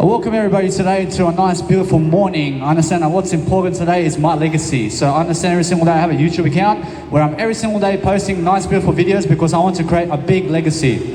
I welcome everybody today to a nice, beautiful morning. I understand that what's important today is my legacy. So I understand every single day I have a YouTube account where I'm every single day posting nice, beautiful videos because I want to create a big legacy.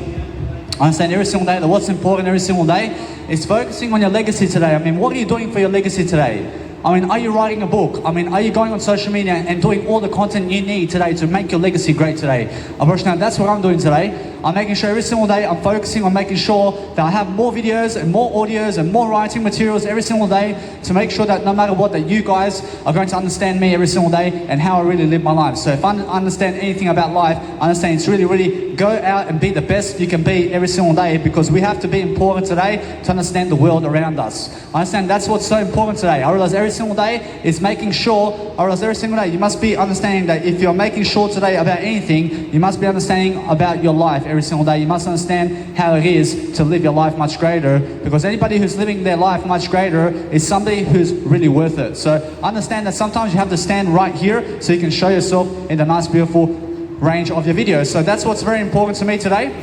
I understand every single day that what's important every single day is focusing on your legacy today. I mean, what are you doing for your legacy today? I mean, are you writing a book? I mean, are you going on social media and doing all the content you need today to make your legacy great today? Unfortunately, that's what I'm doing today. I'm making sure every single day I'm focusing on making sure that I have more videos and more audios and more writing materials every single day to make sure that no matter what, that you guys are going to understand me every single day and how I really live my life. So if I understand anything about life, I understand it's really go out and be the best you can be every single day, because we have to be important today to understand the world around us. I understand that's what's so important today. I realize every single day is making sure, I realize every single day you must be understanding that if you're making sure today about anything, you must be understanding about your life every single day. You must understand how it is to live your life much greater, because anybody who's living their life much greater is somebody who's really worth it. So understand that sometimes you have to stand right here so you can show yourself in the nice, beautiful range of your videos. So that's what's very important to me today.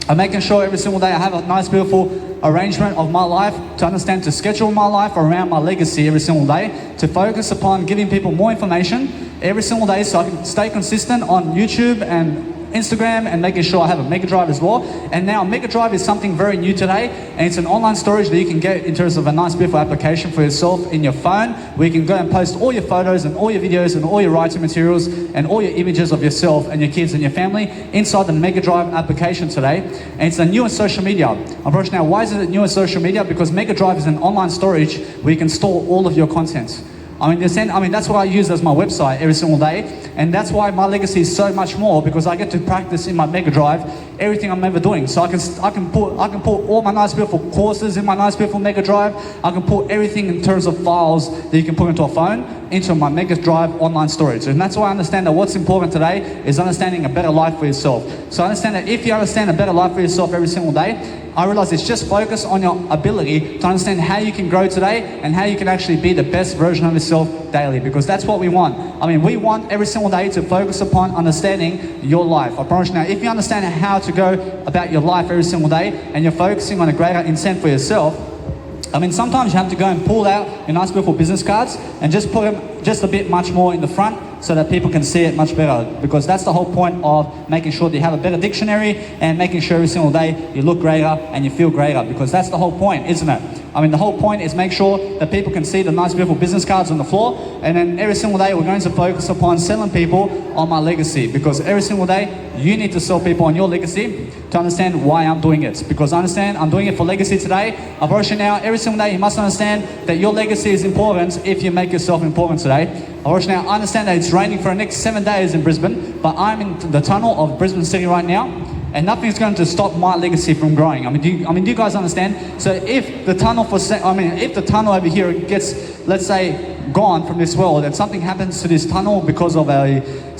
I'm making sure every single day I have a nice, beautiful arrangement of my life, to understand, to schedule my life around my legacy every single day, to focus upon giving people more information every single day so I can stay consistent on YouTube and Instagram, and making sure I have a Mega Drive as well. And now Mega Drive is something very new today, and it's an online storage that you can get in terms of a nice, beautiful application for yourself in your phone, where you can go and post all your photos and all your videos and all your writing materials and all your images of yourself and your kids and your family inside the Mega Drive application today. And it's the newest social media. Unfortunately, now why is it the newest social media? Because Mega Drive is an online storage where you can store all of your content. I mean, that's what I use as my website every single day, and that's why my legacy is so much more, because I get to practice in my Mega Drive everything I'm ever doing. So I can put all my nice, beautiful courses in my nice, beautiful Mega Drive. I can put everything in terms of files that you can put into a phone into my Mega Drive online storage. And that's why I understand that what's important today is understanding a better life for yourself. So I understand that if you understand a better life for yourself every single day, I realize it's just focus on your ability to understand how you can grow today and how you can actually be the best version of yourself daily, because that's what we want. I mean, we want every single day to focus upon understanding your life. I promise you now, if you understand how to go about your life every single day and you're focusing on a greater intent for yourself, I mean, sometimes you have to go and pull out your nice, beautiful business cards and just put them just a bit much more in the front so that people can see it much better, because that's the whole point of making sure that you have a better dictionary and making sure every single day you look greater and you feel greater, because that's the whole point, isn't it? I mean, the whole point is make sure that people can see the nice, beautiful business cards on the floor, and then every single day we're going to focus upon selling people on my legacy, because every single day you need to sell people on your legacy to understand why I'm doing it, because I understand I'm doing it for legacy today. I promise you now, every single day you must understand that your legacy is important if you make yourself important today. I understand that it's raining for the next 7 days in Brisbane, but I'm in the tunnel of Brisbane City right now, and nothing's going to stop my legacy from growing. I mean, do you guys understand? So if the tunnel if the tunnel over here gets, let's say, gone from this world, and something happens to this tunnel because of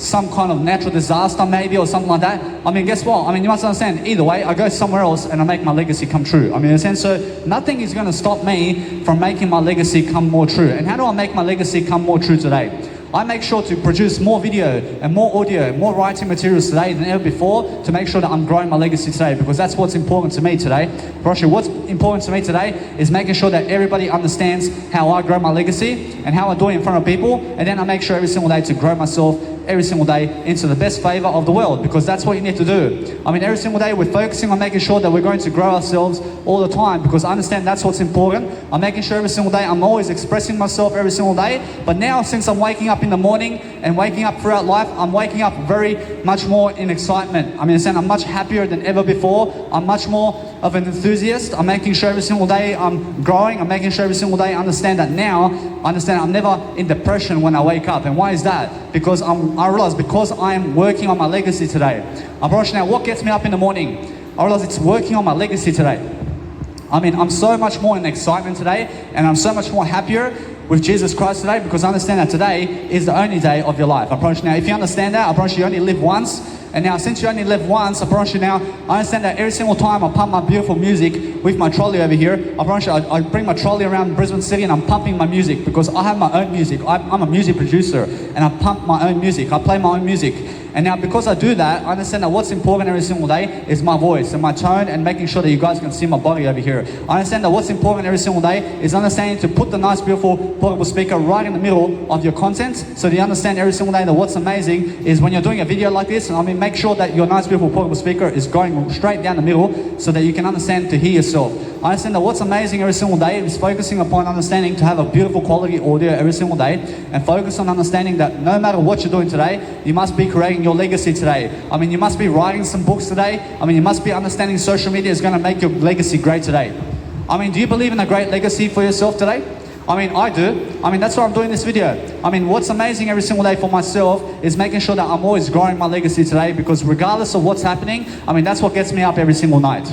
some kind of natural disaster maybe, or something like that, I mean, guess what? I mean, you must understand, either way, I go somewhere else and I make my legacy come true. I mean, in a sense, so nothing is going to stop me from making my legacy come more true. And how do I make my legacy come more true today? I make sure to produce more video and more audio, more writing materials today than ever before, to make sure that I'm growing my legacy today, because that's what's important to me today. Roshi, what's important to me today is making sure that everybody understands how I grow my legacy and how I do it in front of people, and then I make sure every single day to grow myself every single day into the best favor of the world, because that's what you need to do. I mean, every single day we're focusing on making sure that we're going to grow ourselves all the time, because I understand that's what's important. I'm making sure every single day I'm always expressing myself every single day. But now, since I'm waking up in the morning and waking up throughout life, I'm waking up very much more in excitement. I mean, I'm much happier than ever before. I'm much more of an enthusiast. I'm making sure every single day I'm growing. I'm making sure every single day I understand that now. I understand I'm never in depression when I wake up. And why is that? Because I realize because I am working on my legacy today. I'm probably now, what gets me up in the morning? I realize it's working on my legacy today. I mean, I'm so much more in excitement today, and I'm so much more happier with Jesus Christ today, because I understand that today is the only day of your life. I promise you now, if you understand that, I promise you only live once. And now, since you only live once, I promise you now, I understand that every single time I pump my beautiful music with my trolley over here, I promise you, I bring my trolley around Brisbane City and I'm pumping my music, because I have my own music. I'm a music producer, and I pump my own music. I play my own music. And now because I do that, I understand that what's important every single day is my voice and my tone and making sure that you guys can see my body over here. I understand that what's important every single day is understanding to put the nice, beautiful, portable speaker right in the middle of your content, so that you understand every single day that what's amazing is when you're doing a video like this, I mean, make sure that your nice, beautiful, portable speaker is going straight down the middle so that you can understand to hear yourself. I understand that what's amazing every single day is focusing upon understanding to have a beautiful quality audio every single day, and focus on understanding that no matter what you're doing today, you must be creating your legacy today. I mean, you must be writing some books today. I mean, you must be understanding social media is going to make your legacy great today. I mean, do you believe in a great legacy for yourself today? I mean, I do. I mean, that's why I'm doing this video. I mean, what's amazing every single day for myself is making sure that I'm always growing my legacy today, because regardless of what's happening, I mean, that's what gets me up every single night.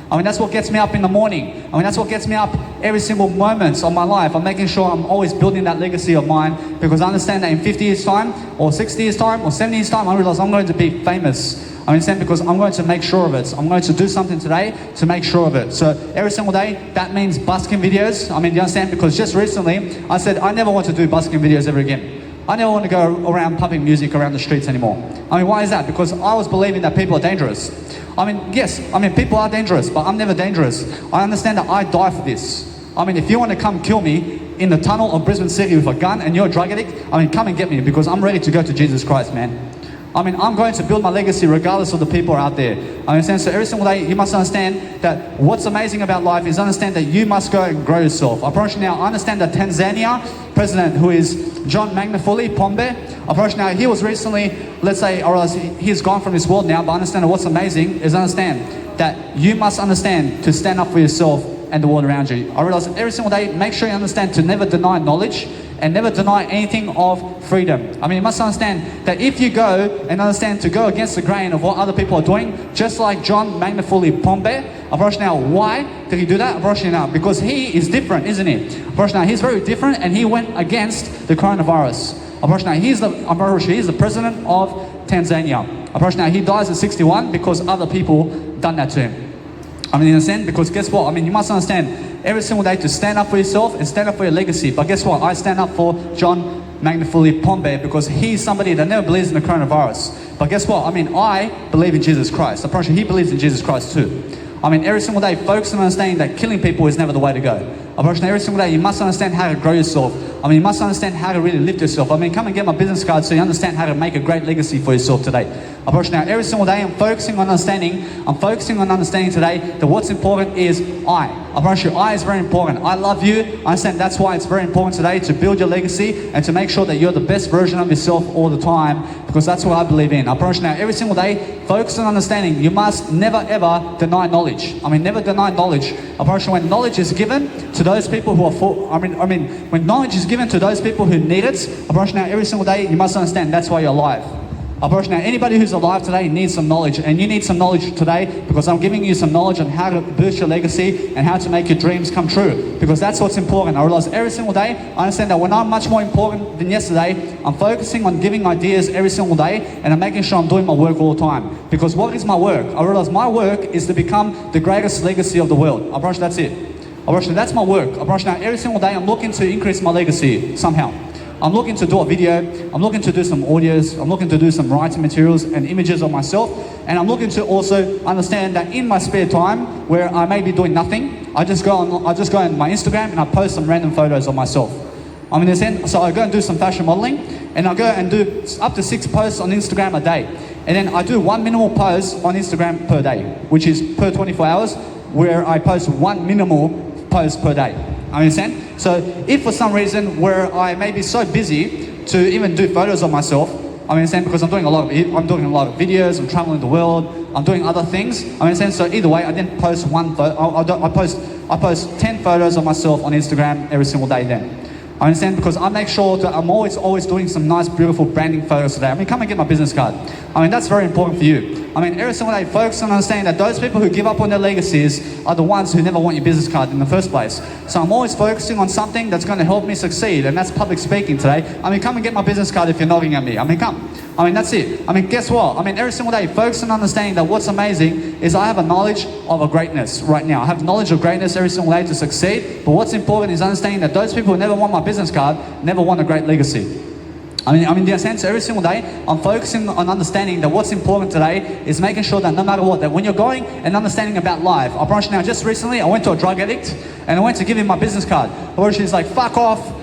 I mean, that's what gets me up in the morning. I mean, that's what gets me up every single moment of my life. I'm making sure I'm always building that legacy of mine, because I understand that in 50 years time, or 60 years time, or 70 years time, I realize I'm going to be famous. I understand, because I'm going to make sure of it. I'm going to do something today to make sure of it. So every single day, that means busking videos. I mean, you understand? Because just recently, I said I never want to do busking videos ever again. I never want to go around pumping music around the streets anymore. I mean, why is that? Because I was believing that people are dangerous. I mean, yes, I mean, people are dangerous, but I'm never dangerous. I understand that I die for this. I mean, if you want to come kill me in the tunnel of Brisbane City with a gun and you're a drug addict, I mean, come and get me, because I'm ready to go to Jesus Christ, man. I mean, I'm going to build my legacy regardless of the people out there. I understand. So every single day, you must understand that what's amazing about life is understand that you must go and grow yourself. I promise you now, I understand that Tanzania president, who is John Magufuli Pombe, I promise you now, he was recently, let's say, or else he's gone from this world now, but understand that what's amazing is understand that you must understand to stand up for yourself and the world around you. I realize that every single day, make sure you understand to never deny knowledge and never deny anything of freedom. I mean, you must understand that if you go and understand to go against the grain of what other people are doing, just like John Magufuli Pombe, I promise you now, why did he do that? I promise you now, because he is different, isn't he? I promise you now, he's very different, and he went against the coronavirus. I promise you now, he's the president of Tanzania. I promise you now, he dies at 61 because other people done that to him. I mean, you understand? Because guess what? I mean, you must understand every single day to stand up for yourself and stand up for your legacy. But guess what? I stand up for John Magufuli Pombe because he's somebody that never believes in the coronavirus. But guess what? I mean, I believe in Jesus Christ. I promise you, he believes in Jesus Christ too. I mean, every single day, focus on understanding that killing people is never the way to go. I promise you, every single day, you must understand how to grow yourself. I mean, you must understand how to really lift yourself. I mean, come and get my business card so you understand how to make a great legacy for yourself today. I promise you now, every single day, I'm focusing on understanding today that what's important is I promise you, I is very important. I love you. I understand that's why it's very important today to build your legacy and to make sure that you're the best version of yourself all the time, because that's what I believe in. I promise you now, every single day, focus on understanding. You must never ever deny knowledge. I mean, never deny knowledge. I promise you, when knowledge is given to those people who are when knowledge is given to those people who need it, I promise you now, every single day, you must understand that's why you're alive. I promise you now, anybody who's alive today needs some knowledge, and you need some knowledge today because I'm giving you some knowledge on how to boost your legacy and how to make your dreams come true, because that's what's important. I realize every single day, I understand that when I'm much more important than yesterday, I'm focusing on giving ideas every single day, and I'm making sure I'm doing my work all the time. Because what is my work? I realize my work is to become the greatest legacy of the world. I promise you that's it. I promise you that's my work. I promise you now, every single day I'm looking to increase my legacy somehow. I'm looking to do a video, I'm looking to do some audios, I'm looking to do some writing materials and images of myself, and I'm looking to also understand that in my spare time, where I may be doing nothing, I just go on my Instagram and I post some random photos of myself. I mean, so I go and do some fashion modeling, and I go and do up to 6 posts on Instagram a day. And then I do 1 minimal post on Instagram per day, which is per 24 hours, where I post 1 minimal post per day. I understand? So if for some reason where I may be so busy to even do photos of myself, I understand, because I'm doing a lot of videos, I'm traveling the world, I'm doing other things. I understand. So either way, I then post one photo. I post 10 photos of myself on Instagram every single day then. I understand, because I make sure that I'm always doing some nice, beautiful branding photos today. I mean, come and get my business card. I mean, that's very important for you. I mean, every single day, focus on understanding that those people who give up on their legacies are the ones who never want your business card in the first place. So I'm always focusing on something that's going to help me succeed, and that's public speaking today. I mean, come and get my business card if you're nodding at me. I mean, come. I mean, that's it. I mean, guess what? I mean, every single day, focus on understanding that what's amazing is I have a knowledge of a greatness right now. I have knowledge of greatness every single day to succeed. But what's important is understanding that those people who never want my business card never want a great legacy. in the sense, every single day, I'm focusing on understanding that what's important today is making sure that no matter what, that when you're going and understanding about life. I promise you now, just recently, I went to a drug addict and I went to give him my business card. I promise you, he's like, fuck off.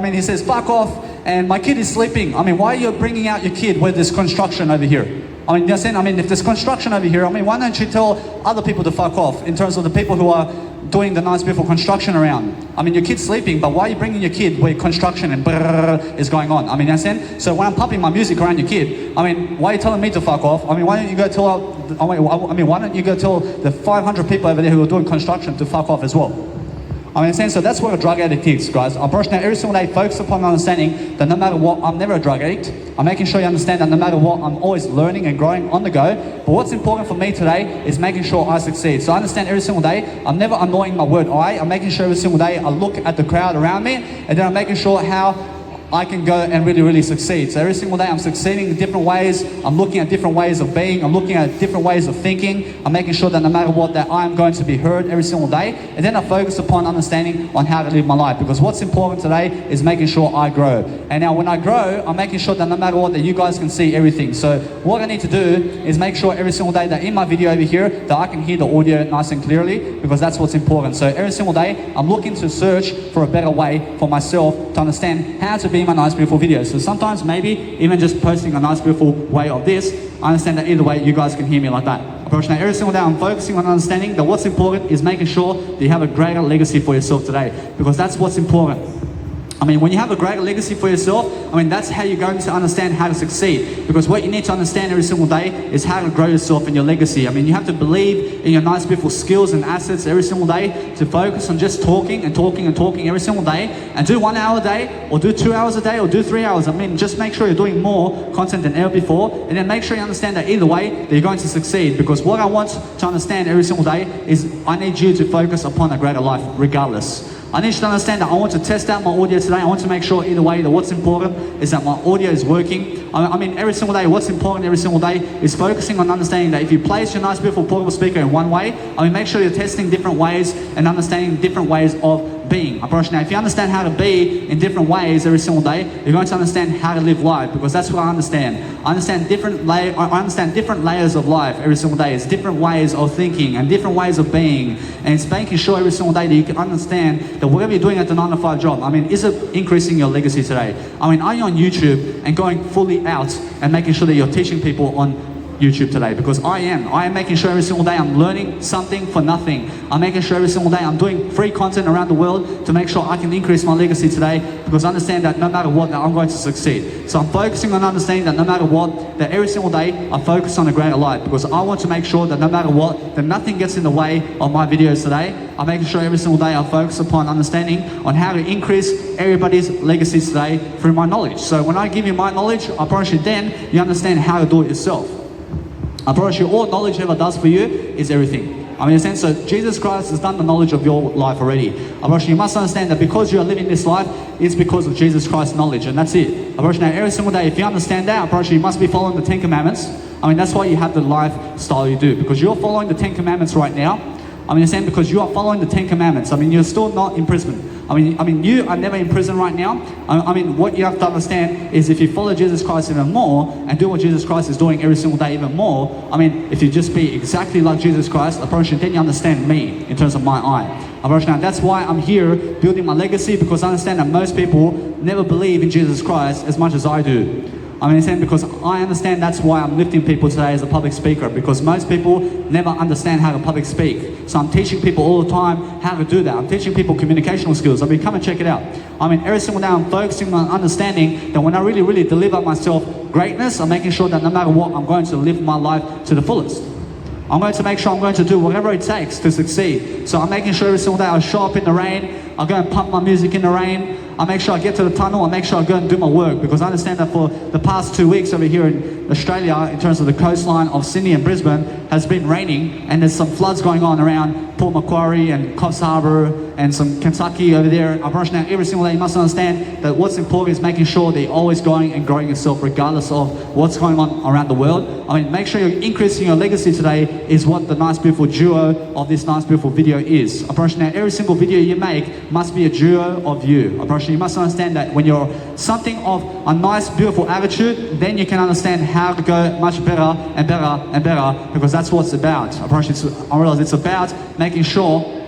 He says, fuck off, and my kid is sleeping. Why are you bringing out your kid where there's construction over here? If there's construction over here, why don't you tell other people to fuck off in terms of the people who are doing the nice, beautiful construction around? Your kid's sleeping, but why are you bringing your kid where construction and brrrr is going on? You understand? So when I'm pumping my music around your kid, why are you telling me to fuck off? Why don't you go tell, why don't you go tell the 500 people over there who are doing construction to fuck off as well? So that's what a drug addict is, guys. I'm personally every single day focus upon understanding that no matter what, I'm never a drug addict. I'm making sure you understand that no matter what, I'm always learning and growing on the go. But what's important for me today is making sure I succeed. So I understand every single day, I'm never annoying my word I. I'm making sure every single day I look at the crowd around me, and then I'm making sure how I can go and really, really succeed. So every single day I'm succeeding in different ways. I'm looking at different ways of being. I'm looking at different ways of thinking. I'm making sure that no matter what, that I'm going to be heard every single day. And then I focus upon understanding on how to live my life. Because what's important today is making sure I grow. And now when I grow, I'm making sure that no matter what, that you guys can see everything. So what I need to do is make sure every single day that in my video over here, that I can hear the audio nice and clearly, because that's what's important. So every single day, I'm looking to search for a better way for myself to understand how to be my nice, beautiful videos. So sometimes maybe even just posting a nice, beautiful way of this, I understand that either way you guys can hear me like that. Approaching every single day, I'm focusing on understanding that what's important is making sure that you have a greater legacy for yourself today, because that's what's important. When you have a greater legacy for yourself, that's how you're going to understand how to succeed. Because what you need to understand every single day is how to grow yourself and your legacy. You have to believe in your nice, beautiful skills and assets every single day, to focus on just talking and talking and talking every single day, and do 1 hour a day, or do 2 hours a day, or do 3 hours. Just make sure you're doing more content than ever before, and then make sure you understand that either way, that you're going to succeed. Because what I want to understand every single day is I need you to focus upon a greater life regardless. I need you to understand that I want to test out my audio today. I want to make sure either way that what's important is that my audio is working. Every single day, what's important every single day is focusing on understanding that if you place your nice, beautiful portable speaker in one way, make sure you're testing different ways and understanding different ways of being. I promise you now, if you understand how to be in different ways every single day, you're going to understand how to live life, because that's what I understand. I understand different layers of life every single day. It's different ways of thinking and different ways of being, and it's making sure every single day that you can understand that whatever you're doing at the 9 to 5 job, is it increasing your legacy today? Are you on YouTube and going fully out and making sure that you're teaching people on YouTube today? Because I am making sure every single day I'm learning something for nothing. I'm making sure every single day I'm doing free content around the world to make sure I can increase my legacy today, because I understand that no matter what, that I'm going to succeed. So I'm focusing on understanding that no matter what, that every single day I focus on a greater life, because I want to make sure that no matter what, that nothing gets in the way of my videos today. I'm making sure every single day I focus upon understanding on how to increase everybody's legacies today through my knowledge. So when I give you my knowledge, I promise you then you understand how to do it yourself. I promise you, all knowledge ever does for you is everything. So Jesus Christ has done the knowledge of your life already. I promise you must understand that because you are living this life, it's because of Jesus Christ's knowledge, and that's it. I promise you now, every single day, if you understand that, I promise you must be following the 10 Commandments. That's why you have the lifestyle you do, because you're following the 10 Commandments right now. Because you are following the 10 Commandments. You're still not in prison. You are never in prison right now. What you have to understand is if you follow Jesus Christ even more and do what Jesus Christ is doing every single day even more, if you just be exactly like Jesus Christ, I promise you, then you understand me in terms of my eye. I promise you, that's why I'm here building my legacy, because I understand that most people never believe in Jesus Christ as much as I do. Because I understand that's why I'm lifting people today as a public speaker, because most people never understand how to public speak. So I'm teaching people all the time how to do that. I'm teaching people communicational skills. Come and check it out. Every single day I'm focusing on understanding that when I really, really deliver myself greatness, I'm making sure that no matter what, I'm going to live my life to the fullest. I'm going to make sure I'm going to do whatever it takes to succeed. So I'm making sure every single day I show up in the rain, I go and pump my music in the rain, I make sure I get to the tunnel, I make sure I go and do my work, because I understand that for the past 2 weeks over here in Australia, in terms of the coastline of Sydney and Brisbane, has been raining and there's some floods going on around Port Macquarie and Coffs Harbour and some Kentucky over there. I'm rushing out every single day. You must understand that what's important is making sure that you're always going and growing yourself regardless of what's going on around the world. I mean, make sure you're increasing your legacy today is what the nice beautiful duo of this nice beautiful video is. I'm rushing out every single video you make must be a duo of you. I'm rushing, you must understand that when you're something of a nice beautiful attitude, then you can understand how to go much better and better and better, because that's what it's about. I realize it's about making sure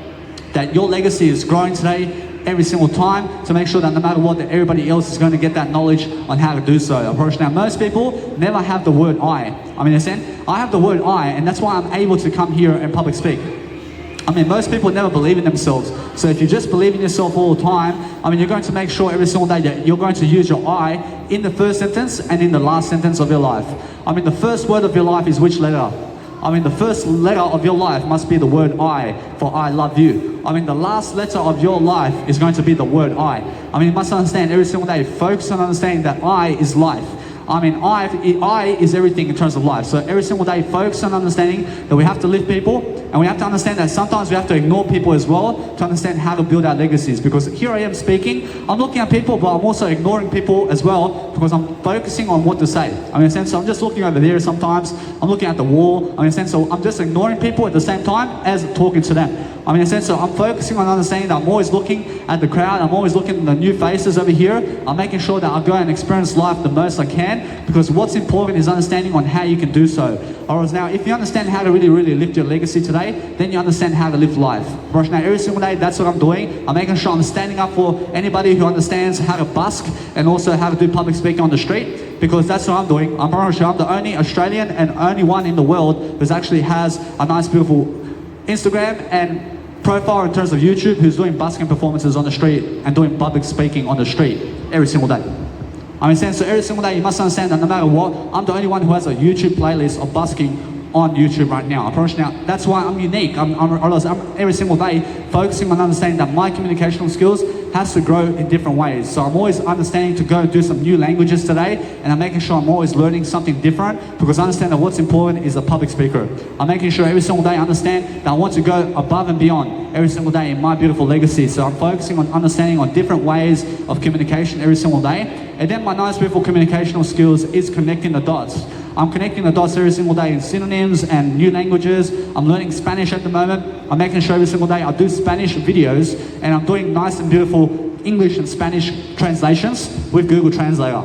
that your legacy is growing today every single time, to make sure that no matter what, that everybody else is going to get that knowledge on how to do so. Now, most people never have the word I. I mean, I have the word I, and that's why I'm able to come here and public speak. I mean, most people never believe in themselves. So if you just believe in yourself all the time, I mean, you're going to make sure every single day that you're going to use your I in the first sentence and in the last sentence of your life. I mean, the first word of your life is which letter? I mean, the first letter of your life must be the word I, for I love you. I mean, the last letter of your life is going to be the word I. I mean, you must understand every single day, focus on understanding that I is life. I mean, I is everything in terms of life. So every single day, focus on understanding that we have to lift people, and we have to understand that sometimes we have to ignore people as well to understand how to build our legacies. Because here I am speaking, I'm looking at people, but I'm also ignoring people as well because I'm focusing on what to say. I mean, so I'm just looking over there sometimes, I'm looking at the wall, I mean, so I'm just ignoring people at the same time as talking to them. I mean, so I'm focusing on understanding that I'm always looking at the crowd, I'm always looking at the new faces over here, I'm making sure that I go and experience life the most I can, because what's important is understanding on how you can do so. Or now, if you understand how to really lift your legacy today, then you understand how to live life. Right now, every single day, that's what I'm doing. I'm making sure I'm standing up for anybody who understands how to busk and also how to do public speaking on the street, because that's what I'm doing. I'm the only Australian and only one in the world who actually has a nice, beautiful Instagram and profile in terms of YouTube, who's doing busking performances on the street and doing public speaking on the street every single day. I mean, so every single day you must understand that no matter what, I'm the only one who has a YouTube playlist of busking on YouTube right now. I promise you now, that's why I'm unique. I'm every single day focusing on understanding that my communicational skills has to grow in different ways. So I'm always understanding to go and do some new languages today, and I'm making sure I'm always learning something different, because I understand that what's important is a public speaker. I'm making sure every single day I understand that I want to go above and beyond every single day in my beautiful legacy. So I'm focusing on understanding on different ways of communication every single day. And then my nice beautiful communicational skills is connecting the dots. I'm connecting the dots every single day in synonyms and new languages. I'm learning Spanish at the moment. I'm making sure every single day I do Spanish videos, and I'm doing nice and beautiful English and Spanish translations with Google Translator.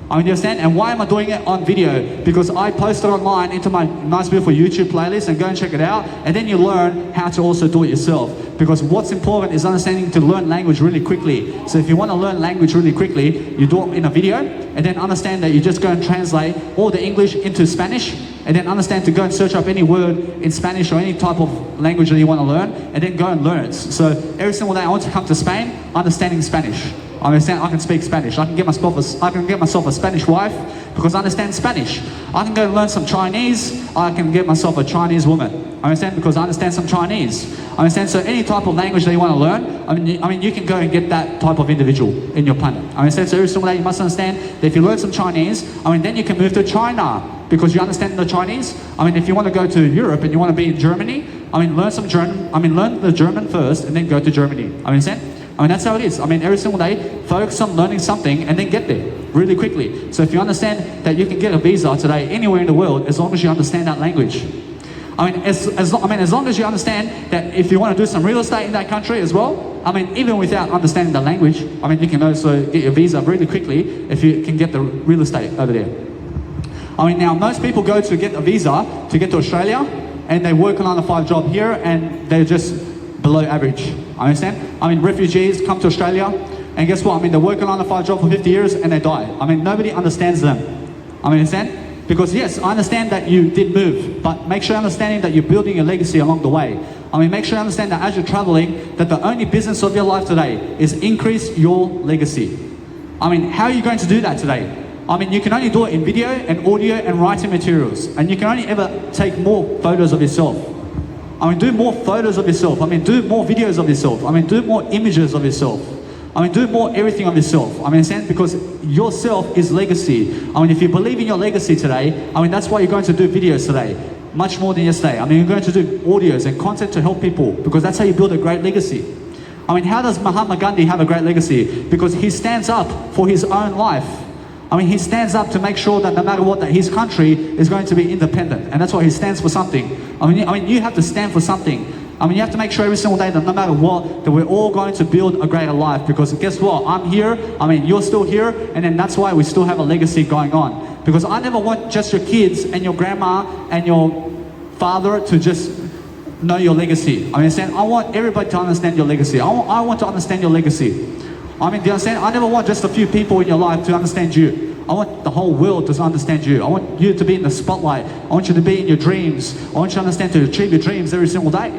I understand. And why am I doing it on video? Because I post it online into my nice beautiful YouTube playlist, and go and check it out, and then you learn how to also do it yourself. Because what's important is understanding to learn language really quickly. So if you want to learn language really quickly, you do it in a video, and then understand that you just go and translate all the English into Spanish, and then understand to go and search up any word in Spanish or any type of language that you want to learn, and then go and learn it. So every single day I want to come to Spain understanding Spanish. I understand I can speak Spanish. I can get myself a Spanish wife because I understand Spanish. I can go learn some Chinese. I can get myself a Chinese woman. I understand because I understand some Chinese. I understand. So any type of language that you want to learn, I mean, you can go and get that type of individual in your planet. I understand. So every single day you must understand that if you learn some Chinese, I mean, then you can move to China because you understand the Chinese. I mean, if you want to go to Europe and you want to be in Germany, I mean, learn some German. I mean, learn the German first and then go to Germany. I understand. I mean, that's how it is. I mean, every single day, focus on learning something and then get there really quickly. So if you understand that you can get a visa today anywhere in the world as long as you understand that language. I mean, as long as you understand that if you want to do some real estate in that country as well, I mean, even without understanding the language, I mean, you can also get your visa really quickly if you can get the real estate over there. I mean, now, most people go to get a visa to get to Australia, and they work on a 9-to-5 job here, and they're just below average. I understand? I mean, refugees come to Australia, and guess what? I mean, they work on a 9-to-5 job for 50 years and they die. I mean, nobody understands them. I mean, understand? Because yes, I understand that you did move, but make sure you're understanding that you're building a legacy along the way. I mean, make sure you understand that as you're traveling, that the only business of your life today is increase your legacy. I mean, how are you going to do that today? I mean, you can only do it in video and audio and writing materials, and you can only ever take more photos of yourself. I mean, do more photos of yourself. I mean, do more videos of yourself. I mean, do more images of yourself. I mean, do more everything of yourself. I mean, understand? Because yourself is legacy. I mean, if you believe in your legacy today, I mean, that's why you're going to do videos today. much more than yesterday. I mean, you're going to do audios and content to help people because that's how you build a great legacy. I mean, how does Mahatma Gandhi have a great legacy? Because he stands up for his own life. I mean, he stands up to make sure that no matter what, that his country is going to be independent. And that's why he stands for something. I mean, you have to stand for something. I mean, you have to make sure every single day that no matter what, that we're all going to build a greater life. Because guess what? I'm here, I mean, you're still here, and then that's why we still have a legacy going on. Because I never want just your kids and your grandma and your father to just know your legacy. I mean, I want everybody to understand your legacy. I want to understand your legacy. I mean, do you understand? I never want just a few people in your life to understand you. I want the whole world to understand you. I want you to be in the spotlight. I want you to be in your dreams. I want you to understand to achieve your dreams every single day.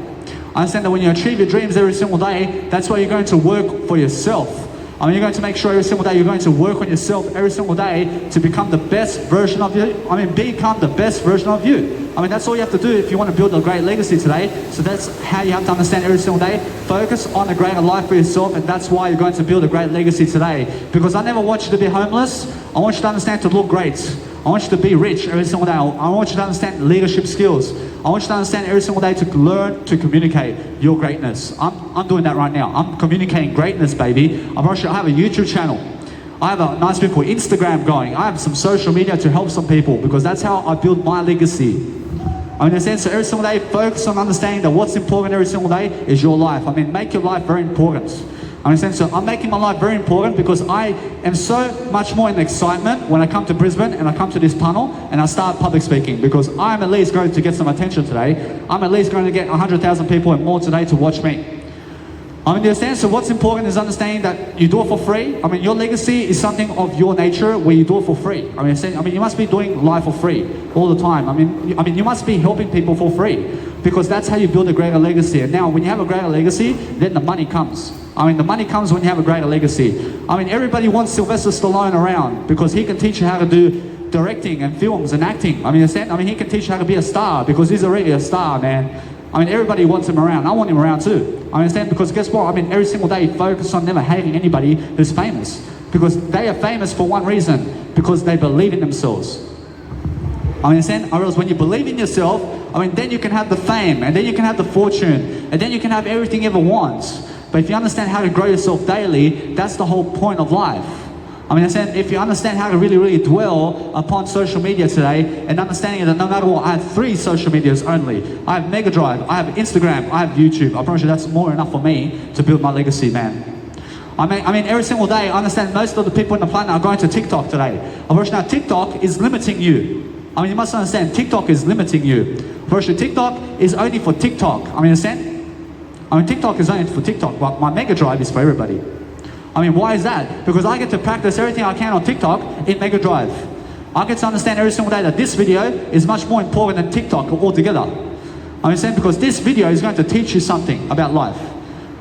I understand that when you achieve your dreams every single day, that's why you're going to work for yourself. I mean, you're going to make sure every single day you're going to work on yourself every single day to become the best version of you. I mean, become the best version of you. I mean, that's all you have to do if you want to build a great legacy today. So that's how you have to understand every single day. Focus on a greater life for yourself, and that's why you're going to build a great legacy today. Because I never want you to be homeless. I want you to understand to look great. I want you to be rich every single day. I want you to understand leadership skills. I want you to understand every single day to learn to communicate your greatness. I'm doing that right now. I'm communicating greatness, baby. I have a YouTube channel. I have a nice beautiful Instagram going. I have some social media to help some people because that's how I build my legacy. I mean, in a sense, so every single day, focus on understanding that what's important every single day is your life. I mean, make your life very important. I mean, so I'm making my life very important because I am so much more in excitement when I come to Brisbane and I come to this panel and I start public speaking because I'm at least going to get some attention today. I'm at least going to get 100,000 people and more today to watch me. I mean, in a sense, so what's important is understanding that you do it for free. I mean, your legacy is something of your nature where you do it for free. I mean, you must be doing life for free all the time. I mean, you must be helping people for free because that's how you build a greater legacy. And now, when you have a greater legacy, then the money comes. I mean, the money comes when you have a greater legacy. I mean, everybody wants Sylvester Stallone around because he can teach you how to do directing and films and acting. I mean, he can teach you how to be a star because he's already a star, man. I mean, everybody wants him around. I want him around too. I understand because guess what? I mean, every single day focus on never hating anybody who's famous because they are famous for one reason, because they believe in themselves. I understand? Or else when you believe in yourself, I mean, then you can have the fame and then you can have the fortune and then you can have everything you ever want. But if you understand how to grow yourself daily, that's the whole point of life. I mean, if you understand how to really dwell upon social media today and understanding that no matter what, I have 3 social medias only. I have Mega Drive, I have Instagram, I have YouTube. I promise you that's more enough for me to build my legacy, man. I mean, every single day, I understand most of the people on the planet are going to TikTok today. I promise you now, TikTok is limiting you. I mean, you must understand, TikTok is limiting you. I promise you, TikTok is only for TikTok. I mean, understand? I mean, TikTok is only for TikTok, but my Mega Drive is for everybody. I mean, why is that? Because I get to practice everything I can on TikTok in Mega Drive. I get to understand every single day that this video is much more important than TikTok altogether. I understand because this video is going to teach you something about life.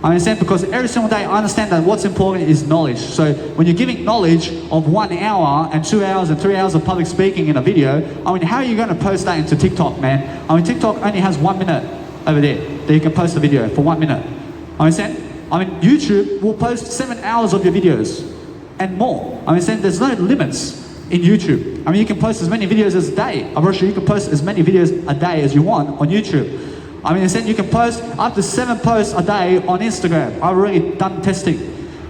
I understand because every single day I understand that what's important is knowledge. So when you're giving knowledge of 1 hour and 2 hours and 3 hours of public speaking in a video, I mean, how are you going to post that into TikTok, man? I mean, TikTok only has 1 minute over there that you can post a video for 1 minute. I understand? I mean, YouTube will post 7 hours of your videos and more. I mean, there's no limits in YouTube. I mean, you can post as many videos as a day. I'm sure you can post as many videos a day as you want on YouTube. I mean, you can post up to 7 posts a day on Instagram. I've already done testing.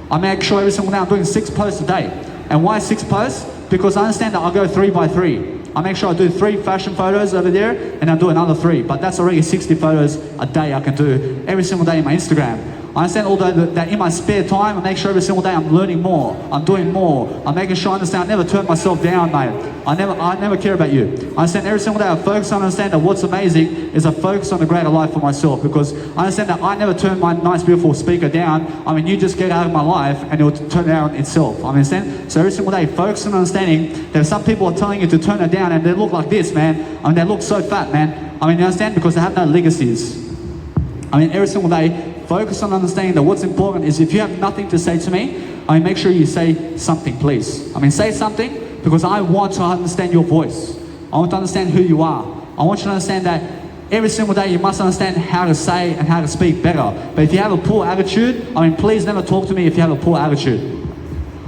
I make sure every single day I'm doing 6 posts a day. And why 6 posts? Because I understand that I'll go 3 by 3. I make sure I do 3 fashion photos over there and I'll do another 3. But that's already 60 photos a day I can do every single day in my Instagram. I understand although that in my spare time, I make sure every single day I'm learning more, I'm doing more, I'm making sure I understand I never turn myself down, mate. I never care about you. I understand every single day I focus on understand that what's amazing is I focus on a greater life for myself because I understand that I never turn my nice beautiful speaker down. I mean, you just get out of my life and it will turn down itself. I understand? So every single day focus on understanding that some people are telling you to turn it down and they look like this, man. I mean, they look so fat, man. I mean, you understand? Because they have no legacies. I mean, every single day, focus on understanding that what's important is if you have nothing to say to me, I mean, make sure you say something, please. I mean, say something because I want to understand your voice. I want to understand who you are. I want you to understand that every single day you must understand how to say and how to speak better. But if you have a poor attitude, I mean, please never talk to me if you have a poor attitude.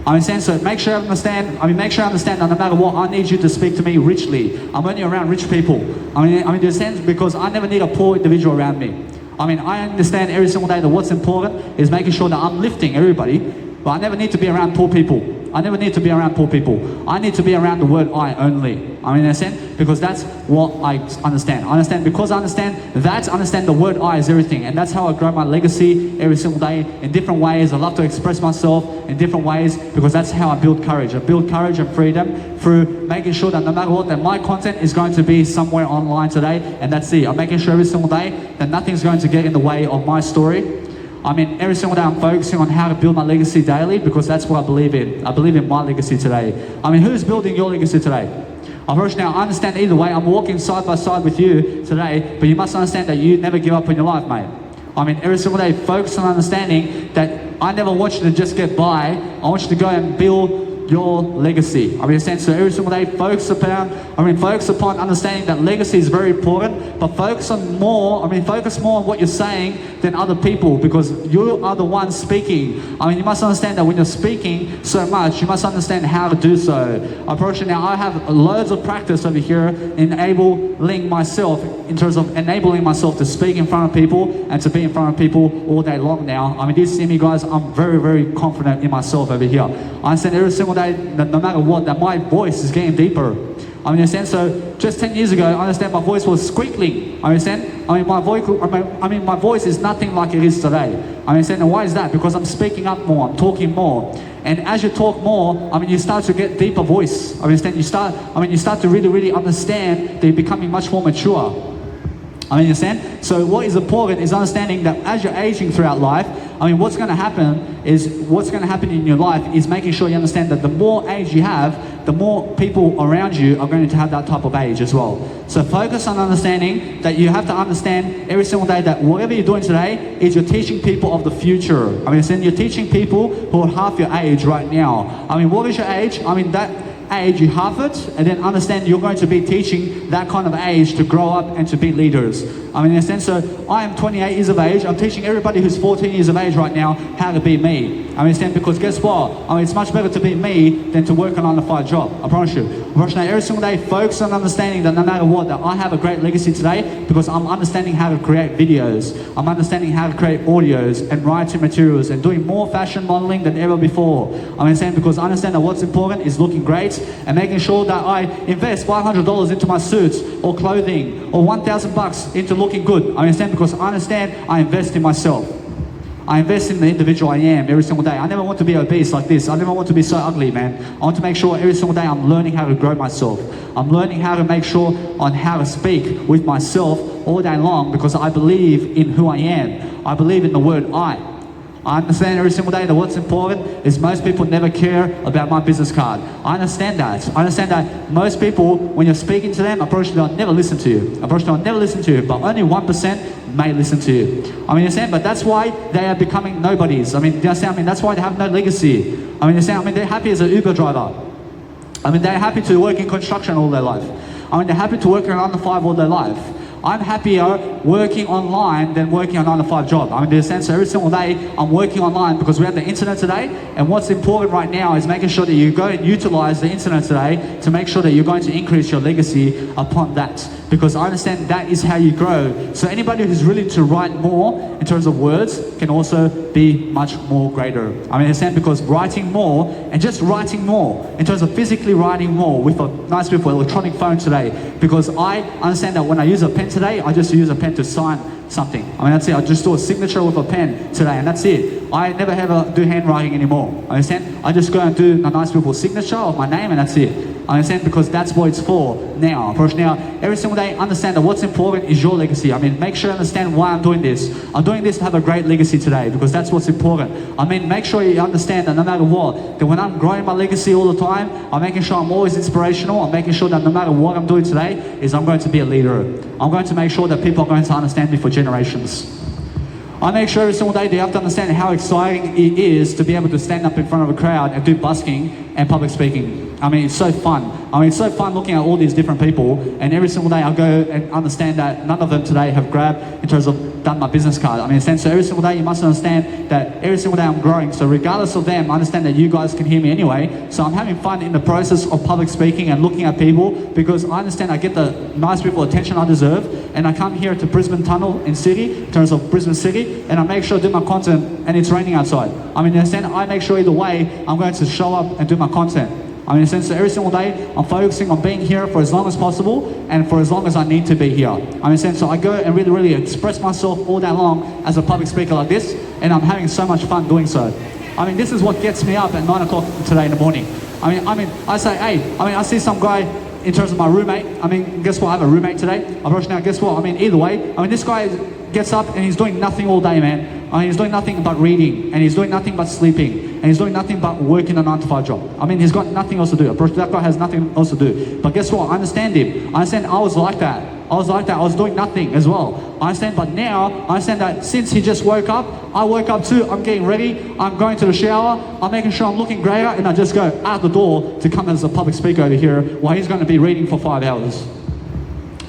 I understand, so make sure you understand that no matter what, I need you to speak to me richly. I'm only around rich people. I mean, you understand, because I never need a poor individual around me. I mean, I understand every single day that what's important is making sure that I'm lifting everybody, but I never need to be around poor people. I never need to be around poor people. I need to be around the word I only. I mean, understand? Because that's what I understand. I understand because I understand the word I is everything. And that's how I grow my legacy every single day in different ways. I love to express myself in different ways because that's how I build courage. I build courage and freedom through making sure that no matter what, that my content is going to be somewhere online today. And that's it. I'm making sure every single day that nothing's going to get in the way of my story. I mean, every single day I'm focusing on how to build my legacy daily because that's what I believe in. I believe in my legacy today. I mean, who's building your legacy today? Now, I understand either way. I'm walking side by side with you today, but you must understand that you never give up in your life, mate. I mean, every single day, focus on understanding that I never want you to just get by. I want you to go and build your legacy. I mean, so every single day, focus upon understanding that legacy is very important, but focus more on what you're saying than other people because you are the one speaking. I mean, you must understand that when you're speaking so much, you must understand how to do so. Now, I have loads of practice over here enabling myself to speak in front of people and to be in front of people all day long now. I mean, do you see me, guys? I'm very, very confident in myself over here. I understand every single day that no matter what, that my voice is getting deeper. I understand. So just 10 years ago, I understand my voice was squealing. I understand. My voice is nothing like it is today. I understand. And why is that? Because I'm speaking up more. I'm talking more. And as you talk more, you start to get deeper voice. I understand. You start to really, really understand that you're becoming much more mature. I understand. So what is important is understanding that as you're aging throughout life, what's going to happen in your life is making sure you understand that the more age you have, the more people around you are going to have that type of age as well. So focus on understanding that you have to understand every single day that whatever you're doing today is you're teaching people of the future. You're teaching people who are half your age right now. What is your age? That age, you half it, and then understand you're going to be teaching that kind of age to grow up and to be leaders. So I am 28 years of age. I'm teaching everybody who's 14 years of age right now how to be me. Because guess what? It's much better to be me than to work a 9-to-5 job. I promise you. Now, every single day, focus on understanding that no matter what, that I have a great legacy today because I'm understanding how to create videos. I'm understanding how to create audios and writing materials and doing more fashion modeling than ever before. Because I understand that what's important is looking great and making sure that I invest $500 into my suits or clothing or $1,000 into looking good. Because I understand I invest in myself. I invest in the individual I am every single day. I never want to be obese like this. I never want to be so ugly, man. I want to make sure every single day I'm learning how to grow myself. I'm learning how to make sure on how to speak with myself all day long because I believe in who I am. I believe in the word I. I understand every single day that what's important is most people never care about my business card. I understand that. I understand that most people, when you're speaking to them, they'll never listen to you. They'll never listen to you, but only 1% may listen to you. You understand? But that's why they are becoming nobodies. You understand? That's why they have no legacy. You understand? They're happy as an Uber driver. They're happy to work in construction all their life. They're happy to work in a 9-to-5 all their life. I'm happier working online than working a 9-to-5 job. So every single day I'm working online because we have the internet today, and what's important right now is making sure that you go and utilize the internet today to make sure that you're going to increase your legacy upon that. Because I understand that is how you grow. So anybody who's willing to write more in terms of words can also be much more greater. Because writing more and just writing more in terms of physically writing more with a nice beautiful electronic phone today, because I understand that when I use a pen today, I just use a pen to sign something. That's it. I just do a signature with a pen today, and that's it. I never ever do handwriting anymore. Understand? I just go and do a nice beautiful signature of my name, and that's it. Understand? Because that's what it's for now. Now, every single day, understand that what's important is your legacy. Make sure you understand why I'm doing this. I'm doing this to have a great legacy today because that's what's important. Make sure you understand that no matter what, that when I'm growing my legacy all the time, I'm making sure I'm always inspirational. I'm making sure that no matter what I'm doing today, is I'm going to be a leader. I'm going to make sure that people are going to understand me for generations. I make sure every single day that you have to understand how exciting it is to be able to stand up in front of a crowd and do busking and public speaking. It's so fun. It's so fun looking at all these different people, and every single day I go and understand that none of them today have grabbed in terms of done my business card. I mean, so every single day you must understand that every single day I'm growing. So regardless of them, I understand that you guys can hear me anyway. So I'm having fun in the process of public speaking and looking at people, because I understand I get the nice people attention I deserve, and I come here to Brisbane Tunnel in city, in terms of Brisbane City, and I make sure I do my content, and it's raining outside. I mean, I make sure either way I'm going to show up and do my content. I mean, in a sense, so every single day, I'm focusing on being here for as long as possible and for as long as I need to be here. I mean, in a sense, so I go and really express myself all day long as a public speaker like this, and I'm having so much fun doing so. I mean, this is what gets me up at 9 o'clock today in the morning. I say, hey, I see some guy in terms of my roommate. I mean, guess what? I have a roommate today. Now, guess what? I mean, either way, this guy gets up and he's doing nothing all day, man. He's doing nothing but reading, and he's doing nothing but sleeping, and he's doing nothing but working a 9-to-5 job. He's got nothing else to do. That guy has nothing else to do. But guess what? I understand him. I understand I was like that. I was doing nothing as well. I understand, but now I understand that since he just woke up, I woke up too. I'm getting ready. I'm going to the shower. I'm making sure I'm looking great, and I just go out the door to come as a public speaker over here while he's going to be reading for 5 hours.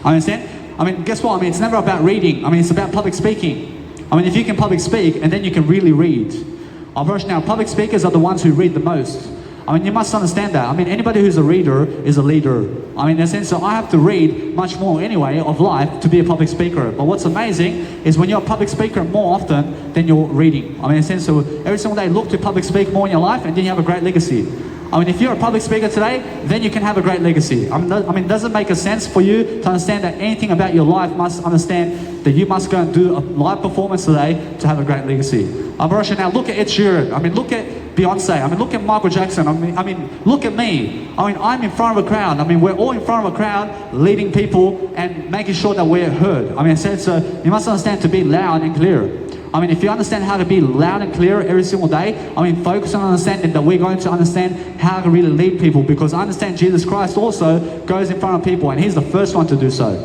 I understand? Guess what? It's never about reading. It's about public speaking. If you can public speak, and then you can really read. Now, public speakers are the ones who read the most. You must understand that. Anybody who's a reader is a leader. In a sense, so I have to read much more anyway of life to be a public speaker. But what's amazing is when you're a public speaker more often than you're reading. In a sense, so every single day look to public speak more in your life, and then you have a great legacy. If you're a public speaker today, then you can have a great legacy. Does it make a sense for you to understand that anything about your life must understand that you must go and do a live performance today to have a great legacy? Now look at Ed Sheeran. Look at Beyonce. Look at Michael Jackson. Look at me. I'm in front of a crowd. We're all in front of a crowd, leading people and making sure that we're heard. So you must understand to be loud and clear. If you understand how to be loud and clear every single day, focus on understanding that we're going to understand how to really lead people, because I understand Jesus Christ also goes in front of people, and he's the first one to do so.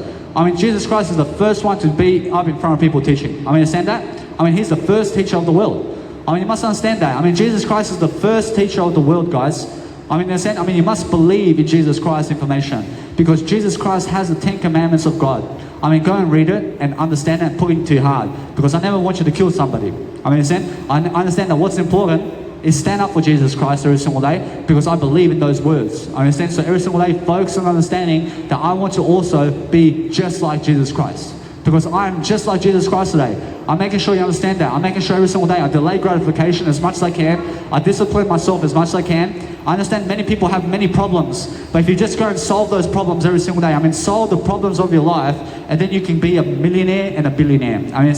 Jesus Christ is the first one to be up in front of people teaching. Understand that? He's the first teacher of the world. You must understand that. Jesus Christ is the first teacher of the world, guys. You must believe in Jesus Christ's information, because Jesus Christ has the 10 commandments of God. Go and read it and understand it and put it to your heart, because I never want you to kill somebody. I understand that what's important is stand up for Jesus Christ every single day, because I believe in those words. So every single day focus on understanding that I want to also be just like Jesus Christ, because I'm just like Jesus Christ today. I'm making sure you understand that. I'm making sure every single day I delay gratification as much as I can. I discipline myself as much as I can. I understand many people have many problems, but if you just go and solve those problems every single day, solve the problems of your life, and then you can be a millionaire and a billionaire. I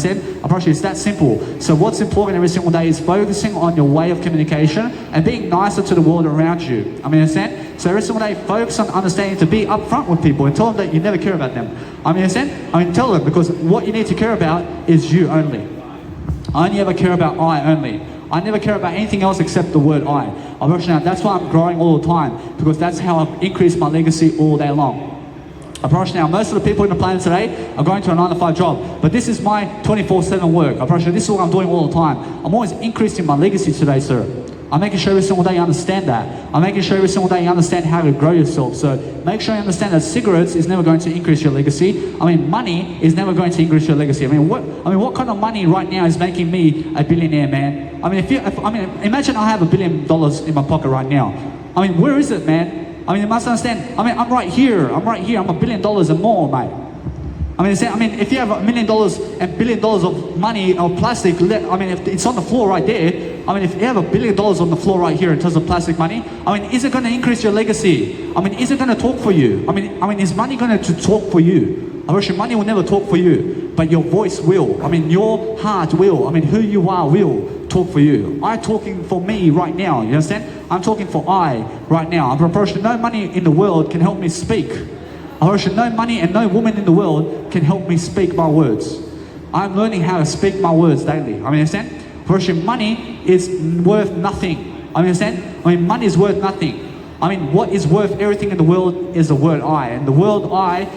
promise you, it's that simple. So what's important every single day is focusing on your way of communication and being nicer to the world around you. So every single day, focus on understanding to be upfront with people and tell them that you never care about them. Tell them, because what you need to care about is you only. I only ever care about I only. I never care about anything else except the word I. That's why I'm growing all the time, because that's how I've increased my legacy all day long. Now, most of the people on the planet today are going to a 9-to-5 job, but this is my 24/7 work. This is what I'm doing all the time. I'm always increasing my legacy today, sir. I'm making sure every single day you understand that. I'm making sure every single day you understand how to grow yourself. So make sure you understand that cigarettes is never going to increase your legacy. Money is never going to increase your legacy. What kind of money right now is making me a billionaire, man? Imagine I have $1 billion in my pocket right now. Where is it, man? You must understand. I'm right here. I'm $1 billion and more, mate. If you have $1 million and $1 billion of money or plastic, if it's on the floor right there, if you have $1 billion on the floor right here in terms of plastic money, is it going to increase your legacy? Is it going to talk for you? Is money going to talk for you? Money will never talk for you, but your voice will. Your heart will. Who you are will talk for you. I'm talking for me right now. You understand? I'm talking for I right now. No money in the world can help me speak. No money and no woman in the world can help me speak my words. I'm learning how to speak my words daily. Understand? Money is worth nothing. Money is worth nothing. What is worth everything in the world is the word I. And the word I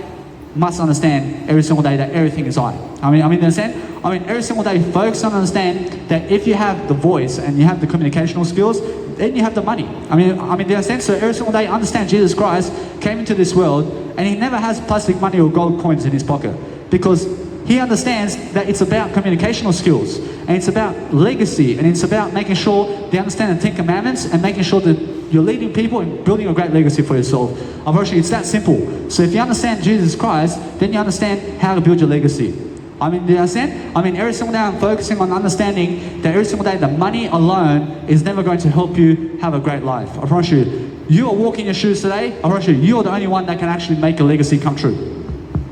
must understand every single day that everything is I. Understand? Every single day focus on understand that if you have the voice and you have the communicational skills, then you have the money. Understand? So every single day understand Jesus Christ came into this world and he never has plastic money or gold coins in his pocket, because he understands that it's about communicational skills, and it's about legacy, and it's about making sure they understand the 10 Commandments and making sure that you're leading people and building a great legacy for yourself. Unfortunately, it's that simple. So if you understand Jesus Christ, then you understand how to build your legacy. I mean, do you understand? I mean, every single day I'm focusing on understanding that every single day the money alone is never going to help you have a great life. I promise you, you are walking your shoes today, I promise you, you're the only one that can actually make a legacy come true.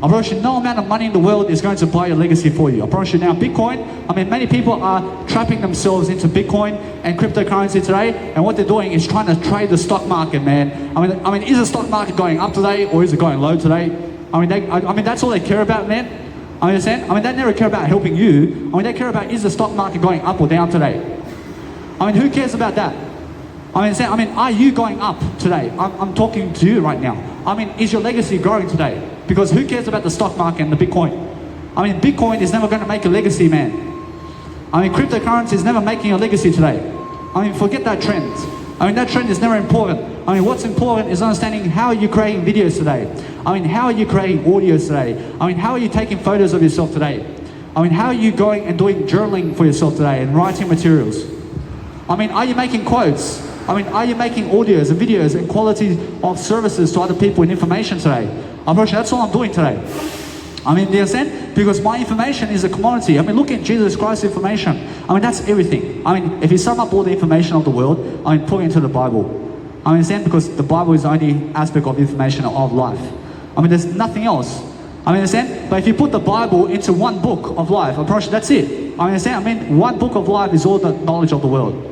I promise you, no amount of money in the world is going to buy your legacy for you. I promise you now, Bitcoin, I mean, many people are trapping themselves into Bitcoin and cryptocurrency today, and what they're doing is trying to trade the stock market, man. I mean, is the stock market going up today or is it going low today? I mean, that's all they care about, man. I understand? I mean, they never care about helping you. I mean, they care about, is the stock market going up or down today? I mean, who cares about that? I mean, are you going up today? I'm talking to you right now. I mean, is your legacy growing today? Because who cares about the stock market and the Bitcoin? I mean, Bitcoin is never going to make a legacy, man. I mean, cryptocurrency is never making a legacy today. I mean, forget that trend. I mean, that trend is never important. I mean, what's important is understanding how are you creating videos today? I mean, how are you creating audios today? I mean, how are you taking photos of yourself today? I mean, how are you going and doing journaling for yourself today and writing materials? I mean, are you making quotes? I mean, are you making audios and videos and quality of services to other people and information today? That's all I'm doing today. I mean, do you understand? Because my information is a commodity. I mean, look at Jesus Christ's information. I mean, that's everything. I mean, if you sum up all the information of the world, I mean, put it into the Bible. I understand, because the Bible is the only aspect of information of life. I mean, there's nothing else. I mean, understand? But if you put the Bible into one book of life, I promise you, that's it. I understand? I mean, one book of life is all the knowledge of the world.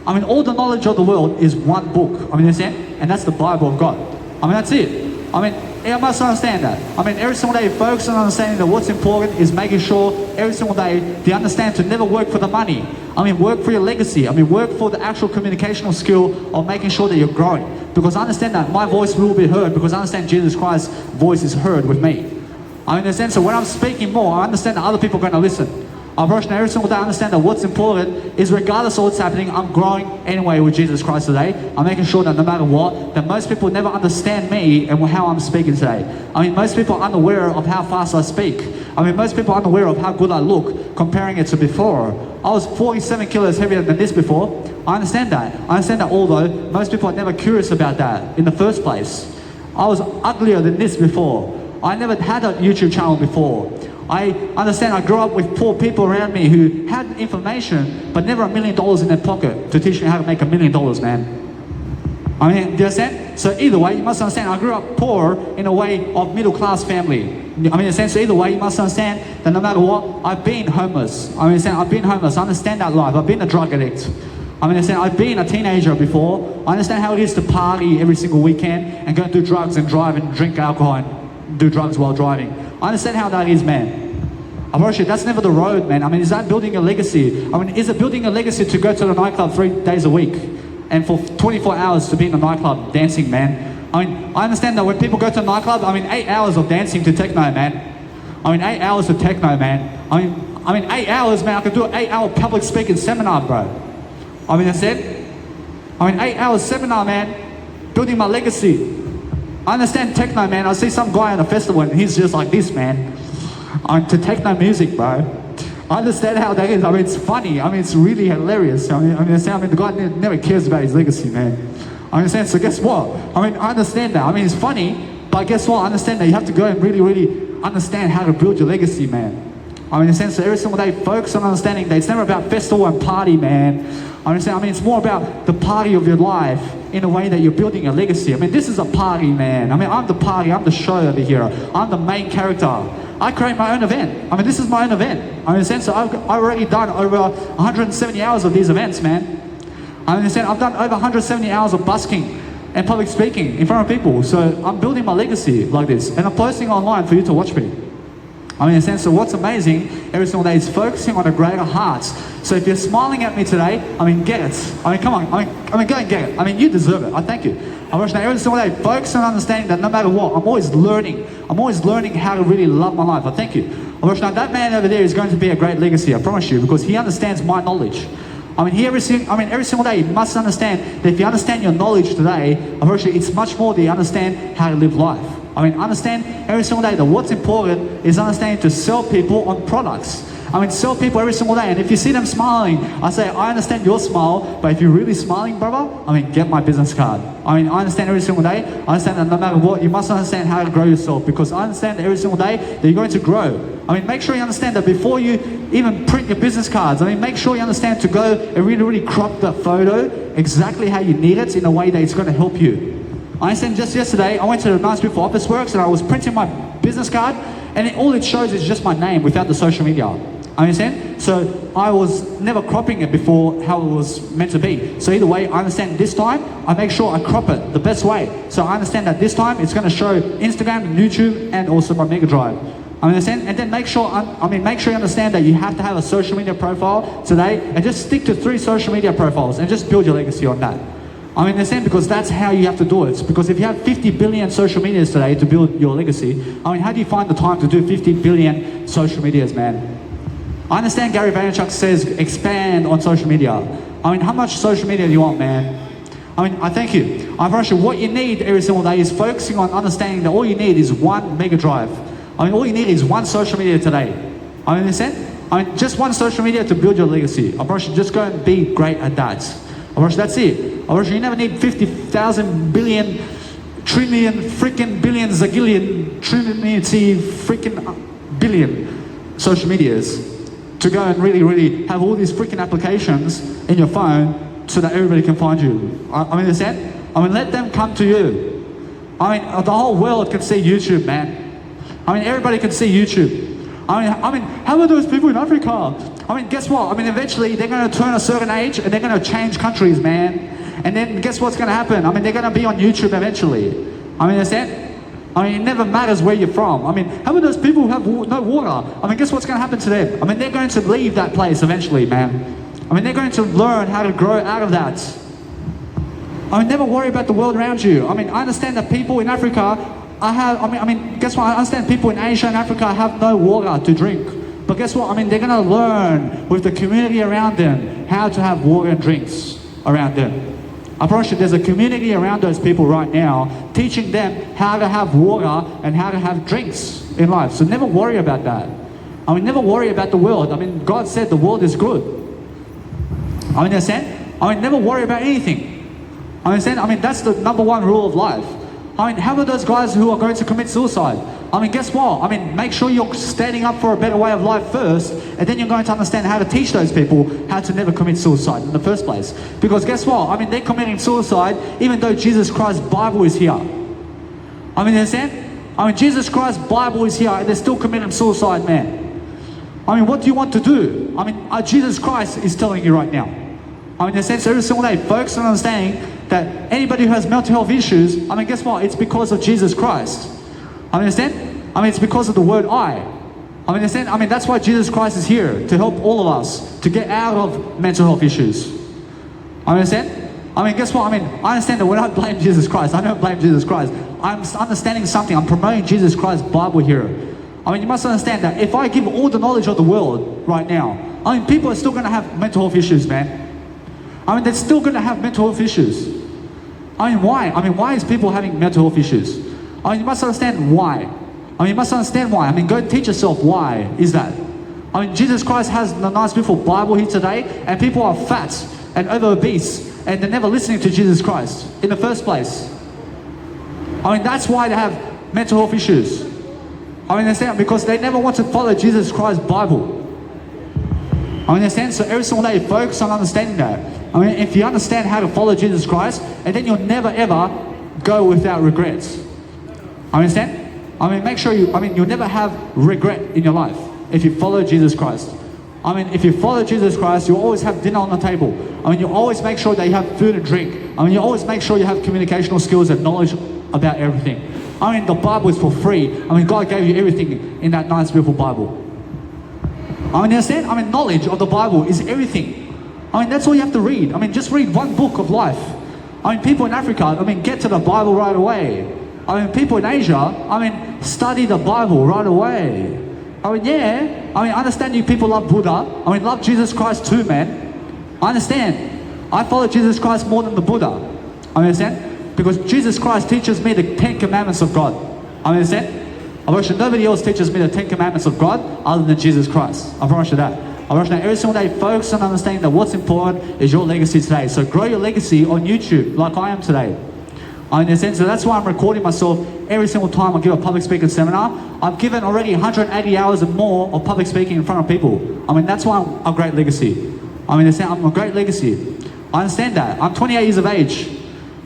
I mean, all the knowledge of the world is one book. I mean, understand? And that's the Bible of God. I mean, that's it. I mean, I must understand that. I mean, every single day, focus on understanding that what's important is making sure every single day they understand to never work for the money. I mean, work for your legacy. I mean, work for the actual communicational skill of making sure that you're growing. Because I understand that my voice will be heard, because I understand Jesus Christ's voice is heard with me. I understand, so when I'm speaking more, I understand that other people are going to listen. I'm rushing every single day. I understand that what's important is, regardless of what's happening, I'm growing anyway with Jesus Christ today. I'm making sure that no matter what, that most people never understand me and how I'm speaking today. I mean, most people are unaware of how fast I speak. I mean, most people are unaware of how good I look comparing it to before. I was 47 kilos heavier than this before. I understand that. I understand that, although most people are never curious about that in the first place. I was uglier than this before. I never had a YouTube channel before. I understand I grew up with poor people around me who had information but never $1 million in their pocket to teach me how to make $1 million, man. I mean, do you understand? So either way, you must understand I grew up poor in a way of middle class family. I mean, in a sense, either way, you must understand that no matter what, I've been homeless. I mean, I've been homeless. I understand that life. I've been a drug addict. I mean, I've been a teenager before. I understand how it is to party every single weekend and go and do drugs and drive and drink alcohol and do drugs while driving. I understand how that is, man. I promise you, that's never the road, man. I mean, is that building a legacy? I mean, is it building a legacy to go to the nightclub 3 days a week and for 24 hours to be in the nightclub dancing, man? I mean, I understand that when people go to a nightclub, I mean, 8 hours of dancing to techno, man. I mean, 8 hours of techno, man. I mean, 8 hours, man. I could do an 8-hour public speaking seminar, bro. I mean, that's it. I mean, 8 hours seminar, man. Building my legacy. I understand techno, man. I see some guy on a festival and he's just like this, man. To techno music, bro. I understand how that is. I mean, it's funny. I mean, it's really hilarious. I mean, the guy never cares about his legacy, man. I understand. So guess what? I mean, I understand that. I mean, it's funny, but guess what? I understand that you have to go and really, really understand how to build your legacy, man. I mean, in a sense, so every single day, focus on understanding that it's never about festival and party, man. I understand. I mean, it's more about the party of your life in a way that you're building a legacy. I mean, this is a party, man. I mean, I'm the party. I'm the show over here. I'm the main character. I create my own event. I mean, this is my own event. I mean, in a sense, so I've already done over 170 hours of these events, man. I mean, in a sense, I've done over 170 hours of busking and public speaking in front of people. So I'm building my legacy like this. And I'm posting online for you to watch me. I mean, in a sense, so what's amazing every single day is focusing on a greater heart. So if you're smiling at me today, I mean, get it. I mean, come on. I mean, go and get it. I mean, you deserve it. I thank you. I wish that every single day, focus on understanding that no matter what, I'm always learning. I'm always learning how to really love my life. I thank you. I wish that man over there is going to be a great legacy. I promise you, because he understands my knowledge. I mean, every single day, you must understand that if you understand your knowledge today, I promise you, it's much more that you understand how to live life. I mean, understand every single day that what's important is understanding to sell people on products. I mean, sell people every single day. And if you see them smiling, I say, I understand your smile, but if you're really smiling, brother, I mean, get my business card. I mean, I understand every single day. I understand that no matter what, you must understand how to grow yourself, because I understand that every single day that you're going to grow. I mean, make sure you understand that before you even print your business cards, I mean, make sure you understand to go and really crop the photo exactly how you need it in a way that it's going to help you. I understand just yesterday, I went to the Nice Beautiful Officeworks and I was printing my business card, and all it shows is just my name without the social media. Understand? So I was never cropping it before how it was meant to be. So either way, I understand this time, I make sure I crop it the best way. So I understand that this time it's going to show Instagram, YouTube, and also my Mega Drive. I understand? And then make sure you understand that you have to have a social media profile today, and just stick to 3 social media profiles and just build your legacy on that. I understand, because that's how you have to do it. Because if you have 50 billion social medias today to build your legacy, I mean, how do you find the time to do 50 billion social medias, man? I understand Gary Vaynerchuk says expand on social media. I mean, how much social media do you want, man? I mean, I thank you. I promise you, what you need every single day is focusing on understanding that all you need is 1 Mega Drive. I mean, all you need is 1 social media today. I understand? I mean, just 1 social media to build your legacy. I promise you, just go and be great at that. I promise you, that's it. I promise you, you never need 50,000 billion, trillion, freaking billion, zagillion, trinity, freaking billion social medias to go and really have all these freaking applications in your phone so that everybody can find you. I mean, understand? I mean, let them come to you. I mean, the whole world can see YouTube, man. I mean, everybody can see YouTube. I mean, how about those people in Africa? I mean, guess what? I mean, eventually they're going to turn a certain age and they're going to change countries, man. And then guess what's going to happen? I mean, they're going to be on YouTube eventually. I mean, understand? I mean, it never matters where you're from. I mean, how about those people who have no water? I mean, guess what's going to happen to them? I mean, they're going to leave that place eventually, man. I mean, they're going to learn how to grow out of that. I mean, never worry about the world around you. I mean, I understand that people in Africa, guess what? I understand people in Asia and Africa have no water to drink. But guess what? I mean, they're going to learn with the community around them how to have water and drinks around them. I promise you, there's a community around those people right now teaching them how to have water and how to have drinks in life. So never worry about that. I mean, never worry about the world. I mean, God said the world is good. I mean, understand? I mean, never worry about anything. I understand? I mean, that's the #1 rule of life. I mean, how about those guys who are going to commit suicide? I mean, guess what? I mean, make sure you're standing up for a better way of life first, and then you're going to understand how to teach those people how to never commit suicide in the first place. Because guess what? I mean, they're committing suicide even though Jesus Christ's Bible is here. I mean, understand? I mean, Jesus Christ's Bible is here, and they're still committing suicide, man. I mean, what do you want to do? I mean, Jesus Christ is telling you right now. I mean, in a sense, every single day, focus on understanding that anybody who has mental health issues, I mean, guess what? It's because of Jesus Christ. I mean, understand? I mean, it's because of the word I. I mean, understand? I mean, that's why Jesus Christ is here, to help all of us to get out of mental health issues. I mean, understand? I mean, guess what? I mean, I understand that when I blame Jesus Christ, I don't blame Jesus Christ. I'm understanding something. I'm promoting Jesus Christ's Bible here. I mean, you must understand that if I give all the knowledge of the world right now, I mean, people are still going to have mental health issues, man. I mean, they're still going to have mental health issues. I mean, why? I mean, why is people having mental health issues? I mean, you must understand why. I mean, you must understand why. I mean, go teach yourself why is that. I mean, Jesus Christ has the nice, beautiful Bible here today, and people are fat and over obese, and they're never listening to Jesus Christ in the first place. I mean, that's why they have mental health issues. I mean, understand? Because they never want to follow Jesus Christ's Bible. I understand? So every single day, focus on understanding that. I mean, if you understand how to follow Jesus Christ, and then you'll never ever go without regrets. I understand? I mean, make sure you'll never have regret in your life if you follow Jesus Christ. I mean, if you follow Jesus Christ, you'll always have dinner on the table. I mean, you always make sure that you have food and drink. I mean, you always make sure you have communicational skills and knowledge about everything. I mean, the Bible is for free. I mean, God gave you everything in that nice, beautiful Bible. I mean, understand? I mean, knowledge of the Bible is everything. I mean, that's all you have to read. I mean, just read one book of life. I mean, people in Africa, I mean, get to the Bible right away. I mean, people in Asia, I mean, study the Bible right away. I mean, yeah, I mean, I understand you people love Buddha. I mean, love Jesus Christ too, man. I understand. I follow Jesus Christ more than the Buddha. I understand? Because Jesus Christ teaches me the 10 commandments of God. I understand? I promise you, nobody else teaches me the 10 commandments of God other than Jesus Christ. I promise you that. I promise you that every single day, focus on understanding that what's important is your legacy today. So grow your legacy on YouTube like I am today. I understand. So that's why I'm recording myself every single time I give a public speaking seminar. I've given already 180 hours and more of public speaking in front of people. I mean, that's why I'm a great legacy. I mean, I'm a great legacy. I understand that. I'm 28 years of age.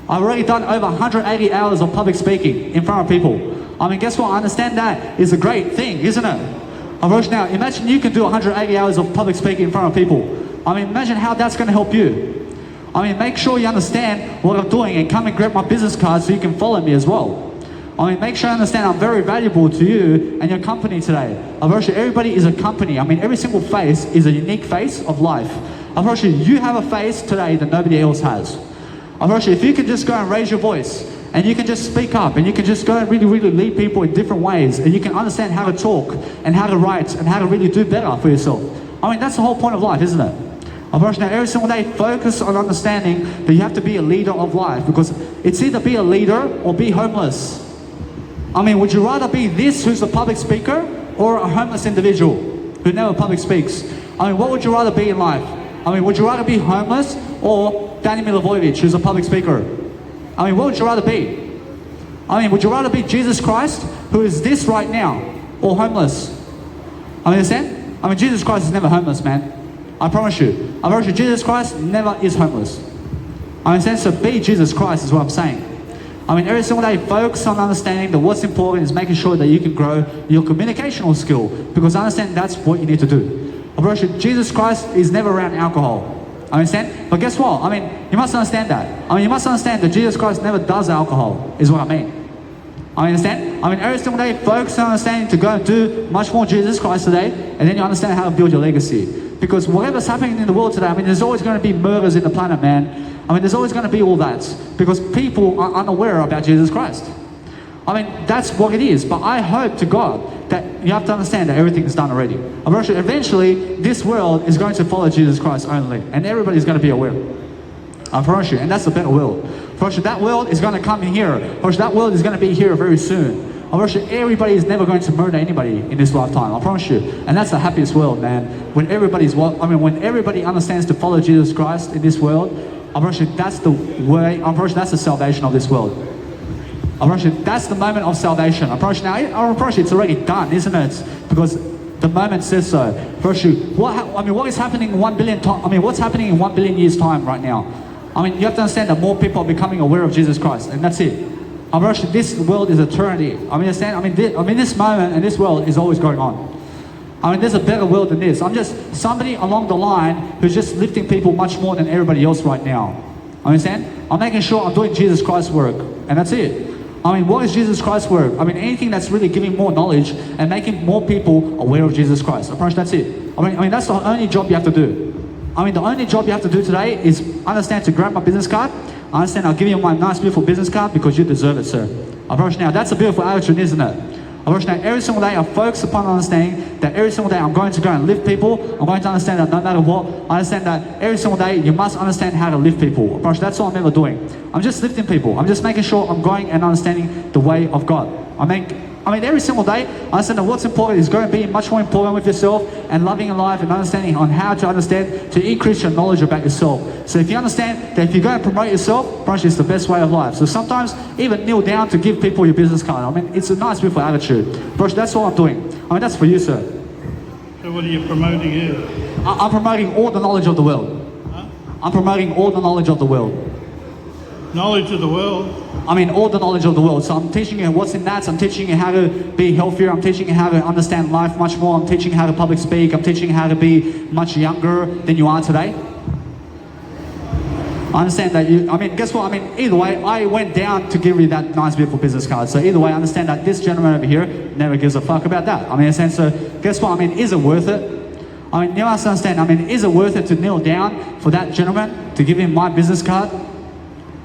I've already done over 180 hours of public speaking in front of people. I mean, guess what? I understand that is a great thing, isn't it? Now, imagine you can do 180 hours of public speaking in front of people. I mean, imagine how that's going to help you. I mean, make sure you understand what I'm doing and come and grab my business card so you can follow me as well. I mean, make sure you understand I'm very valuable to you and your company today. I promise you, everybody is a company. I mean, every single face is a unique face of life. I promise you, you have a face today that nobody else has. I promise you, if you can just go and raise your voice and you can just speak up and you can just go and really, really lead people in different ways and you can understand how to talk and how to write and how to really do better for yourself. I mean, that's the whole point of life, isn't it? I promise you, now every single day, focus on understanding that you have to be a leader of life, because it's either be a leader or be homeless. I mean, would you rather be this who's a public speaker or a homeless individual who never public speaks? I mean, what would you rather be in life? I mean, would you rather be homeless or Danny Milivojevic, who's a public speaker? I mean, what would you rather be? I mean, would you rather be Jesus Christ, who is this right now, or homeless? I mean, understand? I mean, Jesus Christ is never homeless, man. I promise you. I promise you, Jesus Christ never is homeless. I understand? So be Jesus Christ is what I'm saying. I mean, every single day, focus on understanding that what's important is making sure that you can grow your communicational skill, because I understand that's what you need to do. I promise you, Jesus Christ is never around alcohol. I understand? But guess what? I mean, you must understand that. I mean, you must understand that Jesus Christ never does alcohol, is what I mean. I understand? I mean, every single day, focus on understanding to go and do much more Jesus Christ today, and then you understand how to build your legacy. Because whatever's happening in the world today, I mean, there's always going to be murders in the planet, man. I mean, there's always going to be all that, because people are unaware about Jesus Christ. I mean, that's what it is. But I hope to God that you have to understand that everything is done already. I'm pretty sure eventually this world is going to follow Jesus Christ only, and everybody's going to be aware. I promise you, and that's the better world. I promise you, that world is going to come in here. I promise you, that world is going to be here very soon. I promise you, everybody is never going to murder anybody in this lifetime. I promise you, and that's the happiest world, man. When when everybody understands to follow Jesus Christ in this world, I promise you, that's the way. I promise you, that's the salvation of this world. I promise you, that's the moment of salvation. I promise you, it's already done, isn't it? Because the moment says so. I promise you, what is happening in 1 billion times? I mean, what's happening in 1 billion years' time right now? I mean, you have to understand that more people are becoming aware of Jesus Christ, and that's it. I promise you, this world is eternity. I mean, understand? I mean, this moment and this world is always going on. I mean, there's a better world than this. I'm just somebody along the line who's just lifting people much more than everybody else right now. Understand? I'm making sure I'm doing Jesus Christ's work, and that's it. I mean, what is Jesus Christ's work? I mean, anything that's really giving more knowledge and making more people aware of Jesus Christ. I promise that's it. I mean, that's the only job you have to do. I mean, the only job you have to do today is understand to grab my business card. I understand I'll give you my nice, beautiful business card because you deserve it, sir. I promise now, that's a beautiful attitude, isn't it? I promise now, every single day I focus upon understanding that every single day I'm going to go and lift people. I'm going to understand that no matter what, I understand that every single day you must understand how to lift people. I promise that's all I'm ever doing. I'm just lifting people. I'm just making sure I'm going and understanding the way of God. I mean, every single day, I understand that what's important is going to be much more important with yourself and loving in life and understanding on how to understand to increase your knowledge about yourself. So if you understand that if you're going to promote yourself, probably it's the best way of life. So sometimes even kneel down to give people your business card. I mean, it's a nice, beautiful attitude. But that's all I'm doing. I mean, that's for you, sir. So what are you promoting here? I'm promoting all the knowledge of the world. Huh? I'm promoting all the knowledge of the world. Knowledge of the world? I mean, all the knowledge of the world. So I'm teaching you what's in that. I'm teaching you how to be healthier. I'm teaching you how to understand life much more. I'm teaching you how to public speak. I'm teaching you how to be much younger than you are today. I understand that I mean, guess what? I mean, either way, I went down to give you that nice, beautiful business card. So either way, I understand that this gentleman over here never gives a fuck about that. I mean, in a sense, so guess what? I mean, is it worth it? I mean, you must understand, I mean, is it worth it to kneel down for that gentleman to give him my business card?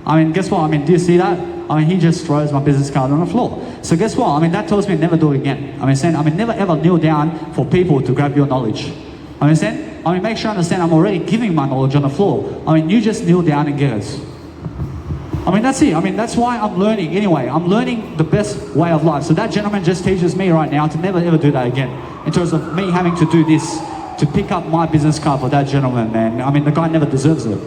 I mean, guess what? I mean, do you see that? I mean, he just throws my business card on the floor. So guess what? I mean, that tells me never do it again. I mean, saying, never ever kneel down for people to grab your knowledge. I mean, make sure I understand I'm already giving my knowledge on the floor. I mean, you just kneel down and get it. I mean, that's it. I mean, that's why I'm learning anyway. I'm learning the best way of life. So that gentleman just teaches me right now to never ever do that again. In terms of me having to do this, to pick up my business card for that gentleman, man. I mean, the guy never deserves it.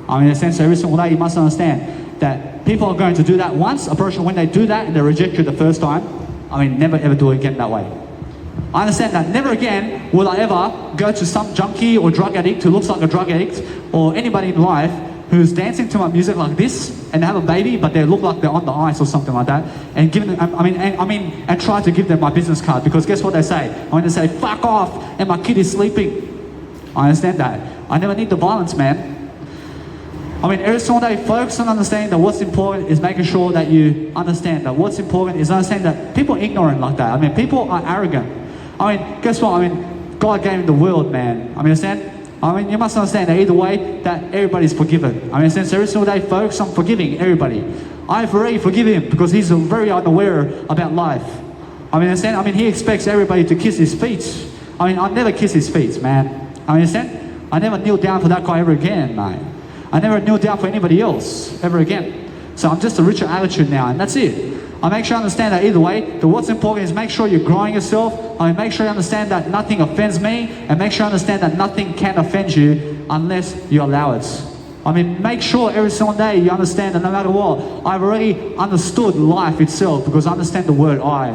I mean, in a sense, every single day you must understand that people are going to do that once. A person, when they do that and they reject you the first time, I mean, never ever do it again that way. I understand that never again will I ever go to some junkie or drug addict who looks like a drug addict, or anybody in life who's dancing to my music like this and have a baby but they look like they're on the ice or something like that, and give them, and try to give them my business card, because guess what they say? I'm going to say fuck off and my kid is sleeping. I understand that. I never need the violence, man. I mean, every single day, focus on understanding that what's important is making sure that you understand that what's important is understanding that people are ignorant like that. I mean, people are arrogant. I mean, guess what? I mean, God gave him the world, man. I mean, understand? I mean, you must understand that either way, that everybody's forgiven. I mean, since every single day, focus on forgiving everybody. I've already forgiven him because he's very unaware about life. I mean, understand? I mean, he expects everybody to kiss his feet. I mean, I'll never kiss his feet, man. I mean, understand? I never kneel down for that guy ever again, man. I never kneel down for anybody else ever again. So I'm just a richer attitude now, and that's it. I make sure I understand that either way, that what's important is make sure you're growing yourself. I make sure you understand that nothing offends me, and make sure you understand that nothing can offend you unless you allow it. I mean, make sure every single day you understand that no matter what, I've already understood life itself because I understand the word I.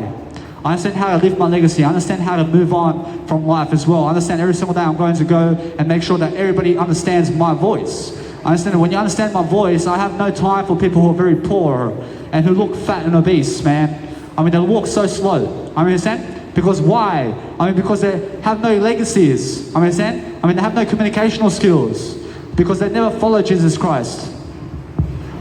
I understand how to live my legacy. I understand how to move on from life as well. I understand every single day I'm going to go and make sure that everybody understands my voice. I understand that when you understand my voice, I have no time for people who are very poor and who look fat and obese, man. I mean, they walk so slow. I mean, understand? Because why? I mean, because they have no legacies. I mean, understand? I mean, they have no communicational skills because they never follow Jesus Christ.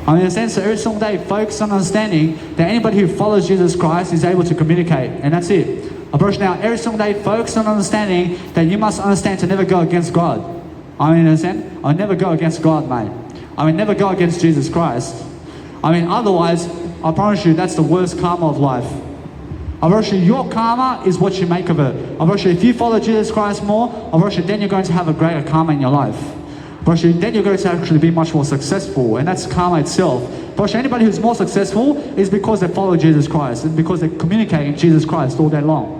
I mean, understand? So every single day, focus on understanding that anybody who follows Jesus Christ is able to communicate, and that's it. Approach now, every single day, focus on understanding that you must understand to never go against God. I mean, understand? I'll never go against God, mate. I mean, never go against Jesus Christ. I mean, otherwise, I promise you, that's the worst karma of life. I promise you, your karma is what you make of it. I promise you, if you follow Jesus Christ more, I promise you, then you're going to have a greater karma in your life. I promise you, then you're going to actually be much more successful, and that's karma itself. I promise you, anybody who's more successful is because they follow Jesus Christ, and because they're communicating Jesus Christ all day long.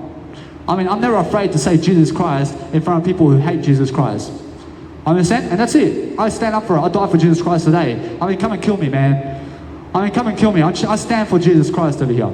I mean, I'm never afraid to say Jesus Christ in front of people who hate Jesus Christ. I understand? And that's it. I stand up for it. I die for Jesus Christ today. I mean, come and kill me, man. I mean, come and kill me. I stand for Jesus Christ over here.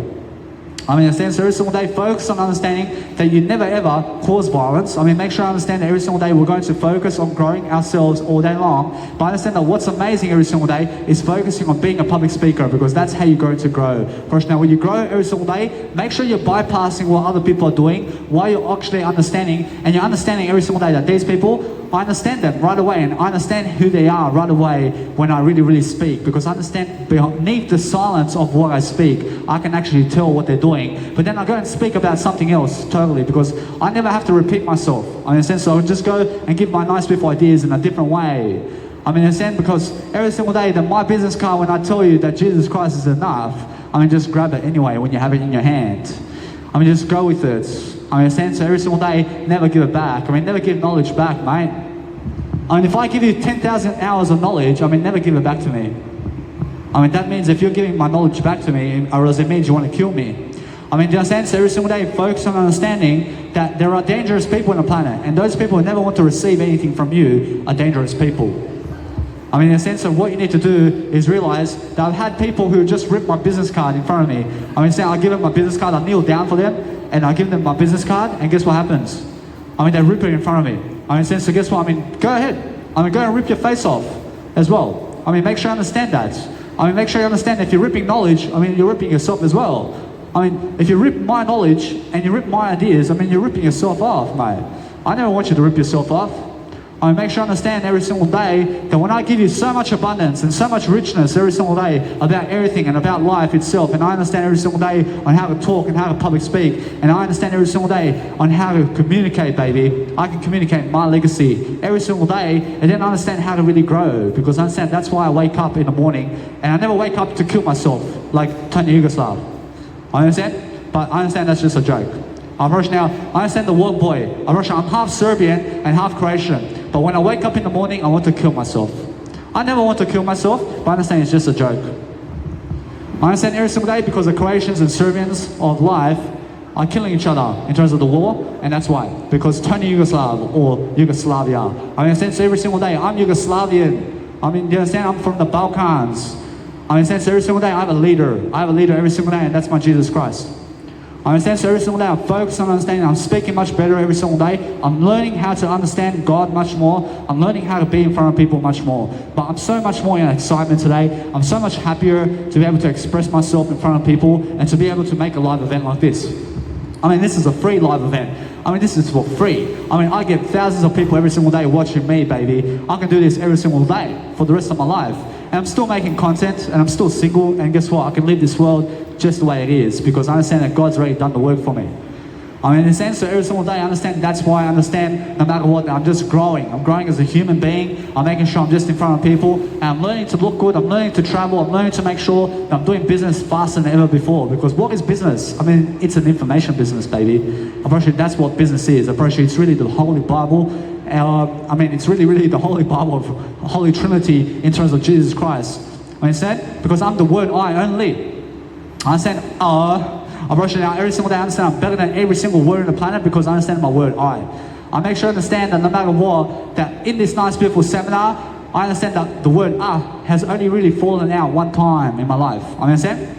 I mean, understand? So every single day, focus on understanding that you never ever cause violence. I mean, make sure I understand that every single day we're going to focus on growing ourselves all day long. But I understand that what's amazing every single day is focusing on being a public speaker, because that's how you're going to grow. First, now, when you grow every single day, make sure you're bypassing what other people are doing while you're actually understanding, and you're understanding every single day that these people, I understand them right away, and I understand who they are right away when I really, really speak, because I understand beneath the silence of what I speak, I can actually tell what they're doing. But then I go and speak about something else totally, because I never have to repeat myself. I understand, so I just go and give my nice beautiful ideas in a different way. I mean, understand, because every single day that my business card, when I tell you that Jesus Christ is enough, I mean, just grab it anyway when you have it in your hand. I mean, just go with it. I understand, so every single day, never give it back. I mean, never give knowledge back, mate. I mean, if I give you 10,000 hours of knowledge, I mean, never give it back to me. I mean, that means if you're giving my knowledge back to me, or else it means you want to kill me. I mean, do you understand? So every single day, focus on understanding that there are dangerous people on the planet, and those people who never want to receive anything from you are dangerous people. I mean, in a sense of what you need to do is realize that I've had people who just rip my business card in front of me. I mean, say I give them my business card, I kneel down for them, and I give them my business card, and guess what happens? I mean, they rip it in front of me. I mean, so guess what? I mean, go ahead. I mean, go and rip your face off as well. I mean, make sure you understand that. I mean, make sure you understand that if you're ripping knowledge, I mean, you're ripping yourself as well. I mean, if you rip my knowledge and you rip my ideas, I mean, you're ripping yourself off, mate. I never want you to rip yourself off. I make sure I understand every single day that when I give you so much abundance and so much richness every single day about everything and about life itself, and I understand every single day on how to talk and how to public speak, and I understand every single day on how to communicate, baby. I can communicate my legacy every single day, and then I understand how to really grow, because I understand that's why I wake up in the morning, and I never wake up to kill myself like Tony Yugoslav. I understand? But I understand that's just a joke. I'm Russian now. I understand the work boy. I'm Russian. I'm half Serbian and half Croatian. But when I wake up in the morning, I want to kill myself. I never want to kill myself, but I understand it's just a joke. I understand every single day because the Croatians and Serbians of life are killing each other in terms of the war, and that's why. Because Tony Yugoslav or Yugoslavia. I understand so every single day I'm Yugoslavian. I mean, you understand? I'm from the Balkans. I understand so every single day I have a leader. I have a leader every single day, and that's my Jesus Christ. I understand so every single day I'm focused on understanding. I'm speaking much better every single day. I'm learning how to understand God much more. I'm learning how to be in front of people much more. But I'm so much more in excitement today. I'm so much happier to be able to express myself in front of people and to be able to make a live event like this. I mean, this is a free live event. I mean, this is for free. I mean, I get thousands of people every single day watching me, baby. I can do this every single day for the rest of my life. And I'm still making content, and I'm still single, and guess what? I can live this world just the way it is, because I understand that God's already done the work for me. I mean, in a sense, so every single day I understand, that's why I understand no matter what, I'm just growing. I'm growing as a human being. I'm making sure I'm just in front of people, and I'm learning to look good. I'm learning to travel. I'm learning to make sure that I'm doing business faster than ever before. Because what is business? I mean, it's an information business, baby. I promise you that's what business is. I promise you it's really the Holy Bible. I mean, it's really the Holy Bible of Holy Trinity in terms of Jesus Christ. Understand? Because I'm the word I only. I understand, I brush it out every single day. I understand I'm better than every single word on the planet because I understand my word I make sure I understand that no matter what, that in this nice beautiful seminar, I understand that the word has only really fallen out one time in my life. Understand?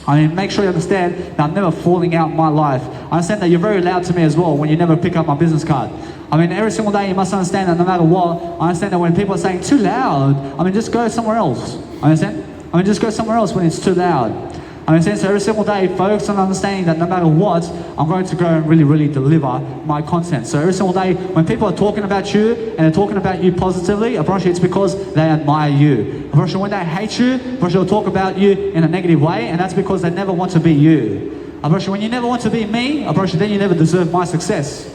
I mean, make sure you understand that I'm never falling out in my life. I understand that you're very loud to me as well when you never pick up my business card. I mean, every single day you must understand that no matter what, I understand that when people are saying too loud, I mean, just go somewhere else. Understand? I mean, just go somewhere else when it's too loud. I understand, so every single day, focus on understanding that no matter what, I'm going to go and really deliver my content. So every single day, when people are talking about you, and they're talking about you positively, I promise you it's because they admire you. I promise you when they hate you, I promise you they'll talk about you in a negative way, and that's because they never want to be you. I promise you when you never want to be me, I promise you then you never deserve my success.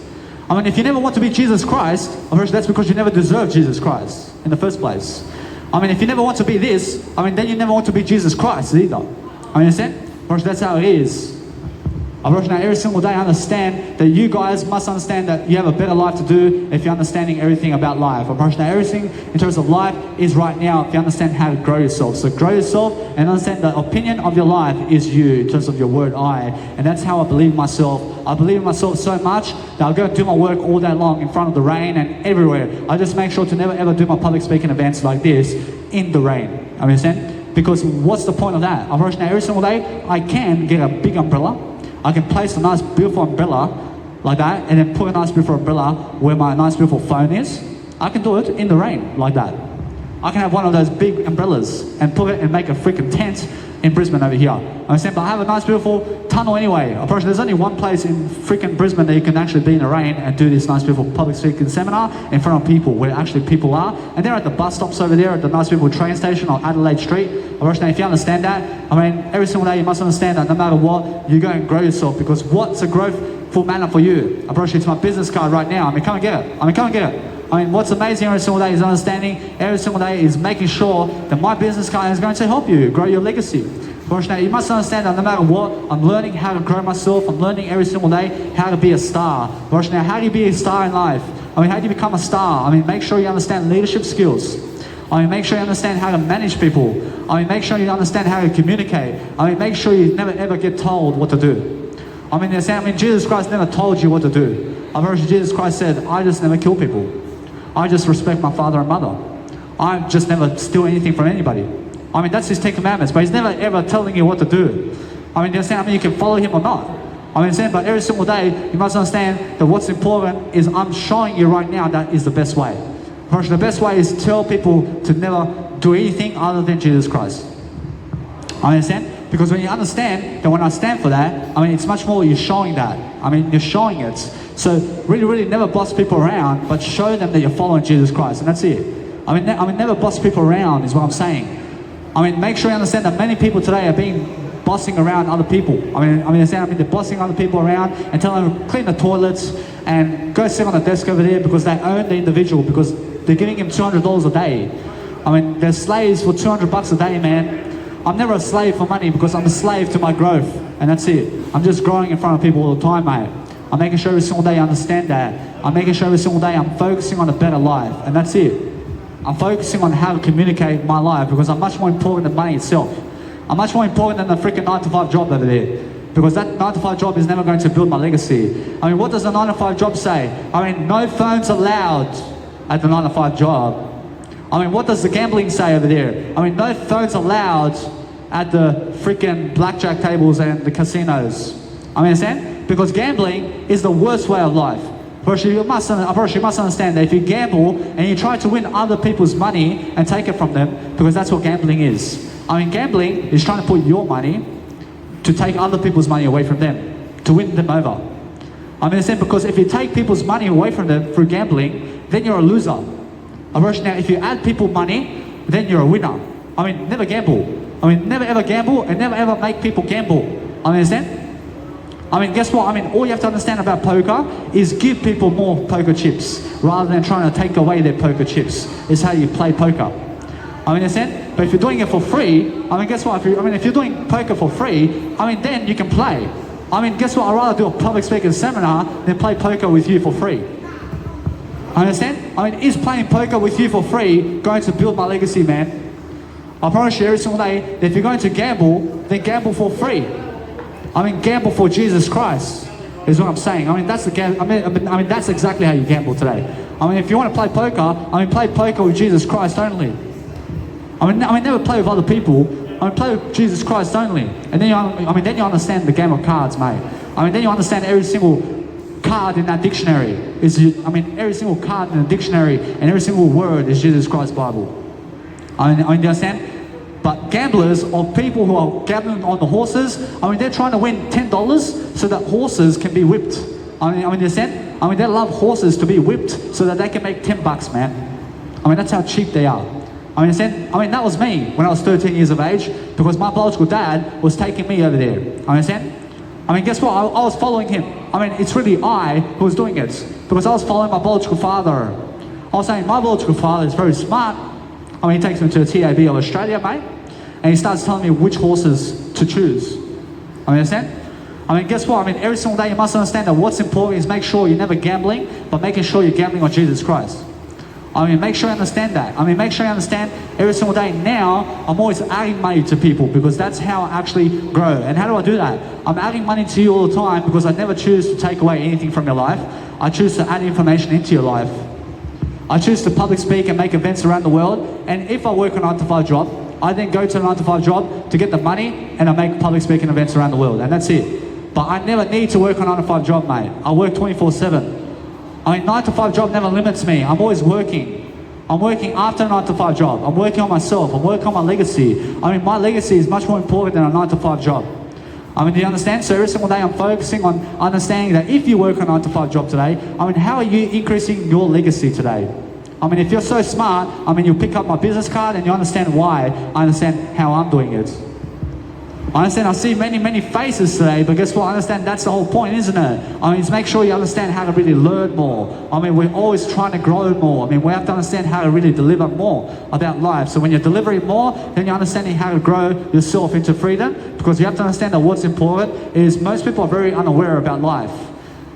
I mean, if you never want to be Jesus Christ, I promise you that's because you never deserve Jesus Christ in the first place. I mean, if you never want to be this, I mean, then you never want to be Jesus Christ either. I understand? Because that's how it is. I now every single day I understand that you guys must understand that you have a better life to do if you're understanding everything about life. I now everything in terms of life is right now if you understand how to grow yourself. So grow yourself and understand the opinion of your life is you in terms of your word I. And that's how I believe in myself. I believe in myself so much that I'll go and do my work all day long in front of the rain and everywhere. I just make sure to never ever do my public speaking events like this in the rain. Understand? Because what's the point of that? Now every single day I can get a big umbrella. I can place a nice beautiful umbrella like that and then put a nice beautiful umbrella where my nice beautiful phone is. I can do it in the rain like that. I can have one of those big umbrellas and put it and make a freaking tent in Brisbane over here. Understand? But I have a nice beautiful tunnel anyway. Approach, there's only one place in freaking Brisbane that you can actually be in the rain and do this nice beautiful public speaking seminar in front of people, where actually people are. And they're at the bus stops over there at the nice beautiful train station on Adelaide Street. Approach, now if you understand that, I mean, every single day you must understand that no matter what, you go and grow yourself, because what's a growthful manner for you? Approach, it's my business card right now. I mean, come and get it. Come and get it. I mean, what's amazing every single day is understanding, every single day is making sure that my business card is going to help you grow your legacy. Now, you must understand that no matter what, I'm learning how to grow myself. I'm learning every single day how to be a star. Now, how do you be a star in life? I mean, how do you become a star? I mean, make sure you understand leadership skills. I mean, make sure you understand how to manage people. I mean, make sure you understand how to communicate. I mean, make sure you never ever get told what to do. I mean, Jesus Christ never told you what to do. I mean, Jesus Christ said, I just never kill people. I just respect my father and mother. I just never steal anything from anybody. I mean, that's his 10 commandments, but he's never ever telling you what to do. I mean, you can follow him or not. I mean, but every single day, you must understand that what's important is I'm showing you right now that is the best way. The best way is tell people to never do anything other than Jesus Christ. I understand? Because when you understand that when I stand for that, I mean, it's much more you're showing that. I mean, you're showing it. So really never boss people around, but show them that you're following Jesus Christ, and that's it. I mean, never boss people around is what I'm saying. I mean, make sure you understand that many people today are being bossing around other people. They're bossing other people around and telling them clean the toilets and go sit on the desk over there because they own the individual, because they're giving him $200 a day. I mean, they're slaves for $200 a day, man. I'm never a slave for money because I'm a slave to my growth, and that's it. I'm just growing in front of people all the time, mate. I'm making sure every single day I understand that. I'm making sure every single day I'm focusing on a better life, and that's it. I'm focusing on how to communicate my life because I'm much more important than money itself. I'm much more important than the freaking 9 to 5 job over there. Because that 9 to 5 job is never going to build my legacy. I mean, what does the 9 to 5 job say? I mean, no phones allowed at the 9 to 5 job. I mean, what does the gambling say over there? I mean, no phones allowed at the freaking blackjack tables and the casinos. I mean, understand? Because gambling is the worst way of life. First, you must understand that if you gamble and you try to win other people's money and take it from them, because that's what gambling is. I mean, gambling is trying to put your money to take other people's money away from them, to win them over. I mean, because if you take people's money away from them through gambling, then you're a loser. Now, if you add people money, then you're a winner. I mean, never gamble. I mean, never ever gamble and never ever make people gamble. I mean, understand? I mean, guess what? I mean, all you have to understand about poker is give people more poker chips rather than trying to take away their poker chips. Is how you play poker. I mean, understand? But if you're doing it for free, I mean, guess what? If you're doing poker for free, I mean, then you can play. I mean, guess what? I'd rather do a public speaking seminar than play poker with you for free. Understand? I mean, is playing poker with you for free going to build my legacy, man? I promise you every single day that if you're going to gamble, then gamble for free. I mean, gamble for Jesus Christ is what I'm saying. I mean, that's that's exactly how you gamble today. I mean, if you want to play poker, I mean, play poker with Jesus Christ only. I mean, never play with other people. I mean, play with Jesus Christ only. And then then you understand the game of cards, mate. I mean, then you understand every single card in that dictionary every single card in the dictionary and every single word is Jesus Christ's Bible. I mean, do you understand? But gamblers or people who are gambling on the horses, I mean, they're trying to win $10 so that horses can be whipped. I mean, you understand? I mean, they love horses to be whipped so that they can make $10, man. I mean, that's how cheap they are. I mean, understand? I mean, that was me when I was 13 years of age because my biological dad was taking me over there. I understand? I mean, guess what? I was following him. I mean, it's really I who was doing it because I was following my biological father. I was saying my biological father is very smart. I mean, he takes me to the TAB of Australia, mate, and he starts telling me which horses to choose. I mean, understand? I mean, guess what? I mean, every single day you must understand that what's important is make sure you're never gambling, but making sure you're gambling on Jesus Christ. I mean, make sure you understand that. I mean, make sure you understand every single day. Now, I'm always adding money to people because that's how I actually grow. And how do I do that? I'm adding money to you all the time because I never choose to take away anything from your life. I choose to add information into your life. I choose to public speak and make events around the world. And if I work a 9 to 5 job, I then go to a 9 to 5 job to get the money and I make public speaking events around the world. And that's it. But I never need to work a 9 to 5 job, mate. I work 24/7. I mean, 9 to 5 job never limits me. I'm always working. I'm working after a 9 to 5 job. I'm working on myself. I'm working on my legacy. I mean, my legacy is much more important than a 9 to 5 job. I mean, do you understand? So every single day I'm focusing on understanding that if you work a 9 to 5 job today, I mean, how are you increasing your legacy today? I mean, if you're so smart, I mean, you pick up my business card and you understand why I understand how I'm doing it. I understand I see many, many faces today, but guess what? I understand that's the whole point, isn't it? I mean, it's make sure you understand how to really learn more. I mean, we're always trying to grow more. I mean, we have to understand how to really deliver more about life. So when you're delivering more, then you're understanding how to grow yourself into freedom, because you have to understand that what's important is most people are very unaware about life.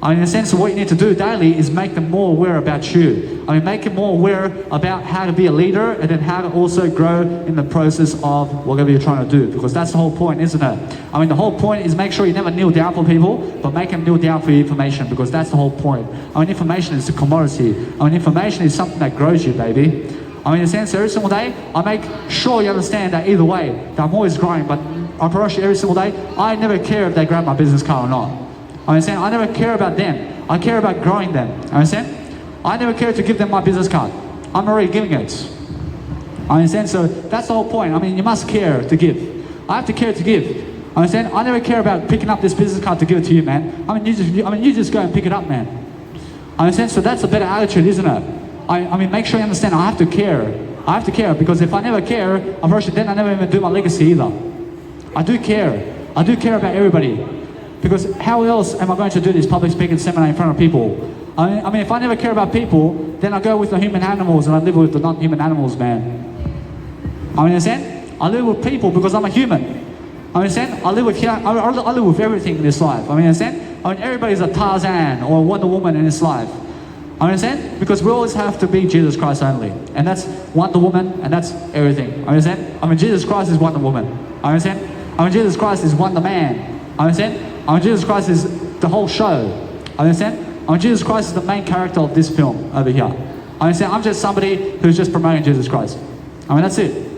I mean, in a sense, what you need to do daily is make them more aware about you. I mean, make them more aware about how to be a leader and then how to also grow in the process of whatever you're trying to do. Because that's the whole point, isn't it? I mean, the whole point is make sure you never kneel down for people, but make them kneel down for your information, because that's the whole point. I mean, information is a commodity. I mean, information is something that grows you, baby. I mean, in a sense, every single day, I make sure you understand that either way, that I'm always growing, but I promise you every single day, I never care if they grab my business card or not. I understand? I never care about them. I care about growing them. I understand? I never care to give them my business card. I'm already giving it. I understand? So that's the whole point. I mean, you must care to give. I have to care to give. I understand? I never care about picking up this business card to give it to you, man. I mean, you just go and pick it up, man. I understand? So that's a better attitude, isn't it? I mean, make sure you understand. I have to care. I have to care, because if I never care, unfortunately, then I never even do my legacy either. I do care. I do care about everybody. Because how else am I going to do this public speaking seminar in front of people? I mean, if I never care about people, then I go with the human animals and I live with the non-human animals, man. I understand? I live with people because I'm a human. I understand? I live with everything in this life. I understand? I mean, everybody's a Tarzan or a Wonder Woman in this life. I understand? Because we always have to be Jesus Christ only. And that's Wonder Woman and that's everything. I understand? I mean, Jesus Christ is Wonder Woman. Understand? I mean, Jesus Christ is one the man. Understand? I mean, Jesus Christ is the whole show. Understand? I mean, Jesus Christ is the main character of this film over here. Understand? I'm just somebody who's just promoting Jesus Christ. I mean, that's it.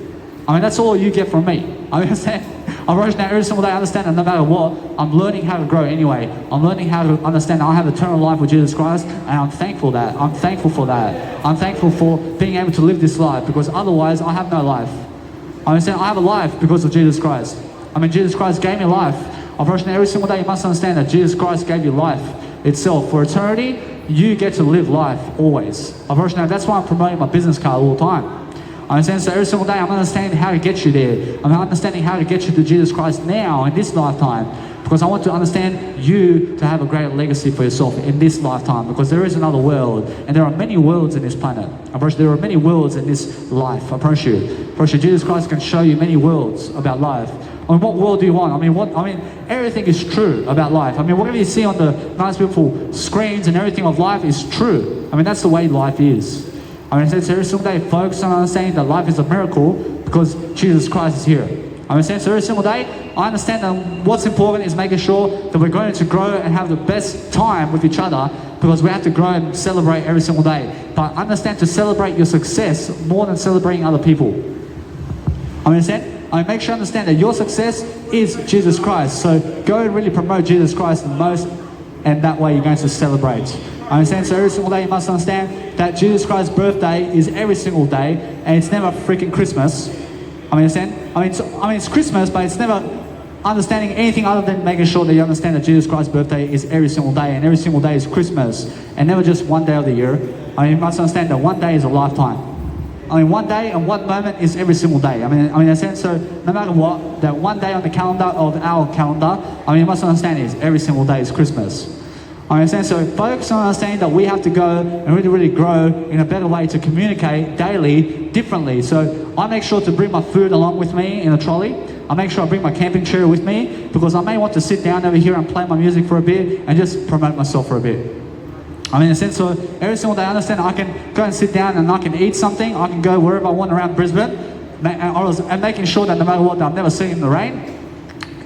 I mean, that's all you get from me. I understand. I'm working out every single day. I understand that no matter what, I'm learning how to grow anyway. I'm learning how to understand that I have eternal life with Jesus Christ, and I'm thankful that. I'm thankful for that. I'm thankful for being able to live this life, because otherwise I have no life. I understand I have a life because of Jesus Christ. I mean, Jesus Christ gave me life. I'm working out every single day. You must understand that Jesus Christ gave you life itself. For eternity, you get to live life always. I'm working out. That's why I'm promoting my business card all the time. I understand, so every single day I'm understanding how to get you there. I'm understanding how to get you to Jesus Christ now in this lifetime, because I want to understand you to have a great legacy for yourself in this lifetime, because there is another world, and there are many worlds in this planet. I promise you, there are many worlds in this life. I promise you. Jesus Christ can show you many worlds about life. I mean, what world do you want? I mean, everything is true about life. I mean, whatever you see on the nice, beautiful screens and everything of life is true. I mean, that's the way life is. I mean, so every single day, focus on understanding that life is a miracle because Jesus Christ is here. I mean, so every single day, I understand that what's important is making sure that we're going to grow and have the best time with each other, because we have to grow and celebrate every single day. But understand to celebrate your success more than celebrating other people. I understand? I make sure you understand that your success is Jesus Christ. So go and really promote Jesus Christ the most, and that way you're going to celebrate. I understand? So every single day you must understand that Jesus Christ's birthday is every single day, and it's never freaking Christmas. I mean, understand? I mean, it's Christmas, but it's never understanding anything other than making sure that you understand that Jesus Christ's birthday is every single day, and every single day is Christmas, and never just one day of the year. I mean, you must understand that one day is a lifetime. I mean, one day and one moment is every single day. I mean, in a sense, so no matter what, that one day on the calendar of our calendar, I mean, you must understand is every single day is Christmas. I understand, so focus on understanding that we have to go and really, really grow in a better way to communicate daily differently. So I make sure to bring my food along with me in a trolley. I make sure I bring my camping chair with me, because I may want to sit down over here and play my music for a bit and just promote myself for a bit. I mean, in a sense, so every single day I understand I can go and sit down and I can eat something. I can go wherever I want around Brisbane, and making sure that no matter what, that I'm never sitting in the rain.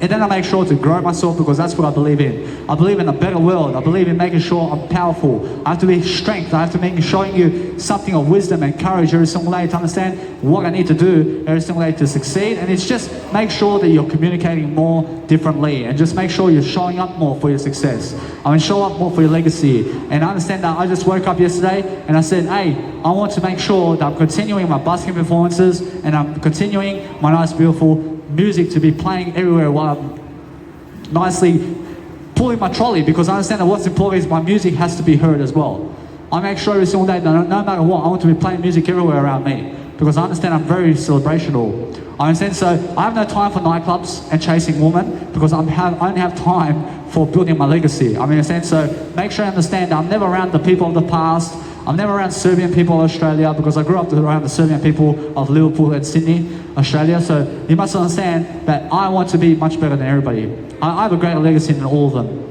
And then I make sure to grow myself, because that's what I believe in. I believe in a better world. I believe in making sure I'm powerful. I have to be strength. I have to make showing you something of wisdom and courage every single day to understand what I need to do every single day to succeed. And it's just make sure that you're communicating more differently, and just make sure you're showing up more for your success. I mean, show up more for your legacy. And I understand that I just woke up yesterday and I said, hey, I want to make sure that I'm continuing my busking performances, and I'm continuing my nice, beautiful music to be playing everywhere while I'm nicely pulling my trolley, because I understand that what's important is my music has to be heard as well. I make sure every single day that no matter what, I want to be playing music everywhere around me, because I understand I'm very celebrational. I understand, so I have no time for nightclubs and chasing women, because I only have time for building my legacy. I mean, in a sense, so make sure you understand that I'm never around the people of the past. I'm never around Serbian people of Australia, because I grew up around the Serbian people of Liverpool and Sydney, Australia. So you must understand that I want to be much better than everybody. I have a greater legacy than all of them.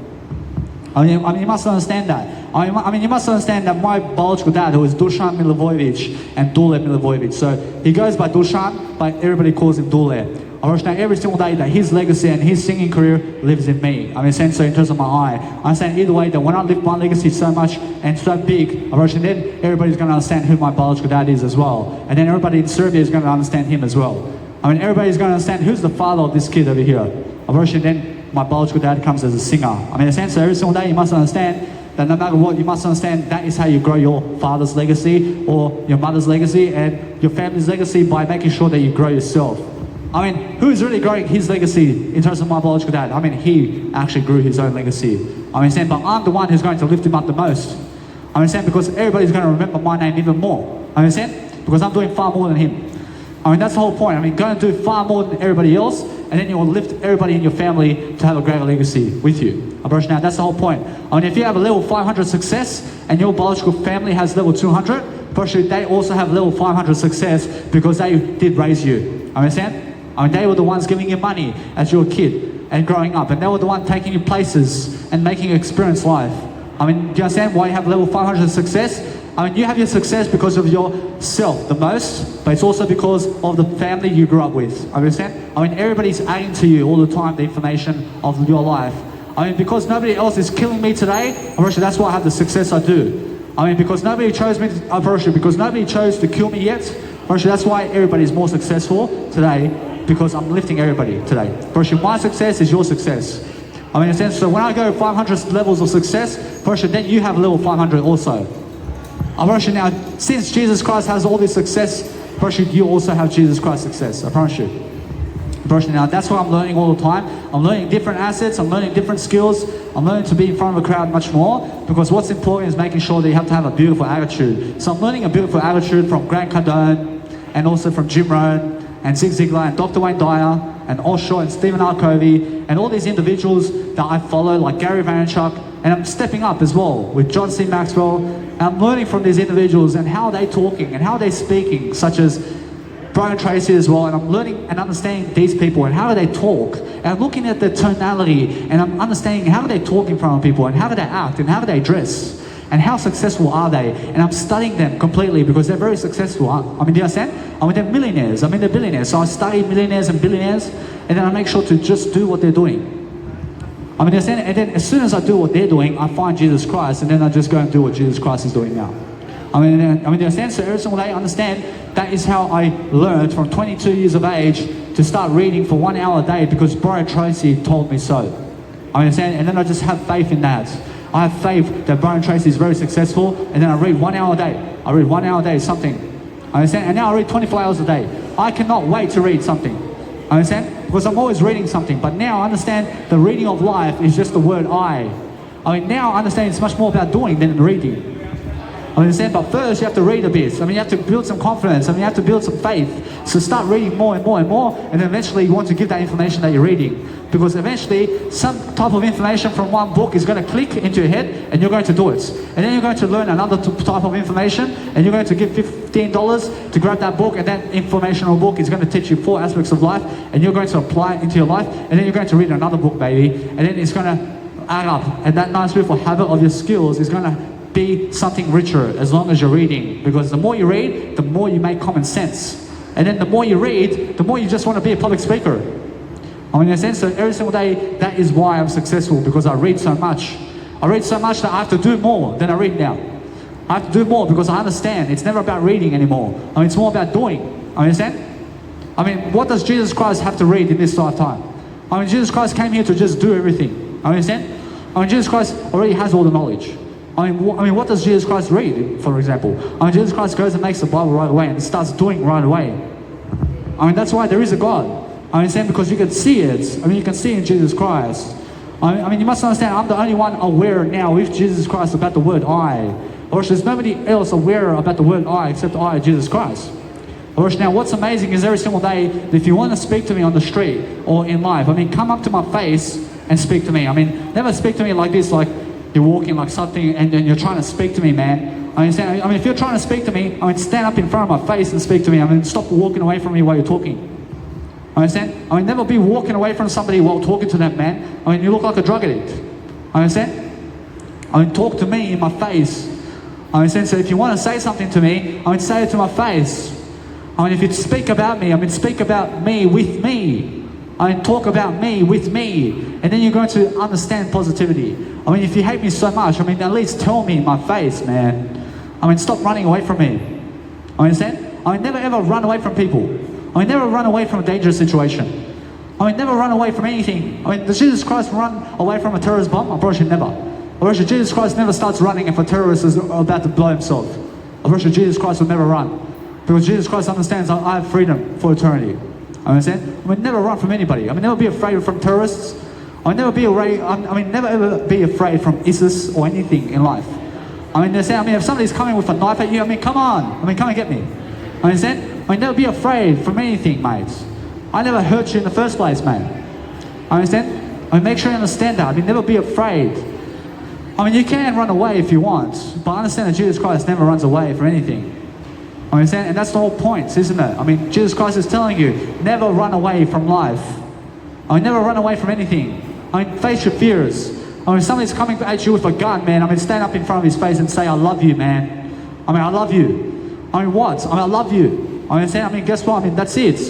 I mean, you must understand that. I mean, you must understand that my biological dad, who is Dusan Milivojevic and Dule Milivojevic, so he goes by Dusan, but everybody calls him Dule. I understand every single day that his legacy and his singing career lives in me. I mean, so in terms of my eye, I understand either way that when I lift my legacy so much and so big, I understand then everybody's going to understand who my biological dad is as well. And then everybody in Serbia is going to understand him as well. I mean, everybody's going to understand who's the father of this kid over here. I understand then my biological dad comes as a singer. I mean, in a sense, so every single day you must understand that no matter what, you must understand that is how you grow your father's legacy or your mother's legacy and your family's legacy, by making sure that you grow yourself. I mean, who's really growing his legacy in terms of my biological dad? I mean, he actually grew his own legacy. I mean, but I'm the one who's going to lift him up the most. I mean, because everybody's going to remember my name even more. I mean, because I'm doing far more than him. I mean, that's the whole point. I mean, go and do far more than everybody else, and then you'll lift everybody in your family to have a greater legacy with you. Now, that's the whole point. I mean, if you have a level 500 success and your biological family has level 200, firstly, they also have level 500 success because they did raise you. Understand? I mean, they were the ones giving you money as you were a kid and growing up, and they were the ones taking you places and making you experience life. I mean, do you understand why you have level 500 success? I mean, you have your success because of yourself the most, but it's also because of the family you grew up with. Understand? I mean, everybody's adding to you all the time the information of your life. I mean, because nobody else is killing me today, that's why I have the success I do. I mean, because nobody chose me, because nobody chose to kill me yet, that's why everybody's more successful today, because I'm lifting everybody today. My success is your success. I mean, in a sense, so when I go 500 levels of success, then you have level 500 also. Now, since Jesus Christ has all this success, you also have Jesus Christ's success. I promise you. Now, that's what I'm learning all the time. I'm learning different assets. I'm learning different skills. I'm learning to be in front of a crowd much more, because what's important is making sure that you have to have a beautiful attitude. So I'm learning a beautiful attitude from Grant Cardone, and also from Jim Rohn, and Zig Ziglar, and Dr. Wayne Dyer, and Osho, and Stephen R. Covey, and all these individuals that I follow, like Gary Vaynerchuk, and I'm stepping up as well with John C. Maxwell, and I'm learning from these individuals and how they're talking and how they're speaking, such as Brian Tracy as well, and I'm learning and understanding these people and how do they talk, and I'm looking at their tonality, and I'm understanding how do they talk in front of people, and how do they act, and how do they dress, and how successful are they, and I'm studying them completely because they're very successful. I mean, do you understand? I mean, they're millionaires, I mean, they're billionaires, so I study millionaires and billionaires, and then I make sure to just do what they're doing. I mean, and then as soon as I do what they're doing, I find Jesus Christ, and then I just go and do what Jesus Christ is doing now. I mean, understand? So every single day, I understand that is how I learned from 22 years of age to start reading for 1 hour a day, because Brian Tracy told me so. I understand? And then I just have faith in that. I have faith that Brian Tracy is very successful, and then I read 1 hour a day. I read 1 hour a day, something. I understand? And now I read 24 hours a day. I cannot wait to read something. I understand? Because I'm always reading something. But now I understand the reading of life is just the word I. I mean, now I understand it's much more about doing than reading. I understand, but first you have to read a bit. I mean, you have to build some confidence. I mean, you have to build some faith. So start reading more and more and more, and then eventually you want to give that information that you're reading. Because eventually, some type of information from one book is going to click into your head, and you're going to do it. And then you're going to learn another type of information, and you're going to give $15 to grab that book, and that informational book is going to teach you 4 aspects of life, and you're going to apply it into your life, and then you're going to read another book, baby, and then it's going to add up. And that nice beautiful habit of your skills is going to be something richer as long as you're reading, because the more you read, the more you make common sense, and then the more you read, the more you just want to be a public speaker. I mean, in a sense, so every single day, that is why I'm successful, because I read so much. I read so much that I have to do more than I read now. I have to do more because I understand it's never about reading anymore. I mean, it's more about doing. I understand? I mean, what does Jesus Christ have to read in this lifetime? I mean, Jesus Christ came here to just do everything. I understand? I mean, Jesus Christ already has all the knowledge. I mean, what does Jesus Christ read, for example? I mean, Jesus Christ goes and makes the Bible right away and starts doing right away. I mean, that's why there is a God. I understand, because you can see it. I mean, you can see in Jesus Christ. I mean, you must understand, I'm the only one aware now with Jesus Christ about the word I. Or there's nobody else aware about the word I except I, Jesus Christ. Or now, what's amazing is every single day, if you want to speak to me on the street or in life, I mean, come up to my face and speak to me. I mean, never speak to me like this, like you're walking like something and then you're trying to speak to me, man. I mean, if you're trying to speak to me, I mean, stand up in front of my face and speak to me. I mean, stop walking away from me while you're talking. I understand? I mean, never be walking away from somebody while talking to them, man. I mean, you look like a drug addict. I understand? I mean, talk to me in my face. I understand? So if you want to say something to me, I mean, say it to my face. I mean, if you speak about me, I mean, speak about me with me. I mean, talk about me with me. And then you're going to understand positivity. I mean, if you hate me so much, I mean, at least tell me in my face, man. I mean, stop running away from me. I understand? I mean, never ever run away from people. I mean, never run away from a dangerous situation. I mean, never run away from anything. I mean, does Jesus Christ run away from a terrorist bomb? I'm pretty sure never. I'm pretty sure Jesus Christ never starts running if a terrorist is about to blow himself. I'm pretty sure Jesus Christ will never run. Because Jesus Christ understands I have freedom for eternity. I understand? I mean, never run from anybody. I mean, never be afraid from terrorists. I mean, never be afraid. I mean, never ever be afraid from ISIS or anything in life. I mean, they say, I mean, if somebody's coming with a knife at you, I mean, come on. I mean, come and get me. I understand? I mean, never be afraid from anything, mate. I never hurt you in the first place, mate. I understand? I mean, make sure you understand that. I mean, never be afraid. I mean, you can run away if you want, but understand that Jesus Christ never runs away from anything. I understand? And that's the whole point, isn't it? I mean, Jesus Christ is telling you, never run away from life. I mean, never run away from anything. I mean, face your fears. I mean, if somebody's coming at you with a gun, man, I mean, stand up in front of his face and say, I love you, man. I mean, I love you. I mean, what? I mean, I love you. I mean, I mean, guess what? I mean, that's it.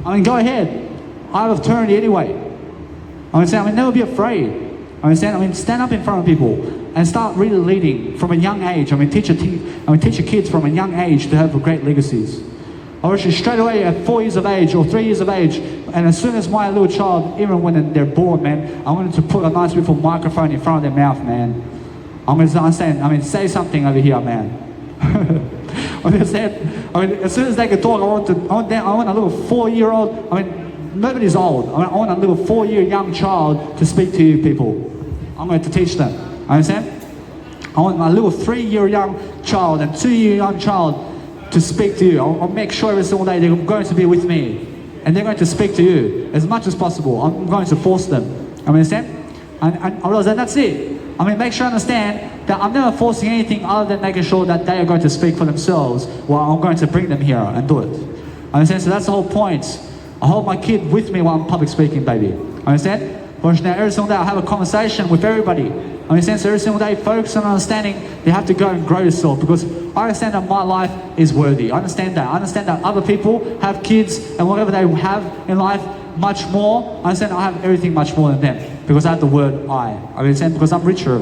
I mean, go ahead. I have eternity anyway. I mean, never be afraid. I mean, stand up in front of people and start really leading from a young age. I mean, teach your kids from a young age to have great legacies. I wish you straight away at 4 years of age or 3 years of age, and as soon as my little child, even when they're born, man, I wanted to put a nice beautiful microphone in front of their mouth, man. I'm going to understand. I mean, say something over here, man. I mean, as soon as they can talk, I want a little 4-year-old. I mean, nobody's old. I want a little 4-year young child to speak to you people. I'm going to teach them. Understand? I want my little 3-year young child and 2-year young child to speak to you. I'll make sure every single day they're going to be with me, and they're going to speak to you as much as possible. I'm going to force them. I understand? And I realize that that's it. I mean, make sure you understand that I'm never forcing anything other than making sure that they are going to speak for themselves while I'm going to bring them here and do it. Understand? So that's the whole point. I hold my kid with me while I'm public speaking, baby. Understand? Because now every single day I have a conversation with everybody. Understand? So every single day, focus on understanding you have to go and grow yourself, because I understand that my life is worthy. I understand that. I understand that other people have kids and whatever they have in life much more. I understand I have everything much more than them because I have the word I. I understand? Because I'm richer.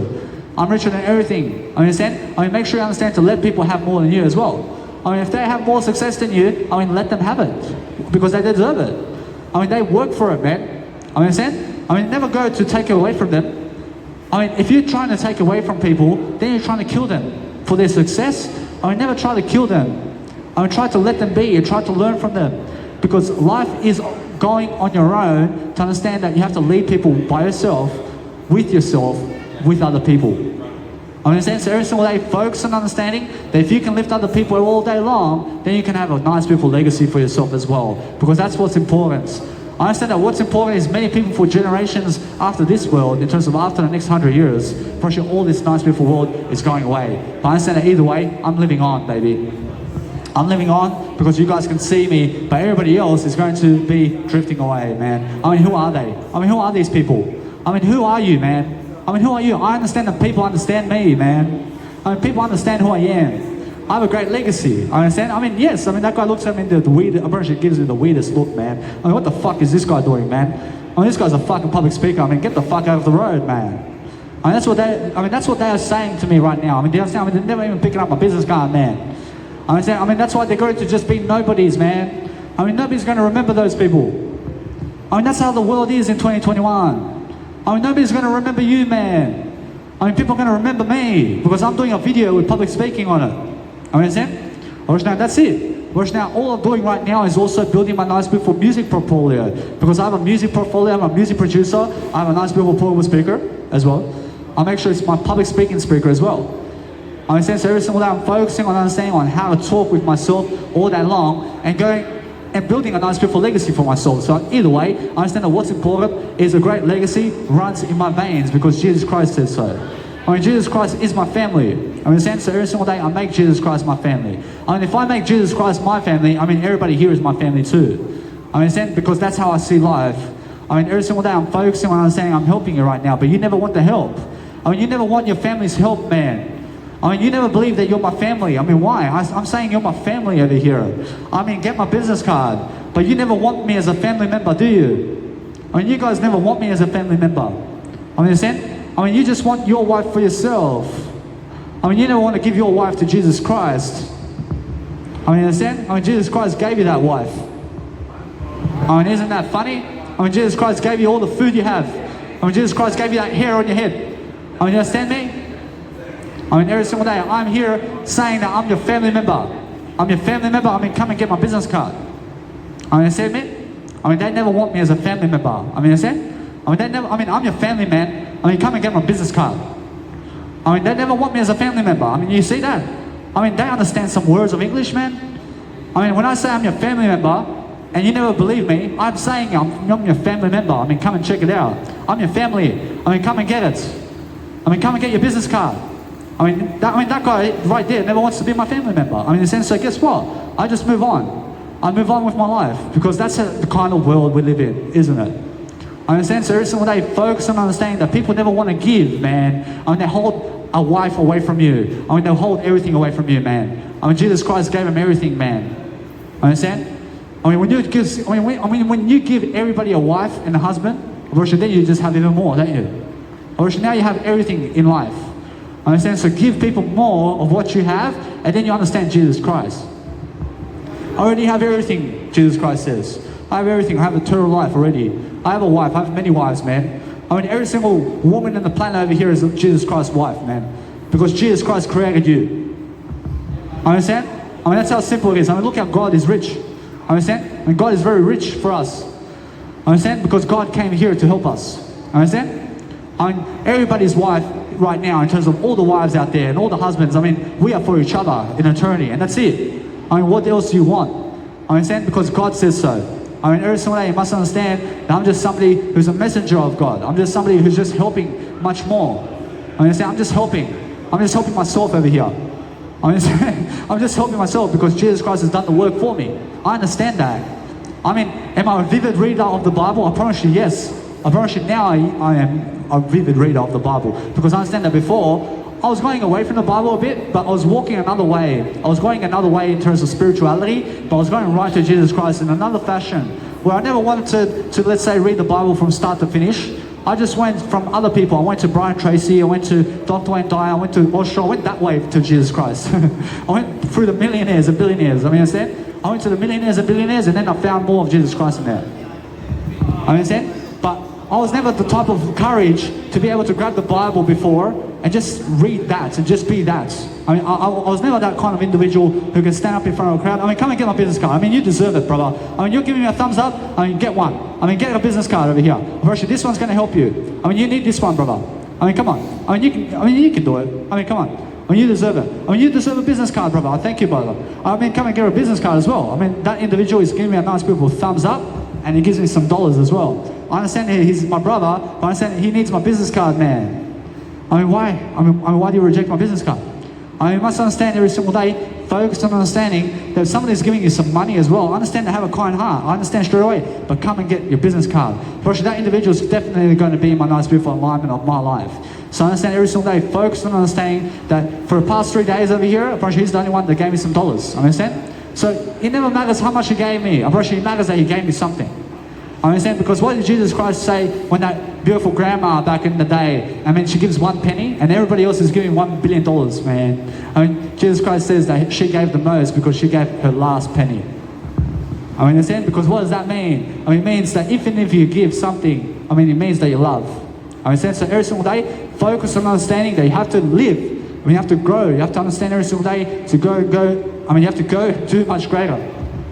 I'm richer than everything. I understand? I mean, make sure you understand to let people have more than you as well. I mean, if they have more success than you, I mean, let them have it because they deserve it. I mean, they work for it, man. I understand? I mean, never go to take it away from them. I mean, if you're trying to take away from people, then you're trying to kill them for their success. I mean, never try to kill them. I mean, try to let them be and try to learn from them, because life is going on your own. To understand that you have to lead people by yourself, with other people. I understand? So every single day, focus on understanding that if you can lift other people all day long, then you can have a nice, beautiful legacy for yourself as well, because that's what's important. I understand that what's important is many people for generations after this world, in terms of after the next 100 years, for sure all this nice, beautiful world is going away. But I understand that either way, I'm living on, baby. I'm living on because you guys can see me, but everybody else is going to be drifting away, man. I mean, who are they? I mean, who are these people? I mean, who are you, man? I mean, who are you? I understand that people understand me, man. I mean, people understand who I am. I have a great legacy. I understand? I mean, yes. I mean, that guy looks at me the weirdest. I'm pretty sure gives me the weirdest look, man. I mean, what the fuck is this guy doing, man? I mean, this guy's a fucking public speaker. I mean, get the fuck out of the road, man. I mean, that's what they are saying to me right now. I mean, they're never even picking up my business card, man. I mean, that's why they're going to just be nobodies, man. I mean, nobody's going to remember those people. I mean, that's how the world is in 2021. I mean, nobody's going to remember you, man. I mean, people are going to remember me because I'm doing a video with public speaking on it. I understand? Whereas now, that's it. Whereas now, all I'm doing right now is also building my nice, beautiful music portfolio, because I have a music portfolio, I'm a music producer, I have a nice, beautiful portable speaker as well. I make sure it's my public speaking speaker as well. I understand? So every single day, I'm focusing on understanding on how to talk with myself all day long and going and building a nice, beautiful legacy for myself. So either way, I understand that what's important is a great legacy runs in my veins because Jesus Christ says so. I mean, Jesus Christ is my family. I understand? So every single day, I make Jesus Christ my family. I mean, if I make Jesus Christ my family, I mean, everybody here is my family too. I understand? Because that's how I see life. I mean, every single day, I'm focusing on understanding I'm helping you right now, but you never want the help. I mean, you never want your family's help, man. I mean, you never believe that you're my family. I mean, why? I'm saying you're my family over here. I mean, get my business card. But you never want me as a family member, do you? I mean, you guys never want me as a family member. I mean, understand? I mean, you just want your wife for yourself. I mean, you never want to give your wife to Jesus Christ. I mean, understand? I mean, Jesus Christ gave you that wife. I mean, isn't that funny? I mean, Jesus Christ gave you all the food you have. I mean, Jesus Christ gave you that hair on your head. I mean, you understand me? I mean, every single day, I'm here saying that I'm your family member. I'm your family member. I mean, come and get my business card. I mean, understand me? I mean, they never want me as a family member. I mean, understand? I mean, I'm your family man. I mean, come and get my business card. I mean, they never want me as a family member. I mean, you see that? I mean, they understand some words of English, man. I mean, when I say I'm your family member, and you never believe me, I'm saying I'm your family member. I mean, come and check it out. I'm your family. I mean, come and get it. I mean, come and get your business card. I mean, that guy right there never wants to be my family member. I mean, in a sense, so guess what? I just move on. I move on with my life because that's the kind of world we live in, isn't it? I understand. So every single day, focus on understanding that people never want to give, man. I mean, they hold a wife away from you. I mean, they'll hold everything away from you, man. I mean, Jesus Christ gave them everything, man. Understand? I mean, when you give everybody a wife and a husband, then you just have even more, don't you? Now you have everything in life. Understand? So give people more of what you have, and then you understand Jesus Christ. I already have everything, Jesus Christ says. I have everything. I have eternal life already. I have a wife. I have many wives, man. I mean, every single woman on the planet over here is Jesus Christ's wife, man. Because Jesus Christ created you. Understand? I mean, that's how simple it is. I mean, look how God is rich. Understand? I mean, God is very rich for us. Understand? Because God came here to help us. Understand? I mean, everybody's wife right now, in terms of all the wives out there and all the husbands, I mean, we are for each other in eternity, and that's it. I mean, what else do you want? Understand? Because God says so. I mean, every single day you must understand that I'm just somebody who's a messenger of God. I'm just somebody who's just helping much more. Understand? I'm just helping myself over here. I'm just helping myself because Jesus Christ has done the work for me. I understand that. I mean, am I a vivid reader of the Bible? I promise you, yes. I promise you now I am a vivid reader of the Bible. Because I understand that before, I was going away from the Bible a bit, but I was walking another way. I was going another way in terms of spirituality, but I was going right to Jesus Christ in another fashion, where I never wanted to let's say, read the Bible from start to finish. I just went from other people. I went to Brian Tracy, I went to Dr. Wayne Dyer, I went to Osho, I went that way to Jesus Christ. I went through the millionaires and billionaires, I mean, understand? I went to the millionaires and billionaires, and then I found more of Jesus Christ in there. I understand? But I was never the type of courage to be able to grab the Bible before and just read that and just be that. I mean, I was never that kind of individual who can stand up in front of a crowd. I mean, come and get my business card. I mean, you deserve it, brother. I mean, you're giving me a thumbs up. I mean, get one. I mean, get a business card over here. Actually, this one's going to help you. I mean, you need this one, brother. I mean, come on. I mean, you can do it. I mean, come on. I mean, you deserve it. I mean, you deserve a business card, brother. I thank you, brother. I mean, come and get a business card as well. I mean, that individual is giving me a nice, beautiful thumbs up, and he gives me some dollars as well. I understand he's my brother, but I understand he needs my business card, man. I mean, why? I mean, why do you reject my business card? I mean, you must understand every single day, focus on understanding that if somebody is giving you some money as well, I understand to have a kind heart. I understand straight away, but come and get your business card. Because that individual is definitely going to be my nice, beautiful alignment of my life. So I understand every single day, focus on understanding that for the past 3 days over here, apparently he's the only one that gave me some dollars. Understand? So it never matters how much he gave me. Apparently it matters that he gave me something. I understand, because what did Jesus Christ say when that beautiful grandma back in the day, I mean, she gives 1 penny and everybody else is giving $1 billion, man. I mean, Jesus Christ says that she gave the most because she gave her last penny. I mean, understand? Because what does that mean? I mean, it means that even if you give something, I mean, it means that you love. I understand? So every single day, focus on understanding that you have to live. I mean, you have to grow. You have to understand every single day to go. I mean, you have to go do much greater.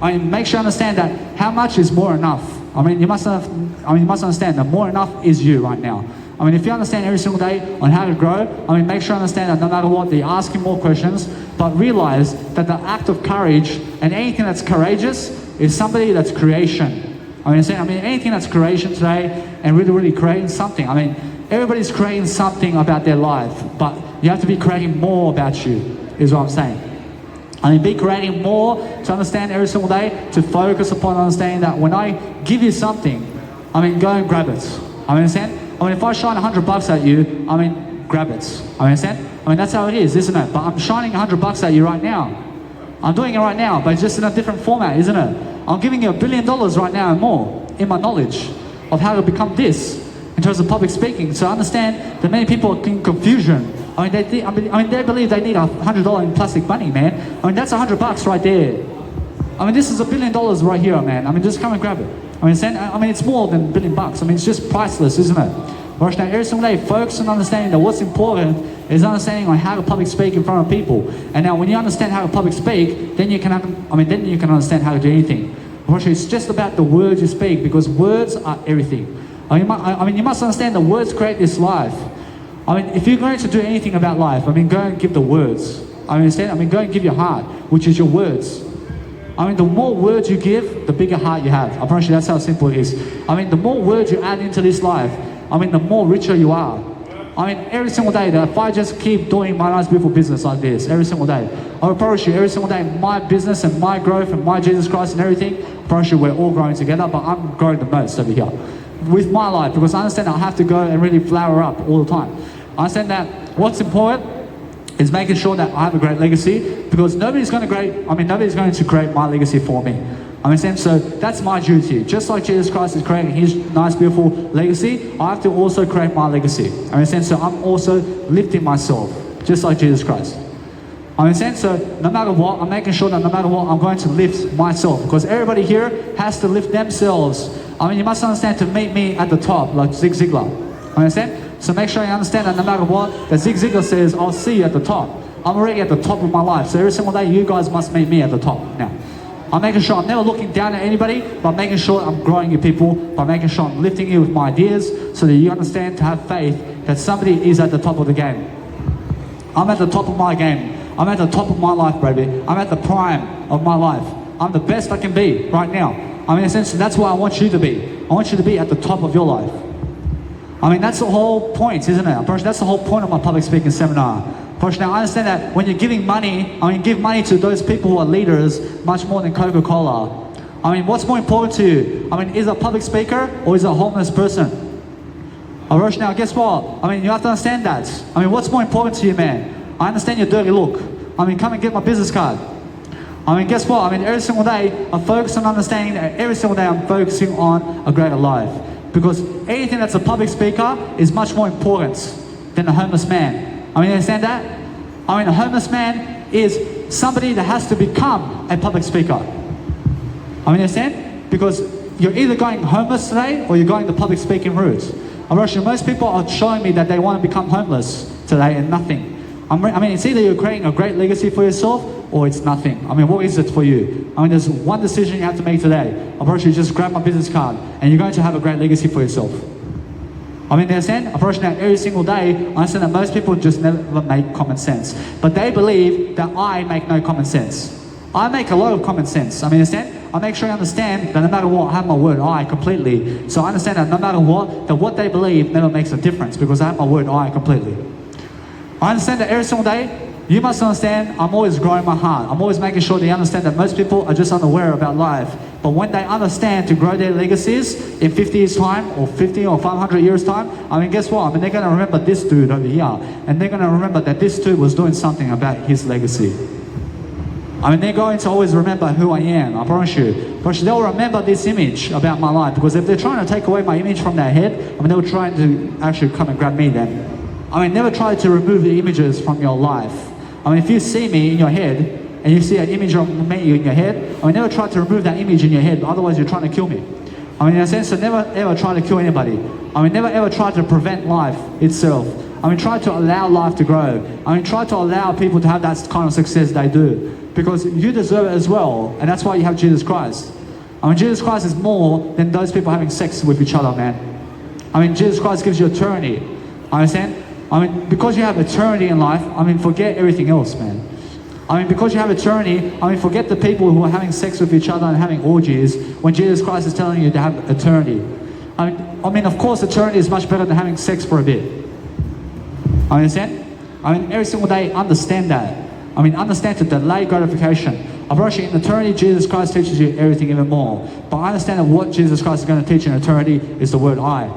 I mean, make sure you understand that how much is more enough. I mean, you must understand that more enough is you right now. I mean, if you understand every single day on how to grow, I mean, make sure you understand that no matter what, you're asking more questions, but realize that the act of courage and anything that's courageous is somebody that's creation. I mean, anything that's creation today and really creating something. I mean, everybody's creating something about their life, but you have to be creating more about you, is what I'm saying. I mean, be creating more to understand every single day, to focus upon understanding that when I give you something, I mean, go and grab it. I mean, understand? I mean, if I shine $100 at you, I mean, grab it. I mean, understand? I mean, that's how it is, isn't it? But I'm shining $100 at you right now. I'm doing it right now, but it's just in a different format, isn't it? I'm giving you $1 billion right now and more in my knowledge of how to become this in terms of public speaking. So I understand that many people are in confusion. I mean, they believe they need $100 in plastic money, man. I mean, that's $100 right there. I mean, this is $1 billion right here, man. I mean, just come and grab it. I mean, it's more than $1 billion. I mean, it's just priceless, isn't it? Watch now, every single day, focus on understanding that what's important is understanding on how to public speak in front of people. And now, when you understand how to public speak, then you can understand how to do anything. Watch, it's just about the words you speak, because words are everything. I mean, you must understand that words create this life. I mean, if you're going to do anything about life, I mean, go and give the words. I understand? I mean, go and give your heart, which is your words. I mean, the more words you give, the bigger heart you have. I promise you, that's how simple it is. I mean, the more words you add into this life, I mean, the more richer you are. I mean, every single day, that if I just keep doing my nice, beautiful business like this, every single day, I promise you, every single day, my business and my growth and my Jesus Christ and everything, I promise you, we're all growing together, but I'm growing the most over here with my life, because I understand I have to go and really flower up all the time. I understand that what's important is making sure that I have a great legacy, because nobody's going to create my legacy for me. Understand? So that's my duty. Just like Jesus Christ is creating his nice, beautiful legacy, I have to also create my legacy. Understand? So I'm also lifting myself, just like Jesus Christ. Understand? So no matter what, I'm making sure that no matter what, I'm going to lift myself, because everybody here has to lift themselves. You must understand, to meet me at the top, like Zig Ziglar. Understand? So make sure you understand that no matter what, that Zig Ziglar says, I'll see you at the top. I'm already at the top of my life. So every single day, you guys must meet me at the top. Now, I'm making sure I'm never looking down at anybody, but I'm making sure I'm growing you people, by making sure I'm lifting you with my ideas, so that you understand, to have faith that somebody is at the top of the game. I'm at the top of my game. I'm at the top of my life, baby. I'm at the prime of my life. I'm the best I can be right now. In a sense, that's where I want you to be. I want you to be at the top of your life. That's the whole point, isn't it? That's the whole point of my public speaking seminar. Now, I understand that when you're giving money, give money to those people who are leaders much more than Coca-Cola. What's more important to you? Is a public speaker or is a homeless person? Now, guess what? You have to understand that. What's more important to you, man? I understand your dirty look. Come and get my business card. Guess what? Every single day, I focus on understanding that every single day I'm focusing on a greater life. Because anything that's a public speaker is much more important than a homeless man. You understand that? A homeless man is somebody that has to become a public speaker. You understand? Because you're either going homeless today or you're going the public speaking route. Most people are showing me that they want to become homeless today and nothing. It's either you're creating a great legacy for yourself or it's nothing. What is it for you? There's one decision you have to make today. You just grab my business card and you're going to have a great legacy for yourself. They understand? Now, every single day, I understand that most people just never make common sense. But they believe that I make no common sense. I make a lot of common sense. Understand? I make sure you understand that no matter what, I have my word I completely. So I understand that no matter what, that what they believe never makes a difference, because I have my word I completely. I understand that every single day, you must understand, I'm always growing my heart. I'm always making sure they understand that most people are just unaware about life. But when they understand to grow their legacies in 50 years' time, or 50 or 500 years' time, guess what? They're going to remember this dude over here. And they're going to remember that this dude was doing something about his legacy. They're going to always remember who I am, I promise you. They'll remember this image about my life. Because if they're trying to take away my image from their head, they'll try to actually come and grab me then. Never try to remove the images from your life. If you see me in your head, and you see an image of me in your head, never try to remove that image in your head, otherwise you're trying to kill me. In a sense, so never ever try to kill anybody. Never ever try to prevent life itself. Try to allow life to grow. Try to allow people to have that kind of success they do. Because you deserve it as well, and that's why you have Jesus Christ. Jesus Christ is more than those people having sex with each other, man. Jesus Christ gives you eternity. Understand? Because you have eternity in life, forget everything else, man. Because you have eternity, forget the people who are having sex with each other and having orgies when Jesus Christ is telling you to have eternity. Of course, eternity is much better than having sex for a bit. Understand? Every single day, understand that. Understand to delay gratification. In eternity, Jesus Christ teaches you everything even more. But I understand that what Jesus Christ is going to teach in eternity is the word I.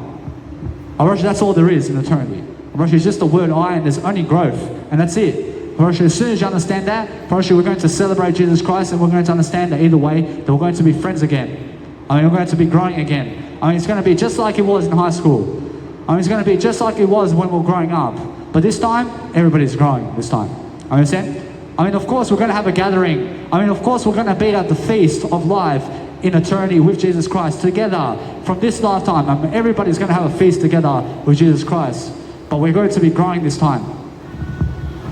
That's all there is in eternity. It's just the word I, and there's only growth, and that's it. As soon as you understand that, we're going to celebrate Jesus Christ, and we're going to understand that either way, that we're going to be friends again. We're going to be growing again. It's going to be just like it was in high school. It's going to be just like it was when we were growing up. But this time, everybody's growing this time. Understand? Of course, we're going to have a gathering. Of course, we're going to be at the feast of life in eternity with Jesus Christ together from this lifetime. Everybody's going to have a feast together with Jesus Christ. But we're going to be growing this time.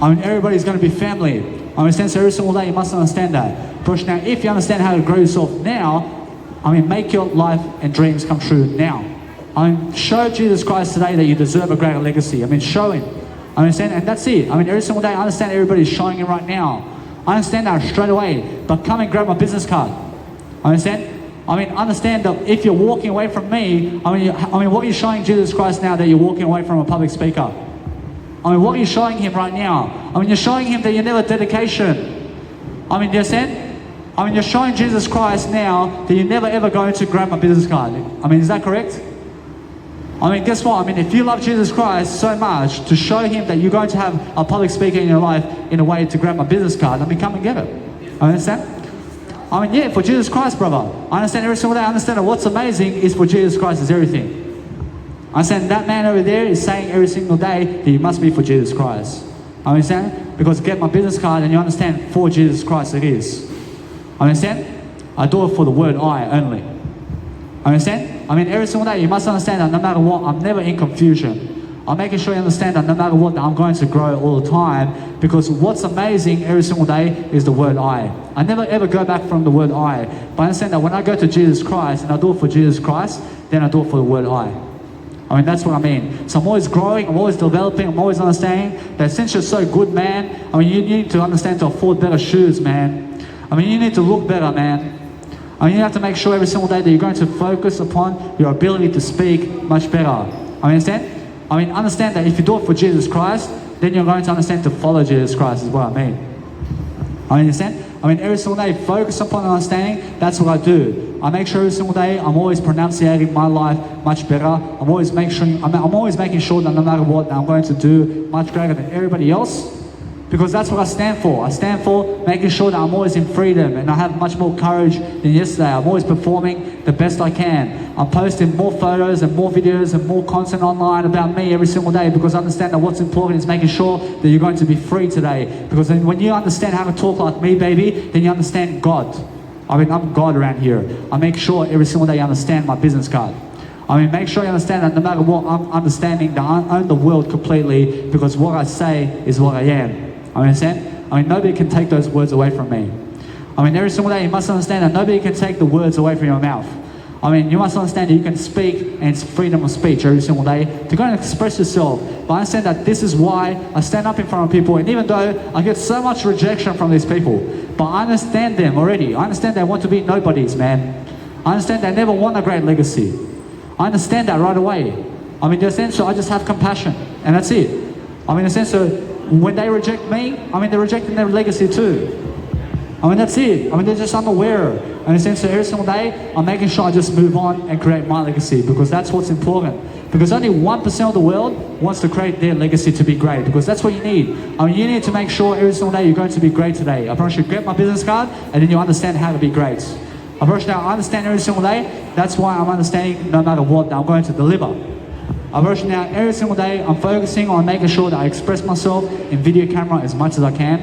Everybody's going to be family. So every single day you must understand that. Now, if you understand how to grow yourself now, make your life and dreams come true now. Show Jesus Christ today that you deserve a greater legacy. Show him. Understand? And that's it. Every single day I understand everybody's showing him right now. I understand that straight away. But come and grab my business card. Understand? Understand that if you're walking away from me, what are you showing Jesus Christ now that you're walking away from a public speaker? What are you showing him right now? You're showing him that you never dedication. You understand? You're showing Jesus Christ now that you're never ever going to grab my business card. Is that correct? I mean, guess what? I mean, if you love Jesus Christ so much, to show him that you're going to have a public speaker in your life in a way to grab my business card, I mean, come and get it. Understand? I mean, yeah, for Jesus Christ, brother. I understand every single day. I understand that what's amazing is for Jesus Christ is everything. I understand that man over there is saying every single day that you must be for Jesus Christ. I understand? Because get my business card and you understand for Jesus Christ it is. I understand? I do it for the word I only. Understand? I mean, every single day you must understand that no matter what, I'm never in confusion. I'm making sure you understand that no matter what, that I'm going to grow all the time, because what's amazing every single day is the word I. I never ever go back from the word I. But I understand that when I go to Jesus Christ and I do it for Jesus Christ, then I do it for the word I. I mean, that's what I mean. So I'm always growing, I'm always developing, I'm always understanding that since you're so good, man, I mean, you need to understand to afford better shoes, man. I mean, you need to look better, man. I mean, you have to make sure every single day that you're going to focus upon your ability to speak much better. I mean, understand? I mean, understand that if you do it for Jesus Christ, then you're going to understand to follow Jesus Christ is what I mean. I understand? I mean, every single day, focus upon understanding, that's what I do. I make sure every single day, I'm always pronunciating my life much better. I'm always making sure that no matter what, that I'm going to do much greater than everybody else. Because that's what I stand for. I stand for making sure that I'm always in freedom and I have much more courage than yesterday. I'm always performing the best I can. I'm posting more photos and more videos and more content online about me every single day, because I understand that what's important is making sure that you're going to be free today. Because when you understand how to talk like me, baby, then you understand God. I mean, I'm God around here. I make sure every single day you understand my business card. I mean, make sure you understand that no matter what, I'm understanding that I own the world completely, because what I say is what I am. I understand? I mean, nobody can take those words away from me. I mean, every single day you must understand that nobody can take the words away from your mouth. I mean, you must understand that you can speak, and it's freedom of speech every single day to go and express yourself. But I understand that this is why I stand up in front of people, and even though I get so much rejection from these people, but I understand them already. I understand they want to be nobodies, man. I understand they never want a great legacy. I understand that right away. I mean, in a sense, so I just have compassion, and that's it. I mean, in a sense, so when they reject me, I mean, they're rejecting their legacy too. I mean, that's it. I mean, they're just unaware. And in a sense, so every single day, I'm making sure I just move on and create my legacy, because that's what's important. Because only 1% of the world wants to create their legacy to be great, because that's what you need. I mean, you need to make sure every single day you're going to be great today. I promise you, get my business card, and then you understand how to be great. I promise you now, I understand every single day. That's why I'm understanding no matter what, that I'm going to deliver. I'm working now every single day. I'm focusing on making sure that I express myself in video camera as much as I can,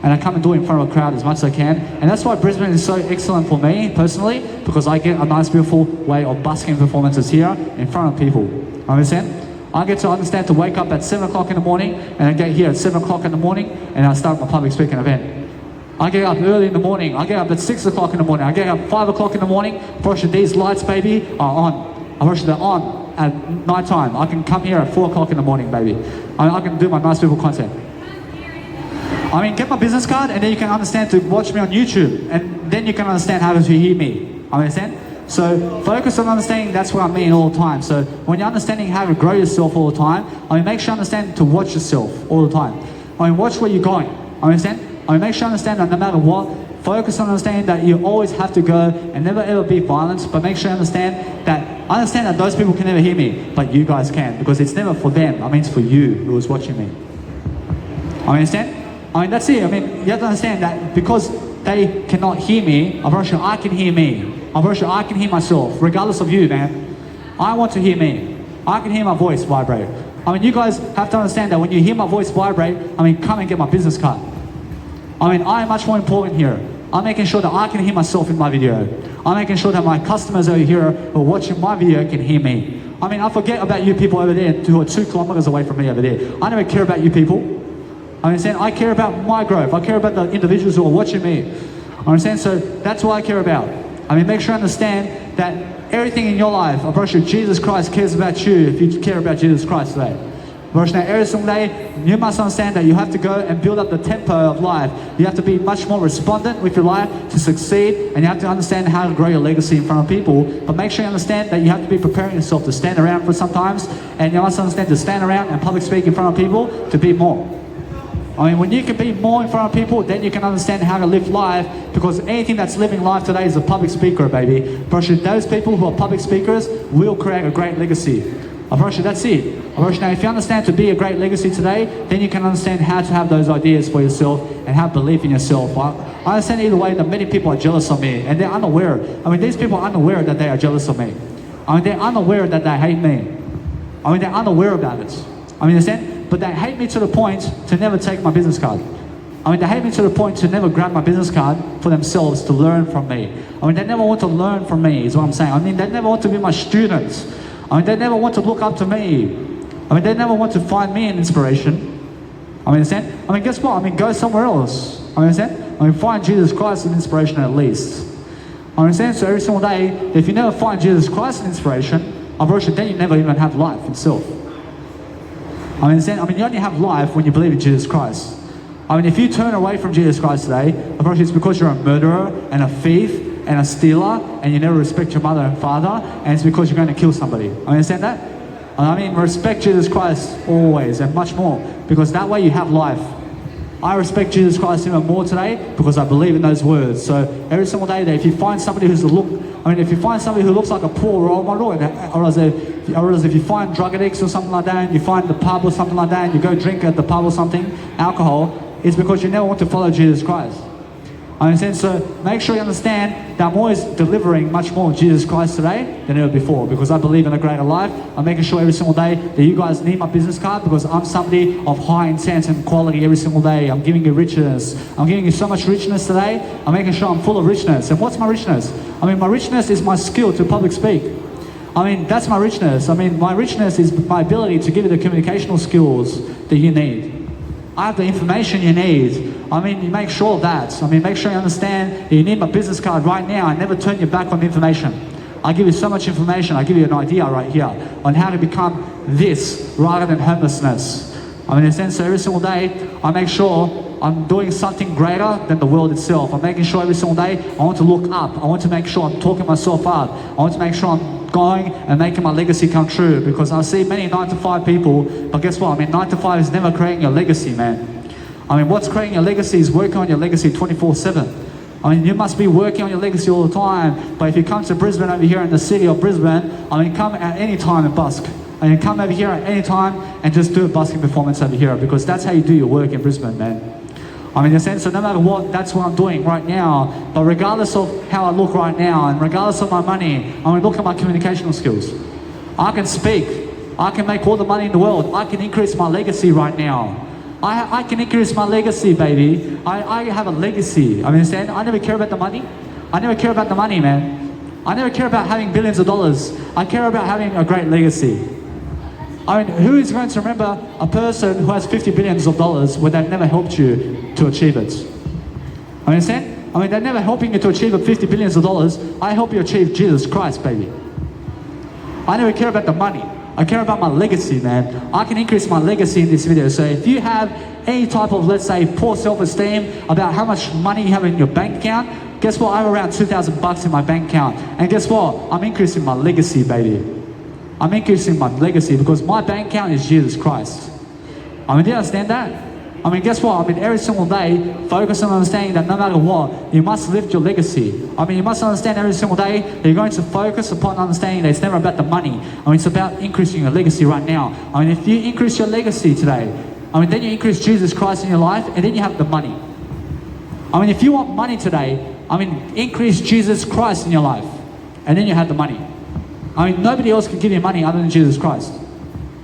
and I come and do it in front of a crowd as much as I can. And that's why Brisbane is so excellent for me personally, because I get a nice, beautiful way of busking performances here in front of people. Understand? I get to understand to wake up at 7 o'clock in the morning, and I get here at 7 o'clock in the morning, and I start my public speaking event. I get up early in the morning. I get up at 6 o'clock in the morning. I get up 5 o'clock in the morning. Fortunately, these lights, baby, are on. Unfortunately, they're on at night time. I can come here at 4 o'clock in the morning, baby. I can do my nice people content. I mean, get my business card, and then you can understand to watch me on YouTube, and then you can understand how to hear me. Understand? So focus on understanding, that's what I mean all the time. So when you're understanding how to grow yourself all the time, I mean, make sure you understand to watch yourself all the time. I mean, watch where you're going. Understand? I mean, make sure you understand that no matter what, focus on understanding that you always have to go and never ever be violent, but make sure you understand that those people can never hear me, but you guys can, because it's never for them. I mean, it's for you who is watching me. I understand? I mean, that's it. I mean, you have to understand that because they cannot hear me, I'm pretty sure I can hear me. I'm pretty sure I can hear myself, regardless of you, man. I want to hear me. I can hear my voice vibrate. I mean, you guys have to understand that when you hear my voice vibrate, I mean, come and get my business card. I mean, I am much more important here. I'm making sure that I can hear myself in my video. I'm making sure that my customers over here who are watching my video can hear me. I mean, I forget about you people over there who are 2 kilometers away from me over there. I never care about you people. I understand? I care about my growth. I care about the individuals who are watching me. I understand? So that's what I care about. I mean, make sure you understand that everything in your life, I'm pretty sure Jesus Christ cares about you if you care about Jesus Christ today. Every single day, you must understand that you have to go and build up the tempo of life. You have to be much more respondent with your life to succeed, and you have to understand how to grow your legacy in front of people. But make sure you understand that you have to be preparing yourself to stand around for sometimes, and you must understand to stand around and public speak in front of people to be more. I mean, when you can be more in front of people, then you can understand how to live life, because anything that's living life today is a public speaker, baby. But those people who are public speakers will create a great legacy. I promise you, that's it. I promise you now, if you understand to be a great legacy today, then you can understand how to have those ideas for yourself and have belief in yourself. I understand either way that many people are jealous of me and they're unaware. I mean, these people are unaware that they are jealous of me. I mean, they're unaware that they hate me. I mean, they're unaware about it. I mean, understand? But they hate me to the point to never take my business card. I mean, they hate me to the point to never grab my business card for themselves to learn from me. I mean, they never want to learn from me, is what I'm saying. I mean, they never want to be my students. I mean, they never want to look up to me. I mean, they never want to find me an inspiration. I mean, understand? I mean, guess what? I mean, go somewhere else. I mean, understand? I mean, find Jesus Christ an inspiration at least. I understand? So every single day, if you never find Jesus Christ an inspiration, unfortunately, then you never even have life itself. I mean, understand? I mean, you only have life when you believe in Jesus Christ. I mean, if you turn away from Jesus Christ today, unfortunately, it's because you're a murderer and a thief and a stealer, and you never respect your mother and father, and it's because you're going to kill somebody. I understand that? And I mean, respect Jesus Christ always and much more, because that way you have life. I respect Jesus Christ even more today because I believe in those words. So every single day, if you find somebody if you find somebody who looks like a poor role model, or as if you find drug addicts or something like that, and you find the pub or something like that, and you go drink at the pub or something, alcohol, it's because you never want to follow Jesus Christ. I understand, so make sure you understand that I'm always delivering much more of Jesus Christ today than ever before, because I believe in a greater life. I'm making sure every single day that you guys need my business card, because I'm somebody of high intent and quality every single day. I'm giving you richness. I'm giving you so much richness today. I'm making sure I'm full of richness. And what's my richness? I mean, my richness is my skill to public speak. I mean, that's my richness. I mean, my richness is my ability to give you the communicational skills that you need. I have the information you need. I mean, you make sure of that. I mean, make sure you understand that you need my business card right now and never turn your back on the information. I give you so much information. I give you an idea right here on how to become this rather than homelessness. I mean, in a sense, so every single day, I make sure I'm doing something greater than the world itself. I'm making sure every single day I want to look up. I want to make sure I'm talking myself up. I want to make sure I'm going and making my legacy come true, because I see many 9-to-5 people, but guess what? I mean, 9-to-5 is never creating your legacy, man. I mean, what's creating your legacy is working on your legacy 24/7. I mean, you must be working on your legacy all the time, but if you come to Brisbane over here in the city of Brisbane, I mean, come at any time and busk. I mean, come over here at any time and just do a busking performance over here, because that's how you do your work in Brisbane, man. I mean, in a sense, so no matter what, that's what I'm doing right now. But regardless of how I look right now, and regardless of my money, I mean, look at my communicational skills. I can speak. I can make all the money in the world. I can increase my legacy right now. I can increase my legacy, baby. I have a legacy. I mean, understand? I never care about the money. I never care about the money, man. I never care about having billions of dollars. I care about having a great legacy. I mean, who is going to remember a person who has $50 billion when they've never helped you to achieve it? I understand? I mean, they're never helping you to achieve $50 billion. I help you achieve Jesus Christ, baby. I never care about the money. I care about my legacy, man. I can increase my legacy in this video. So if you have any type of, let's say, poor self-esteem about how much money you have in your bank account, guess what? I have around $2,000 in my bank account. And guess what? I'm increasing my legacy, baby. I'm increasing my legacy because my bank account is Jesus Christ. I mean, do you understand that? I mean, guess what? I mean, every single day, focus on understanding that no matter what, you must lift your legacy. I mean, you must understand every single day that you're going to focus upon understanding that it's never about the money. I mean, it's about increasing your legacy right now. I mean, if you increase your legacy today, I mean, then you increase Jesus Christ in your life, and then you have the money. I mean, if you want money today, I mean, increase Jesus Christ in your life, and then you have the money. I mean, nobody else can give you money other than Jesus Christ.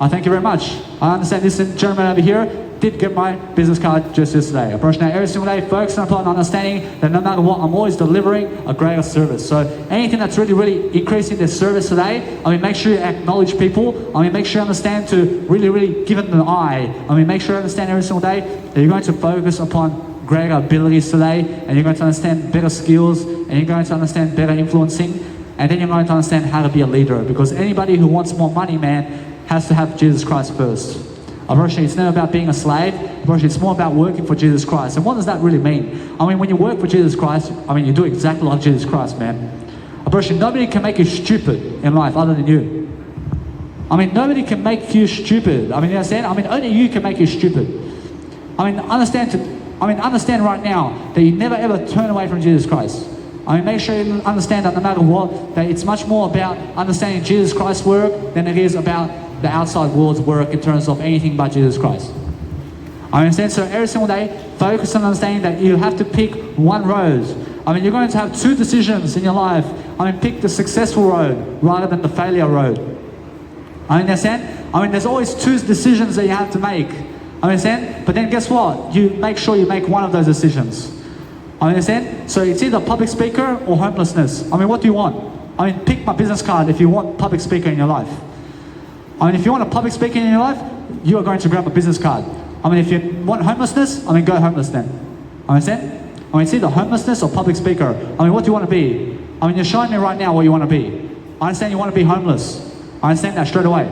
I thank you very much. I understand this gentleman over here did get my business card just yesterday. I approach now every single day, focusing upon understanding that no matter what, I'm always delivering a greater service. So anything that's really increasing their service today, I mean, make sure you acknowledge people. I mean, make sure you understand to really give them an eye. I mean, make sure you understand every single day that you're going to focus upon greater abilities today, and you're going to understand better skills, and you're going to understand better influencing, and then you're going to understand how to be a leader. Because anybody who wants more money, man, has to have Jesus Christ first. Unfortunately, it's never about being a slave. Unfortunately, it's more about working for Jesus Christ. And what does that really mean? I mean, when you work for Jesus Christ, I mean, you do exactly like Jesus Christ, man. Unfortunately, nobody can make you stupid in life other than you. I mean, nobody can make you stupid. I mean, you understand? I mean, only you can make you stupid. I mean, understand right now that you never ever turn away from Jesus Christ. I mean, make sure you understand that no matter what, that it's much more about understanding Jesus Christ's work than it is about the outside world's work in terms of anything but Jesus Christ. I understand. So every single day, focus on understanding that you have to pick one road. I mean, you're going to have two decisions in your life. I mean, pick the successful road rather than the failure road. I understand. I mean, there's always two decisions that you have to make. I understand. But then guess what? You make sure you make one of those decisions. I understand. So it's either public speaker or homelessness. I mean, what do you want? I mean, pick my business card if you want public speaker in your life. I mean, if you want a public speaker in your life, you are going to grab a business card. I mean, if you want homelessness, I mean, go homeless then. Understand? I mean, it's either homelessness or public speaker. I mean, what do you want to be? I mean, you're showing me right now what you want to be. I understand you want to be homeless. I understand that straight away.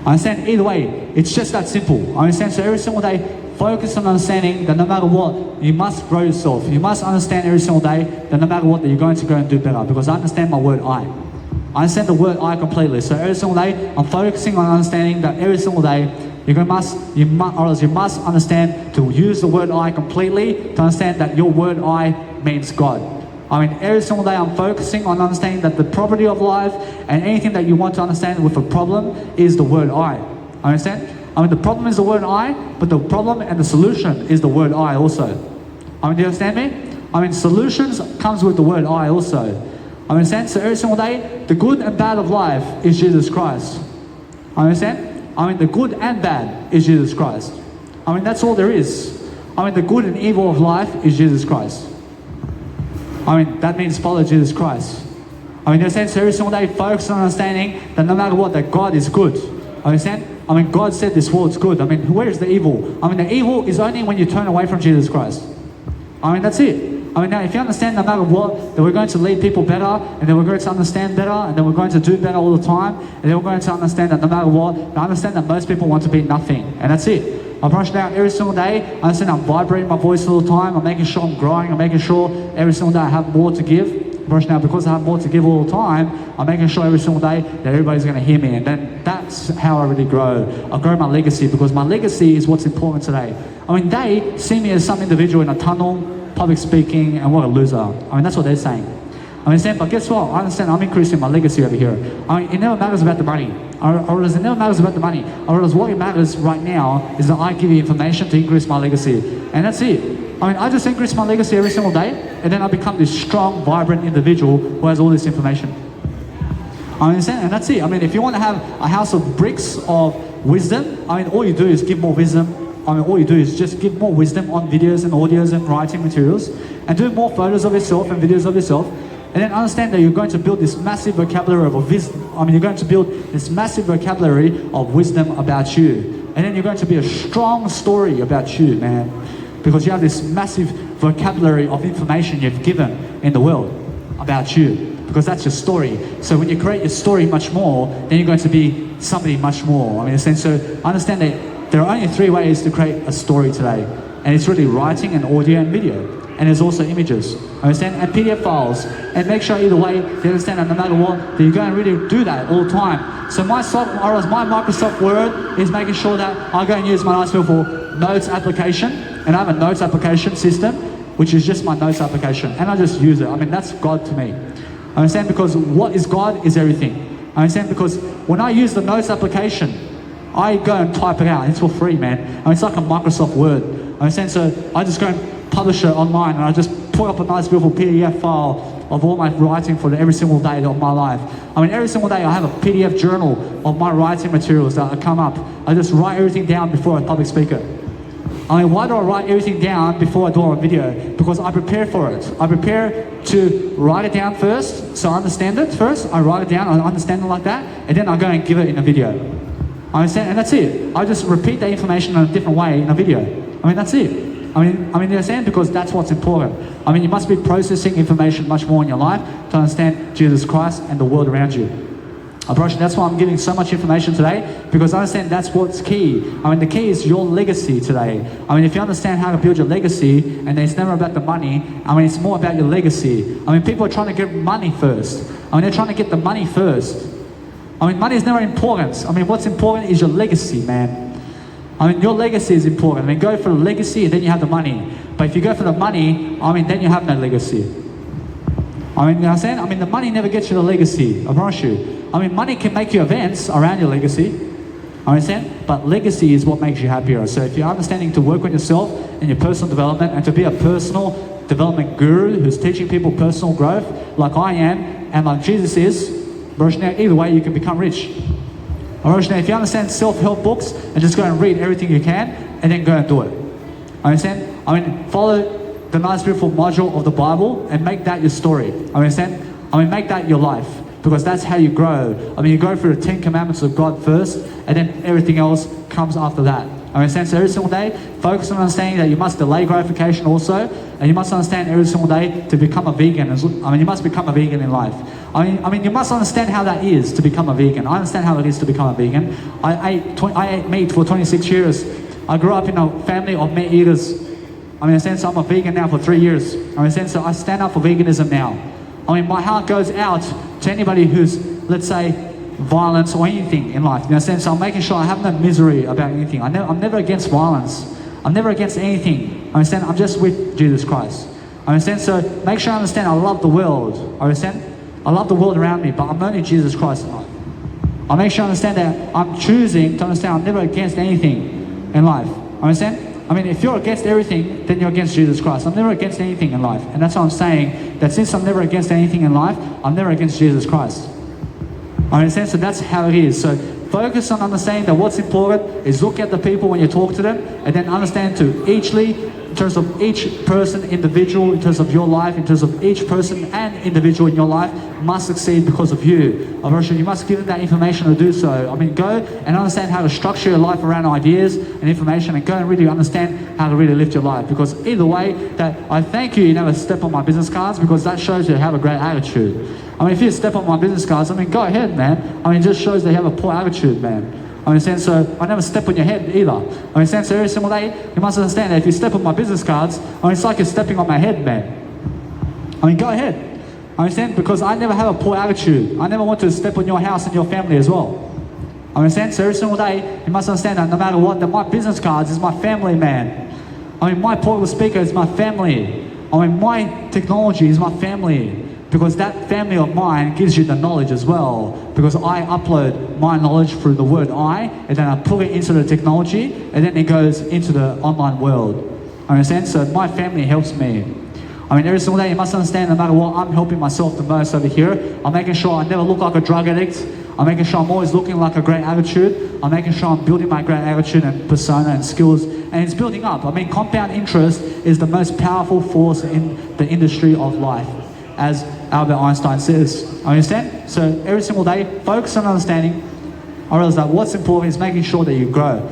I understand either way, it's just that simple. I understand. So every single day, focus on understanding that no matter what, you must grow yourself. You must understand every single day that no matter what, that you're going to go and do better. Because I understand my word I. I understand the word I completely. So every single day, I'm focusing on understanding that every single day, you must understand to use the word I completely, to understand that your word I means God. I mean, every single day I'm focusing on understanding that the property of life and anything that you want to understand with a problem is the word I. Understand? I mean, the problem is the word I, but the problem and the solution is the word I also. I mean, do you understand me? I mean, solutions comes with the word I also. I understand? So every single day, the good and bad of life is Jesus Christ. I understand? I mean, the good and bad is Jesus Christ. I mean, that's all there is. I mean, the good and evil of life is Jesus Christ. I mean, that means follow Jesus Christ. I mean, in a sense, every single day, focus on understanding that no matter what, that God is good. Understand? I mean, God said this world's good. I mean, where is the evil? I mean, the evil is only when you turn away from Jesus Christ. I mean, that's it. I mean, now, if you understand no matter what, that we're going to lead people better, and then we're going to understand better, and then we're going to do better all the time, and then we're going to understand that no matter what, I understand that most people want to be nothing, and that's it. I brush it out every single day. I understand I'm vibrating my voice all the time. I'm making sure I'm growing. I'm making sure every single day I have more to give. Brush now, because I have more to give all the time, I'm making sure every single day that everybody's going to hear me, and then that's how I really grow. I grow my legacy, because my legacy is what's important today. I mean, they see me as some individual in a tunnel, public speaking, and what a loser. I mean, that's what they're saying. I understand, but guess what? I understand I'm increasing my legacy over here. I mean, it never matters about the money. I realize it never matters about the money. I realize what matters right now is that I give you information to increase my legacy. And that's it. I mean, I just increase my legacy every single day, and then I become this strong, vibrant individual who has all this information. I understand, and that's it. I mean, if you want to have a house of bricks of wisdom, I mean, all you do is give more wisdom. I mean, all you do is just give more wisdom on videos and audios and writing materials, and do more photos of yourself and videos of yourself, and then understand that you're going to build this massive vocabulary of wisdom. I mean, you're going to build this massive vocabulary of wisdom about you, and then you're going to be a strong story about you, man, because you have this massive vocabulary of information you've given in the world about you, because that's your story. So when you create your story much more, then you're going to be somebody much more. I mean, in a sense, so understand that there are only 3 ways to create a story today, and it's really writing and audio and video. And there's also images, understand, and PDF files. And make sure either way, you understand that no matter what, that you're going to really do that all the time. So my Microsoft Word is making sure that I go and use my nice beautiful notes application, and I have a notes application system, which is just my notes application, and I just use it. I mean, that's God to me. I understand, because what is God is everything. I understand, because when I use the notes application, I go and type it out. It's for free, man. I mean, it's like a Microsoft Word. I understand, so I just go and publish it online, and I just put up a nice beautiful PDF file of all my writing for every single day of my life. I mean, every single day I have a PDF journal of my writing materials that come up. I just write everything down before a public speaker. I mean, why do I write everything down before I do a video? Because I prepare for it. I prepare to write it down first, so I understand it first. I write it down, I understand it like that, and then I go and give it in a video. I understand, and that's it. I just repeat that information in a different way in a video. I mean, that's it. I mean, you understand? Because that's what's important. I mean, you must be processing information much more in your life to understand Jesus Christ and the world around you. That's why I'm giving so much information today, because I understand that's what's key. I mean, the key is your legacy today. I mean, if you understand how to build your legacy, and it's never about the money, I mean, it's more about your legacy. I mean, people are trying to get money first. I mean, they're trying to get the money first. I mean, money is never important. I mean, what's important is your legacy, man. I mean, your legacy is important. I mean, go for the legacy and then you have the money. But if you go for the money, I mean, then you have no legacy. I mean, you know what I'm saying? I mean, the money never gets you the legacy, I promise you. I mean, money can make you advance around your legacy. Understand? But legacy is what makes you happier. So if you're understanding to work on yourself and your personal development and to be a personal development guru who's teaching people personal growth like I am and like Jesus is, Roshna, either way you can become rich. Roshna, if you understand self-help books and just go and read everything you can and then go and do it. Understand? I mean, follow the 9 Beautiful module of the Bible and make that your story. Understand? I mean, make that your life. Because that's how you grow. I mean, you go through the 10 commandments of God first, and then everything else comes after that. Understand? So every single day, focus on understanding that you must delay gratification also, and you must understand every single day to become a vegan. I mean, you must become a vegan in life. I mean, you must understand how that is to become a vegan. I understand how it is to become a vegan. I ate meat for 26 years. I grew up in a family of meat eaters. I mean, in a sense, I'm a vegan now for 3 years. In a sense, so I stand up for veganism now. I mean, my heart goes out to anybody who's, let's say, violence or anything in life. In a sense, I'm making sure I have no misery about anything. I'm never against violence. I'm never against anything. I understand? I'm just with Jesus Christ. I understand? So make sure I understand I love the world. I understand? I love the world around me, but I'm only Jesus Christ. I make sure I understand that I'm choosing to understand I'm never against anything in life. I understand? I mean, if you're against everything, then you're against Jesus Christ. I'm never against anything in life. And that's what I'm saying, that since I'm never against anything in life, I'm never against Jesus Christ. I understand? So that's how it is. So focus on understanding that what's important is look at the people when you talk to them, and then understand to eachly, in terms of each person, individual, in terms of your life, in terms of each person and individual in your life must succeed because of you. You must give them that information to do so. I mean, go and understand how to structure your life around ideas and information, and go and really understand how to really lift your life. Because either way, that I thank you never step on my business cards, because that shows you have a great attitude. I mean, if you step on my business cards, I mean, go ahead, man. I mean, it just shows that you have a poor attitude, man. I understand, so I never step on your head either. I understand, so every single day, you must understand that if you step on my business cards, I mean, it's like you're stepping on my head, man. I mean, go ahead. I understand, because I never have a poor attitude. I never want to step on your house and your family as well. I understand, so every single day, you must understand that no matter what, that my business cards is my family, man. I mean, my portable speaker is my family. I mean, my technology is my family. Because that family of mine gives you the knowledge as well. Because I upload my knowledge through the word I, and then I put it into the technology, and then it goes into the online world. Understand? So my family helps me. I mean, every single day you must understand, no matter what, I'm helping myself the most over here. I'm making sure I never look like a drug addict. I'm making sure I'm always looking like a great attitude. I'm making sure I'm building my great attitude and persona and skills, and it's building up. I mean, compound interest is the most powerful force in the industry of life, as Albert Einstein says. Understand? So every single day, focus on understanding. I realize that what's important is making sure that you grow.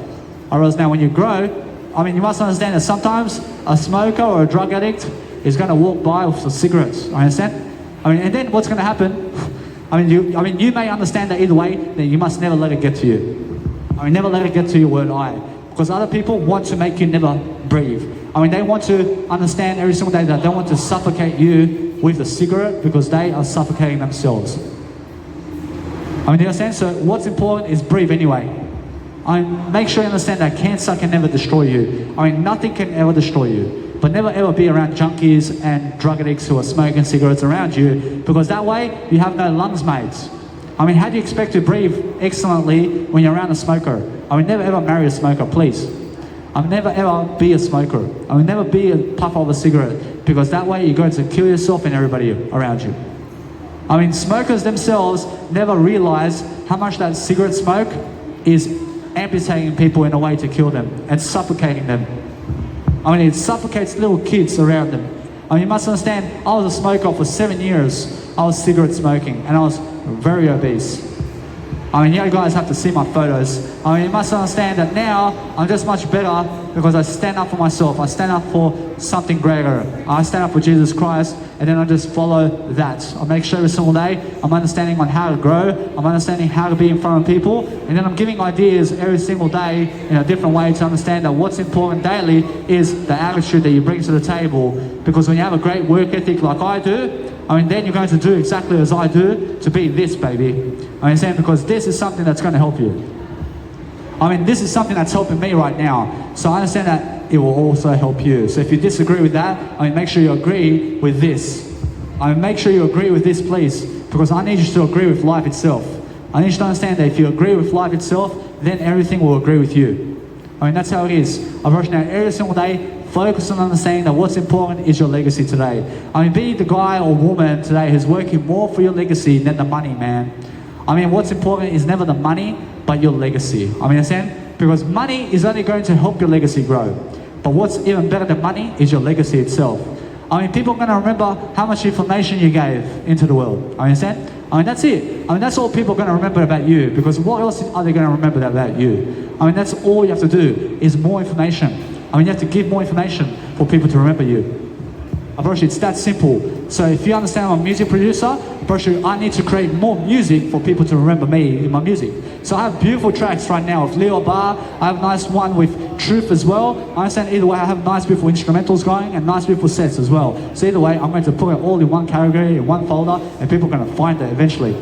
I realize now when you grow, I mean, you must understand that sometimes a smoker or a drug addict is going to walk by with some cigarettes. Understand? I mean, and then what's going to happen? I mean, you may understand that either way, then you must never let it get to you. I mean, never let it get to your word I. Because other people want to make you never breathe. I mean, they want to understand every single day that they want to suffocate you with a cigarette because they are suffocating themselves. I mean, you understand? So what's important is breathe anyway. I mean, make sure you understand that cancer can never destroy you. I mean, nothing can ever destroy you. But never ever be around junkies and drug addicts who are smoking cigarettes around you, because that way you have no lungs, mates. I mean, how do you expect to breathe excellently when you're around a smoker? I mean, never ever marry a smoker, please. I mean, never ever be a smoker. I mean, never be a puff of a cigarette, because that way you're going to kill yourself and everybody around you. I mean, smokers themselves never realize how much that cigarette smoke is amputating people in a way to kill them and suffocating them. I mean, it suffocates little kids around them. I mean, you must understand, I was a smoker for 7 years. I was cigarette smoking and I was very obese. I mean, you guys have to see my photos. I mean, you must understand that now I'm just much better because I stand up for myself. I stand up for something greater. I stand up for Jesus Christ, and then I just follow that. I make sure every single day I'm understanding on how to grow. I'm understanding how to be in front of people, and then I'm giving ideas every single day in a different way to understand that what's important daily is the attitude that you bring to the table. Because when you have a great work ethic like I do, I mean, then you're going to do exactly as I do to be this, baby. I understand, because this is something that's going to help you. I mean, this is something that's helping me right now. So I understand that it will also help you. So if you disagree with that, I mean, make sure you agree with this. I mean, make sure you agree with this, please, because I need you to agree with life itself. I need you to understand that if you agree with life itself, then everything will agree with you. I mean, that's how it is. I'm rushing out every single day, focus on understanding that what's important is your legacy today. I mean, be the guy or woman today who's working more for your legacy than the money, man. I mean, what's important is never the money, but your legacy. I mean, understand? Because money is only going to help your legacy grow. But what's even better than money is your legacy itself. I mean, people are going to remember how much information you gave into the world. I understand? I mean, that's it. I mean, that's all people are going to remember about you, because what else are they going to remember about you? I mean, that's all you have to do is more information. I mean, you have to give more information for people to remember you. Approach, it's that simple. So if you understand I'm a music producer, approach, I need to create more music for people to remember me in my music. So I have beautiful tracks right now with Leo Bar. I have a nice one with Truth as well. I understand either way I have nice beautiful instrumentals going and nice beautiful sets as well. So either way, I'm going to put it all in one category, in one folder, and people are going to find it eventually.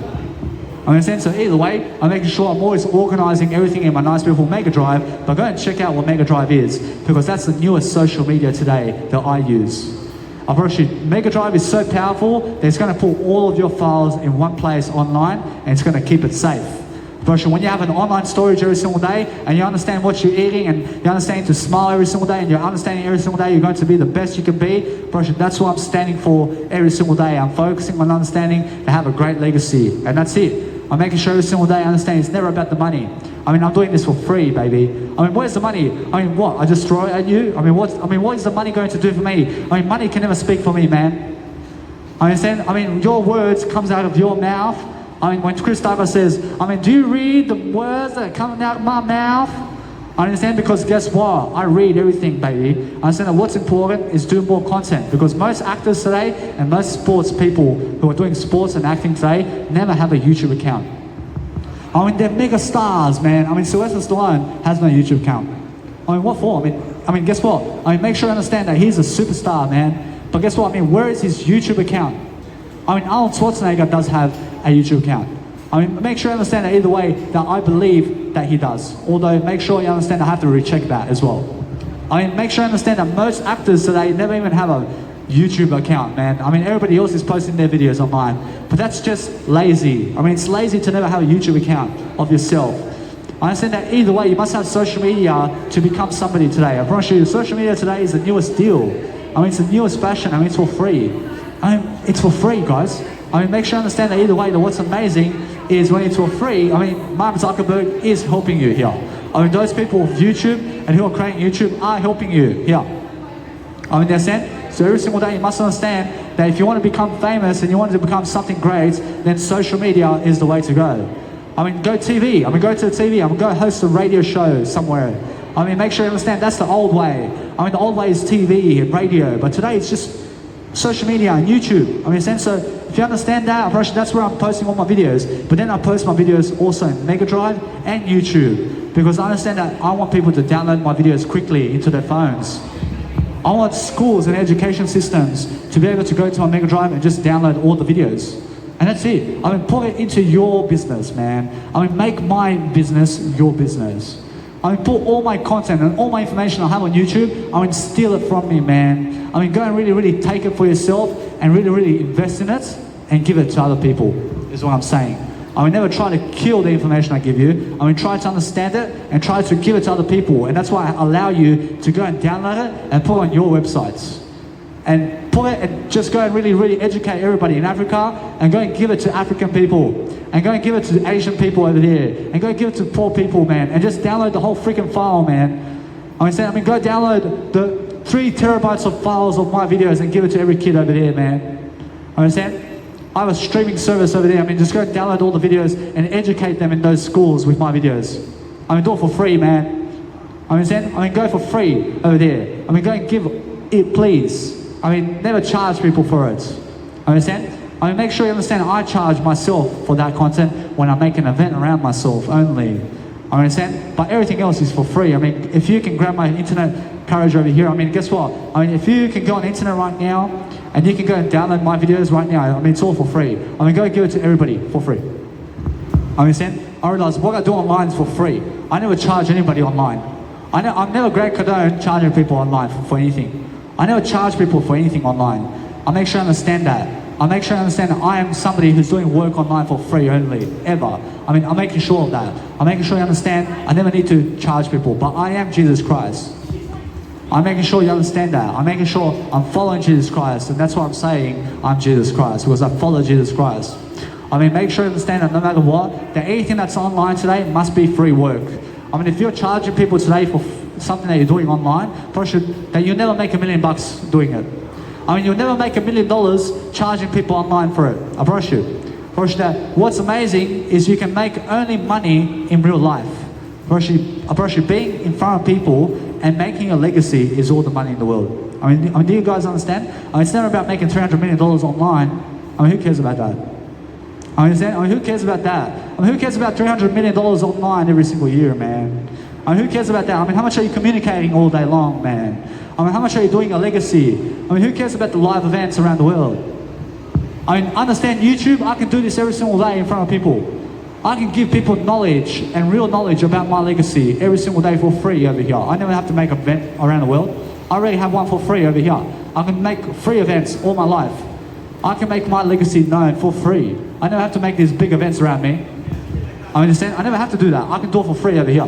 I understand? So either way, I'm making sure I'm always organizing everything in my nice beautiful Mega Drive, but go and check out what Mega Drive is, because that's the newest social media today that I use. I promise you, Mega Drive is so powerful that it's going to put all of your files in one place online, and it's going to keep it safe. I promise you, when you have an online storage every single day, and you understand what you're eating, and you understand to smile every single day, and you're understanding every single day you're going to be the best you can be, I promise you, that's what I'm standing for every single day. I'm focusing on understanding to have a great legacy, and that's it. I'm making sure every single day I understand it's never about the money. I mean, I'm doing this for free, baby. I mean, where's the money? I mean, what? I just throw it at you? I mean, what is the money going to do for me? I mean, money can never speak for me, man. I understand? I mean, your words comes out of your mouth. I mean, when Chris Diver says, I mean, do you read the words that are coming out of my mouth? I understand, because guess what? I read everything, baby. I understand that what's important is do more content, because most actors today and most sports people who are doing sports and acting today never have a YouTube account. I mean, they're mega stars, man. I mean, Sylvester Stallone has no YouTube account. I mean, what for? I mean, guess what? I mean, make sure you understand that he's a superstar, man. But guess what? I mean, where is his YouTube account? I mean, Arnold Schwarzenegger does have a YouTube account. I mean, make sure you understand that either way that I believe that he does. Although, make sure you understand I have to recheck that as well. I mean, make sure you understand that most actors today never even have a YouTube account, man. I mean, everybody else is posting their videos online, but that's just lazy. I mean, it's lazy to never have a YouTube account of yourself. I understand that either way, you must have social media to become somebody today. I promise you, social media today is the newest deal. I mean, it's the newest fashion. I mean, it's for free. I mean, it's for free, guys. I mean, make sure you understand that either way, that what's amazing is when it's for free, I mean, Mark Zuckerberg is helping you here. I mean, those people with YouTube and who are creating YouTube are helping you here. I mean, that's it. So every single day you must understand that if you want to become famous and you want to become something great, then social media is the way to go. I mean, go TV. I mean, go to the TV. I mean, go host a radio show somewhere. I mean, make sure you understand that's the old way. I mean, the old way is TV and radio, but today it's just social media and YouTube. I mean, so if you understand that, that's where I'm posting all my videos. But then I post my videos also in Mega Drive and YouTube, because I understand that I want people to download my videos quickly into their phones. I want schools and education systems to be able to go to my Mega Drive and just download all the videos. And that's it. I mean, put it into your business, man. I mean, make my business your business. I mean, put all my content and all my information I have on YouTube, I mean, steal it from me, man. I mean, go and really take it for yourself and really invest in it and give it to other people, is what I'm saying. I mean, never try to kill the information I give you. I mean, try to understand it and try to give it to other people. And that's why I allow you to go and download it and put it on your websites. And put it and just go and really educate everybody in Africa, and go and give it to African people. And go and give it to Asian people over there. And go and give it to poor people, man. And just download the whole freaking file, man. I mean, go download the 3 terabytes of files of my videos and give it to every kid over there, man. I understand? I have a streaming service over there. I mean, just go download all the videos and educate them in those schools with my videos. I mean, do it for free, man. I mean, go for free over there. I mean, go and give it, please. I mean, never charge people for it. Understand? I mean, make sure you understand I charge myself for that content when I make an event around myself only. I understand? But everything else is for free. I mean, if you can grab my internet courage over here, I mean, guess what? I mean, if you can go on the internet right now and you can go and download my videos right now, I mean, it's all for free. I mean, go and give it to everybody for free. I understand? I realize what I do online is for free. I never charge anybody online. I'm never Greg Cardone charging people online for anything. I never charge people for anything online. I make sure I understand that. I make sure you understand that I am somebody who's doing work online for free only, ever. I mean, I'm making sure of that. I'm making sure you understand I never need to charge people, but I am Jesus Christ. I'm making sure you understand that. I'm making sure I'm following Jesus Christ, and that's why I'm saying I'm Jesus Christ, because I follow Jesus Christ. I mean, make sure you understand that no matter what, that anything that's online today must be free work. I mean, if you're charging people today for something that you're doing online, that you'll never make $1 million doing it. I mean, you'll never make $1 million charging people online for it. I promise you. That what's amazing is you can make only money in real life. I promise you, being in front of people and making a legacy is all the money in the world. I mean, do you guys understand? I mean, it's never about making $300 million online. I mean, who cares about that? I understand? I mean, who cares about that? I mean, who cares about $300 million online every single year, man? I mean, who cares about that? I mean, how much are you communicating all day long, man? I mean, how much are you doing a legacy? I mean, who cares about the live events around the world? I mean, understand YouTube, I can do this every single day in front of people. I can give people knowledge and real knowledge about my legacy every single day for free over here. I never have to make an event around the world. I already have one for free over here. I can make free events all my life. I can make my legacy known for free. I never have to make these big events around me. I understand? I never have to do that. I can do it for free over here.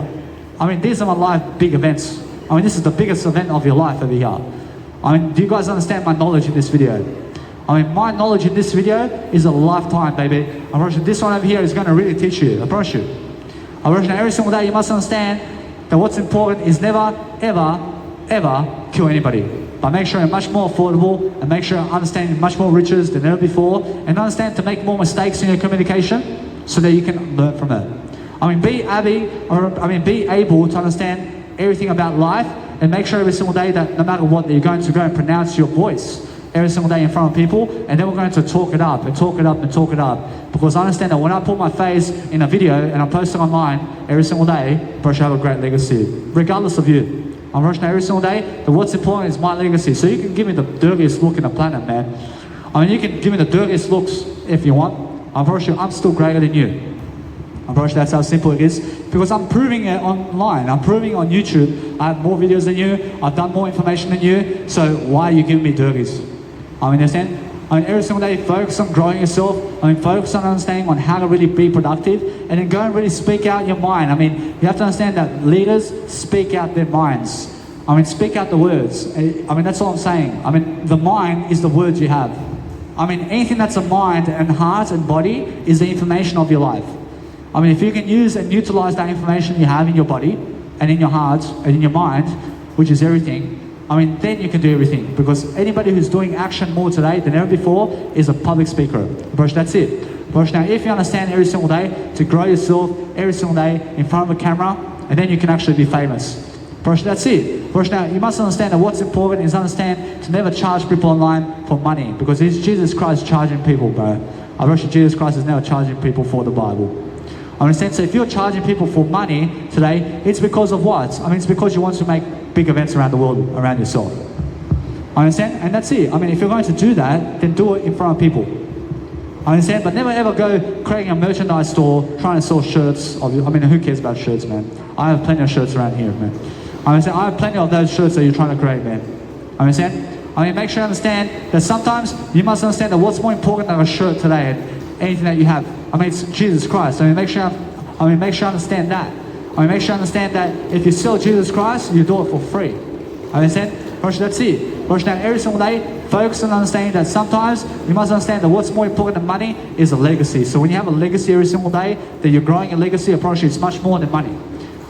I mean, these are my live big events. I mean, this is the biggest event of your life over here. I mean, do you guys understand my knowledge in this video? I mean, my knowledge in this video is a lifetime, baby. I promise you, this one over here is going to really teach you. I promise you. I promise you, every single day you must understand that what's important is never, ever, ever kill anybody. But make sure you're much more affordable and make sure you understand much more riches than ever before and understand to make more mistakes in your communication so that you can learn from it. I mean, be able to understand everything about life and make sure every single day that no matter what, that you're going to go and pronounce your voice every single day in front of people, and then we're going to talk it up and talk it up and talk it up. Because I understand that when I put my face in a video and I post it online every single day, bro, I have a great legacy, regardless of you. I'm rushing every single day, that what's important is my legacy. So you can give me the dirtiest look in the planet, man. I mean, you can give me the dirtiest looks if you want. I'm pretty sure I'm still greater than you. I'm pretty sure that's how simple it is. Because I'm proving it online. I'm proving on YouTube. I have more videos than you. I've done more information than you. So why are you giving me dirties? I mean, understand? I mean, every single day, focus on growing yourself. I mean, focus on understanding on how to really be productive, and then go and really speak out your mind. I mean, you have to understand that leaders speak out their minds. I mean, speak out the words. I mean, that's all I'm saying. I mean, the mind is the words you have. I mean, anything that's a mind and heart and body is the information of your life. I mean, if you can use and utilize that information you have in your body and in your heart and in your mind, which is everything, I mean, then you can do everything. Because anybody who's doing action more today than ever before is a public speaker. Brush, that's it. Brush, now if you understand every single day to grow yourself every single day in front of a camera, and then you can actually be famous. Brush, that's it. Brush, now you must understand that what's important is understand to never charge people online for money. Because it's Jesus Christ charging people, bro. I brush, Jesus Christ is never charging people for the Bible. I understand, so if you're charging people for money today, it's because of what? I mean, it's because you want to make big events around the world, around yourself. I understand? And that's it. I mean, if you're going to do that, then do it in front of people. I understand? But never ever go creating a merchandise store, trying to sell shirts. I mean, who cares about shirts, man? I have plenty of shirts around here, man. I understand? I have plenty of those shirts that you're trying to create, man. I understand? I mean, make sure you understand that sometimes you must understand that what's more important than a shirt today and anything that you have. I mean, it's Jesus Christ. I mean, make sure you understand that. I mean, make sure you understand that if you sell Jesus Christ, you do it for free. Understand? That's it. Now, every single day, focus on understanding that sometimes you must understand that what's more important than money is a legacy. So when you have a legacy every single day, that you're growing a legacy, I promise you it's much more than money.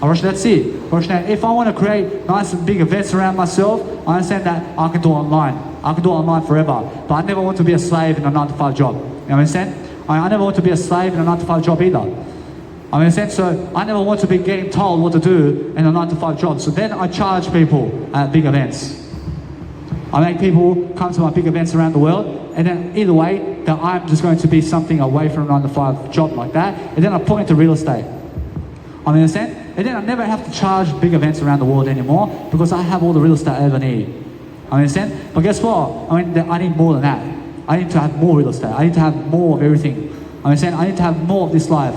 That's it. Now, if I want to create nice and big events around myself, I understand that I can do it online. I can do it online forever. But I never want to be a slave in a 9-to-5 job. You understand? I never want to be a slave in a 9-to-5 job either. I understand? So I never want to be getting told what to do in a 9-to-5 job. So then I charge people at big events. I make people come to my big events around the world, and then either way, that I'm just going to be something away from a 9-to-5 job like that, and then I put into real estate. I understand? And then I never have to charge big events around the world anymore because I have all the real estate I ever need. I understand? But guess what? I mean, I need more than that. I need to have more real estate. I need to have more of everything. I understand? I need to have more of this life.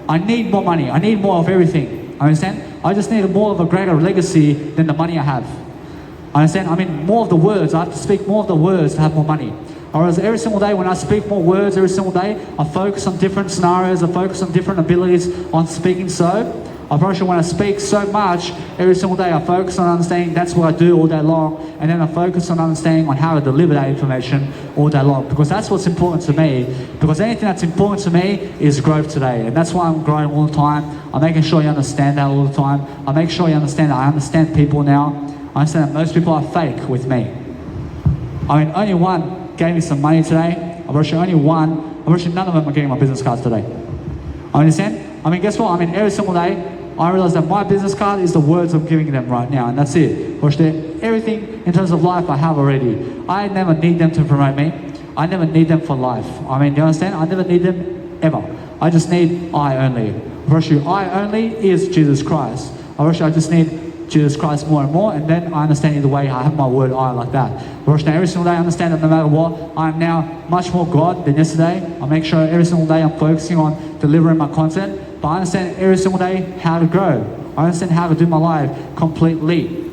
I need more money. I need more of everything. I understand? I just need more of a greater legacy than the money I have. I understand? I mean, more of the words. I have to speak more of the words to have more money. Whereas every single day when I speak more words, every single day, I focus on different scenarios, I focus on different abilities on speaking so. I promise you when I speak so much, every single day I focus on understanding that's what I do all day long, and then I focus on understanding on how to deliver that information all day long, because that's what's important to me. Because anything that's important to me is growth today, and that's why I'm growing all the time. I'm making sure you understand that all the time. I make sure you understand that I understand people now. I understand that most people are fake with me. I mean, only one gave me some money today. I promise you only one. I promise you none of them are getting my business cards today. I understand? I mean, guess what? I mean, every single day, I realize that my business card is the words I'm giving them right now, and that's it. Everything in terms of life I have already. I never need them to promote me. I never need them for life. I mean, do you understand? I never need them ever. I just need I only. I only is Jesus Christ. I just need Jesus Christ more and more, and then I understand either way I have my word I like that. Every single day I understand that no matter what, I'm now much more God than yesterday. I make sure every single day I'm focusing on delivering my content. But I understand every single day how to grow. I understand how to do my life completely.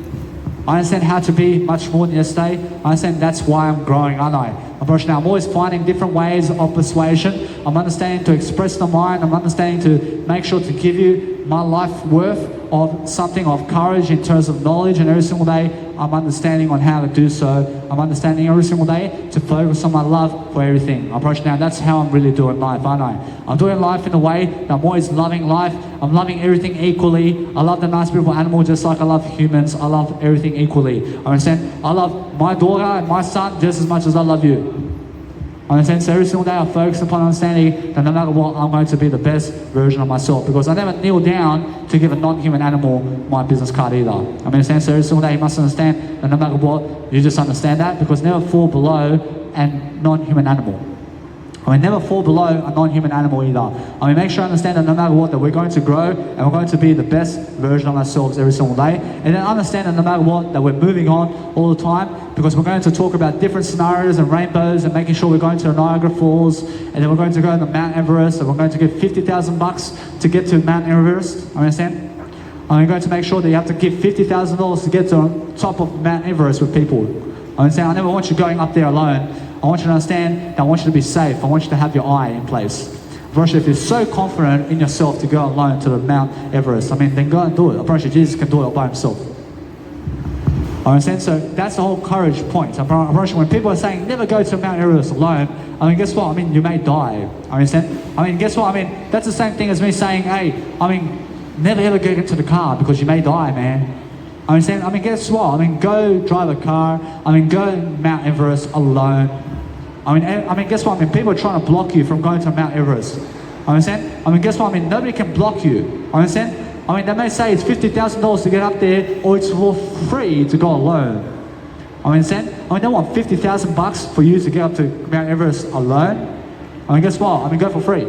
I understand how to be much more than yesterday. I understand that's why I'm growing, aren't I? I'm always finding different ways of persuasion. I'm understanding to express the mind. I'm understanding to make sure to give you my life worth of something of courage in terms of knowledge, and every single day I'm understanding on how to do so. I'm understanding every single day to focus on my love for everything. Now that's how I'm really doing life, aren't I? I'm doing life in a way that I'm always loving life. I'm loving everything equally. I love the nice beautiful animal just like I love humans. I love everything equally. I understand? I love my daughter and my son just as much as I love you. I understand? So every single day I focus upon understanding that no matter what, I'm going to be the best version of myself, because I never kneel down to give a non-human animal my business card either. Understand? So every single day you must understand that no matter what, you just understand that, because never fall below a non-human animal. Never fall below a non-human animal either. Make sure I understand that no matter what, that we're going to grow and we're going to be the best version of ourselves every single day. And then understand that no matter what, that we're moving on all the time, because we're going to talk about different scenarios and rainbows and making sure we're going to Niagara Falls, and then we're going to go to Mount Everest, and we're going to give $50,000 to get to Mount Everest. Understand? I'm going to make sure that you have to give $50,000 to get to the top of Mount Everest with people. Understand? I never want you going up there alone. I want you to understand that I want you to be safe. I want you to have your eye in place. If you're so confident in yourself to go alone to the Mount Everest, then go and do it. I promise you, Jesus can do it all by himself. Understand? So that's the whole courage point. I promise you, when people are saying never go to Mount Everest alone, guess what? You may die. Understand? Guess what? That's the same thing as me saying, hey, never ever get into the car because you may die, man. Guess what? Go drive a car. Go Mount Everest alone. Guess what? People are trying to block you from going to Mount Everest. Understand? Guess what? Nobody can block you. Understand? They may say it's $50,000 to get up there, or it's for free to go alone. Understand? They want $50,000 for you to get up to Mount Everest alone. Guess what? Go for free.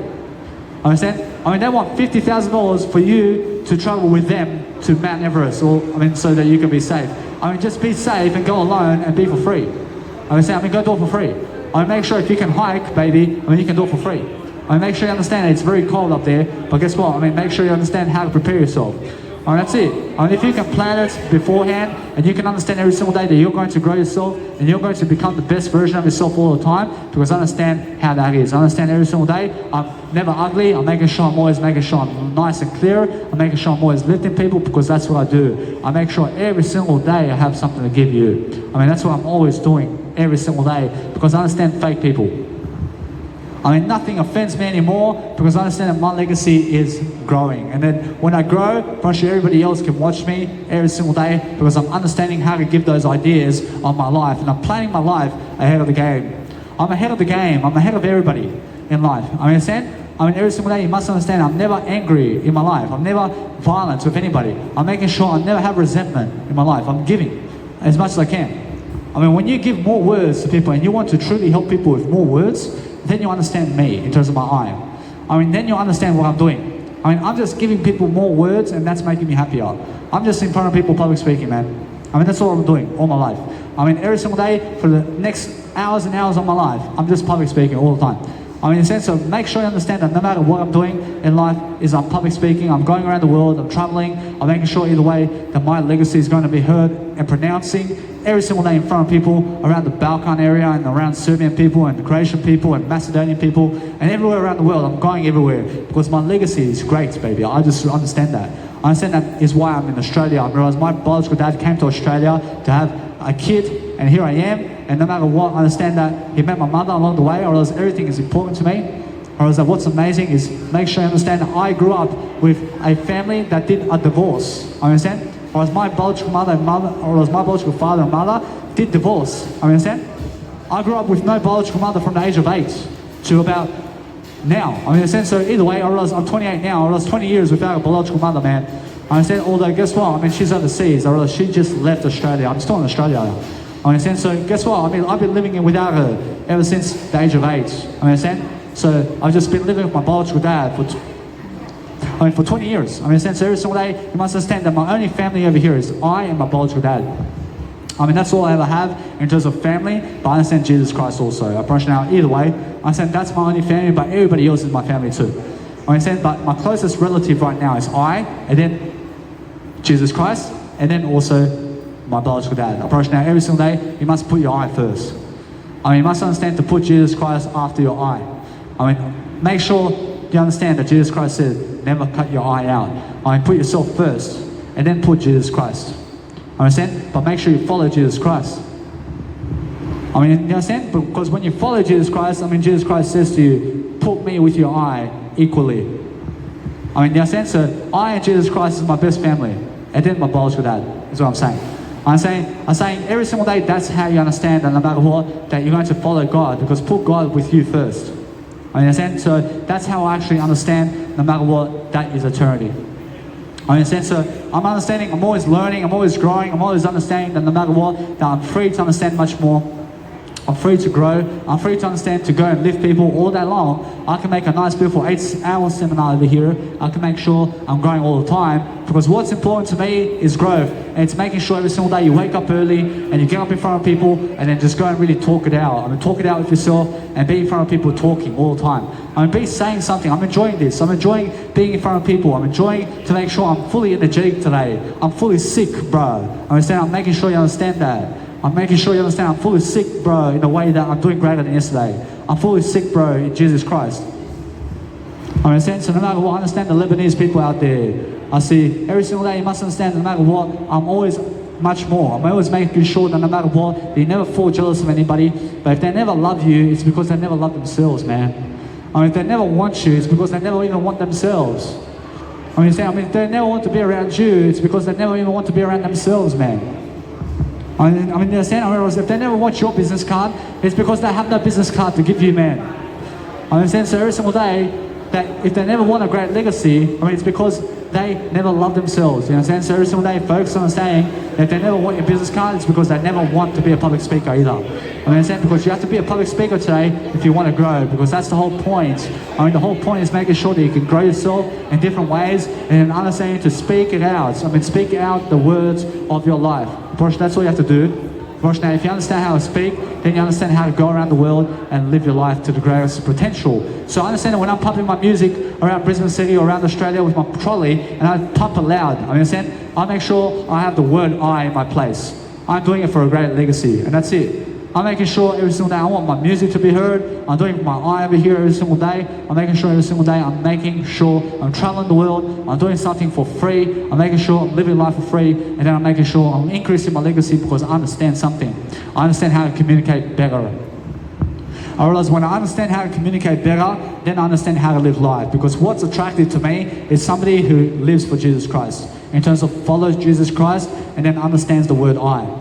Understand? They want $50,000 for you to travel with them to Mount Everest, or so that you can be safe. Just be safe and go alone and be for free. Understand? Go do it for free. Make sure if you can hike, baby, you can do it for free. Make sure you understand it's very cold up there, but guess what? Make sure you understand how to prepare yourself. That's it. If you can plan it beforehand, and you can understand every single day that you're going to grow yourself and you're going to become the best version of yourself all the time, because I understand how that is. I understand every single day I'm never ugly. I'm making sure I'm always making sure I'm nice and clear. I'm making sure I'm always lifting people, because that's what I do. I make sure every single day I have something to give you. That's what I'm always doing every single day, because I understand fake people. Nothing offends me anymore, because I understand that my legacy is growing. And then when I grow, everybody else can watch me every single day, because I'm understanding how to give those ideas on my life. And I'm planning my life ahead of the game. I'm ahead of the game. I'm ahead of everybody in life. Understand? Every single day you must understand I'm never angry in my life. I'm never violent with anybody. I'm making sure I never have resentment in my life. I'm giving as much as I can. When you give more words to people and you want to truly help people with more words, then you understand me in terms of my eye. Then you understand what I'm doing. I'm just giving people more words, and that's making me happier. I'm just in front of people public speaking, man. That's all I'm doing all my life. Every single day for the next hours and hours of my life, I'm just public speaking all the time. I mean, in a sense of make sure you understand that no matter what I'm doing in life is I'm public speaking, I'm going around the world, I'm traveling, I'm making sure either way that my legacy is going to be heard and pronouncing every single day in front of people around the Balkan area and around Serbian people and Croatian people and Macedonian people and everywhere around the world. I'm going everywhere because my legacy is great, baby. I just understand that. I understand that is why I'm in Australia. I realize my biological dad came to Australia to have a kid, and here I am. And no matter what, I understand that he met my mother along the way. I realize everything is important to me. I realize that what's amazing is make sure you understand that I grew up with a family that did a divorce. I understand? Or as my biological or as my biological father and mother did divorce. I understand? I grew up with no biological mother from the age of 8 to about now. I understand? So either way, I realize I'm 28 now. I realize 20 years without a biological mother, man. I understand? Although, guess what? I mean, she's overseas. I realize she just left Australia. I'm still in Australia. I understand? So guess what? I mean, I've been living without her ever since the age of 8. I understand? So I've just been living with my biological dad for 20 years. I understand? So every single day, you must understand that my only family over here is I and my biological dad. I mean, that's all I ever have in terms of family, but I understand Jesus Christ also. I promise you now, either way, I understand that's my only family, but everybody else is my family too. I understand? But my closest relative right now is I, and then Jesus Christ, and then also my biological dad. I promise you now, every single day, you must put your I first. I mean, you must understand to put Jesus Christ after your I. I mean, make sure you understand that Jesus Christ said, never cut your eye out. I mean, put yourself first, and then put Jesus Christ. Understand? But make sure you follow Jesus Christ. I mean, you understand? Because when you follow Jesus Christ, I mean, Jesus Christ says to you, put me with your eye equally. I mean, you understand? So I and Jesus Christ is my best family, and then my biological dad. That's what I'm saying. I'm saying every single day, that's how you understand that no matter what, that you're going to follow God, because put God with you first. I understand? So that's how I actually understand no matter what, that is eternity. I understand? So I'm understanding, I'm always learning, I'm always growing, I'm always understanding that no matter what, that I'm free to understand much more. I'm free to grow, I'm free to understand, to go and lift people all day long. I can make a nice, beautiful 8-hour seminar over here. I can make sure I'm growing all the time, because what's important to me is growth. And it's making sure every single day you wake up early and you get up in front of people and then just go and really talk it out. I mean, talk it out with yourself and be in front of people talking all the time. I mean, be saying something. I'm enjoying this. I'm enjoying being in front of people. I'm enjoying to make sure I'm fully energetic today. I'm fully sick, bro. I understand. I'm making sure you understand that. I'm making sure you understand I'm fully sick, bro, in a way that I'm doing greater than yesterday. I'm fully sick, bro, in Jesus Christ. I understand? So no matter what, I understand the Lebanese people out there. I see every single day, you must understand no matter what, I'm always much more. I'm always making sure that no matter what, you never fall jealous of anybody. But if they never love you, it's because they never love themselves, man. I mean, if they never want you, it's because they never even want themselves. I mean, if they never want to be around you, it's because they never even want to be around themselves, man. I mean, understand? I mean, if they never want your business card, it's because they have no business card to give you, man. I understand? So every single day, that if they never want a great legacy, I mean, it's because they never love themselves. You understand? So every single day, focus on saying that if they never want your business card, it's because they never want to be a public speaker either. I understand? Because you have to be a public speaker today if you want to grow, because that's the whole point. I mean, the whole point is making sure that you can grow yourself in different ways and understanding to speak it out. I mean, speak out the words of your life. That's all you have to do. Now, if you understand how to speak, then you understand how to go around the world and live your life to the greatest potential. So I understand that when I'm pumping my music around Brisbane City or around Australia with my trolley, and I pump it loud, I understand, I make sure I have the word I in my place. I'm doing it for a great legacy, and that's it. I'm making sure every single day I want my music to be heard. I'm doing my eye over here every single day. I'm making sure every single day I'm making sure I'm traveling the world. I'm doing something for free. I'm making sure I'm living life for free. And then I'm making sure I'm increasing my legacy because I understand something. I understand how to communicate better. I realize when I understand how to communicate better, then I understand how to live life. Because what's attractive to me is somebody who lives for Jesus Christ. In terms of follows Jesus Christ and then understands the word I.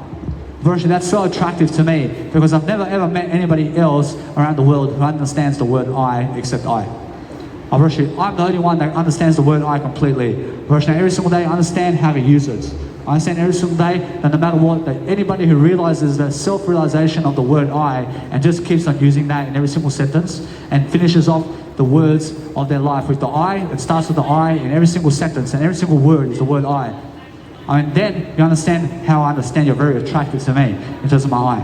Virtually, that's so attractive to me because I've never ever met anybody else around the world who understands the word I except I. I'm the only one that understands the word I completely. Virtually, every single day I understand how to use it. I understand every single day that no matter what, that anybody who realizes the self-realization of the word I and just keeps on using that in every single sentence and finishes off the words of their life with the I, it starts with the I in every single sentence and every single word is the word I mean, then you understand how I understand you're very attractive to me in terms of my eye.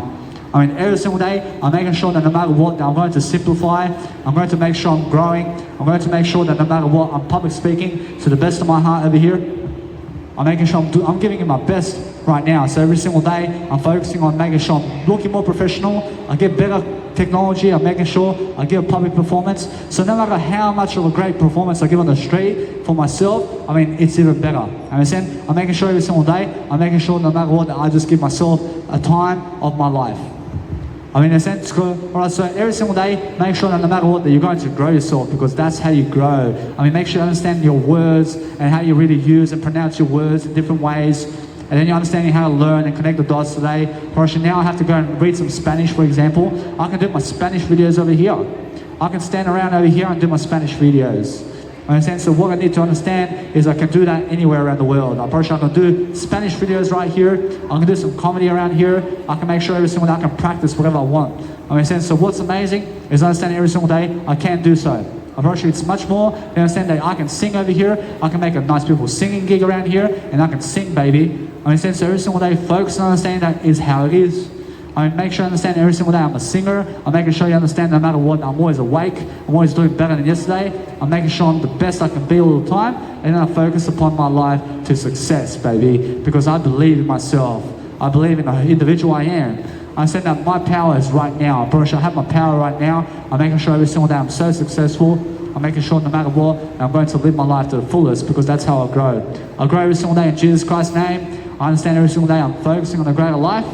I mean, every single day, I'm making sure that no matter what, I'm going to simplify. I'm going to make sure I'm growing. I'm going to make sure that no matter what, I'm public speaking to the best of my heart over here. I'm making sure I'm giving it my best right now. So every single day, I'm focusing on making sure I'm looking more professional. I get better technology. I'm making sure I give a public performance. So no matter how much of a great performance I give on the street for myself, I mean, it's even better. Understand? I'm making sure every single day, I'm making sure no matter what, I just give myself a time of my life. I mean, in a sense, alright, so every single day, make sure that no matter what, that you're going to grow yourself, because that's how you grow. I mean, make sure you understand your words and how you really use and pronounce your words in different ways. And then you're understanding how to learn and connect the dots today. For now I have to go and read some Spanish, for example. I can do my Spanish videos over here. I can stand around over here and do my Spanish videos. Understand? So what I need to understand is I can do that anywhere around the world. I can do Spanish videos right here. I can do some comedy around here. I can make sure every single day I can practice whatever I want. Understand? So what's amazing is understanding every single day I can do so. I promise you it's much more than understand that I can sing over here. I can make a nice beautiful singing gig around here, and I can sing, baby. Understand? So every single day focus on understanding that is how it is. I mean, make sure you understand every single day I'm a singer. I'm making sure you understand no matter what, I'm always awake. I'm always doing better than yesterday. I'm making sure I'm the best I can be all the time. And then I focus upon my life to success, baby. Because I believe in myself. I believe in the individual I am. I understand that my power is right now. I promise you I have my power right now. I'm making sure every single day I'm so successful. I'm making sure no matter what, I'm going to live my life to the fullest, because that's how I grow. I grow every single day in Jesus Christ's name. I understand every single day I'm focusing on a greater life.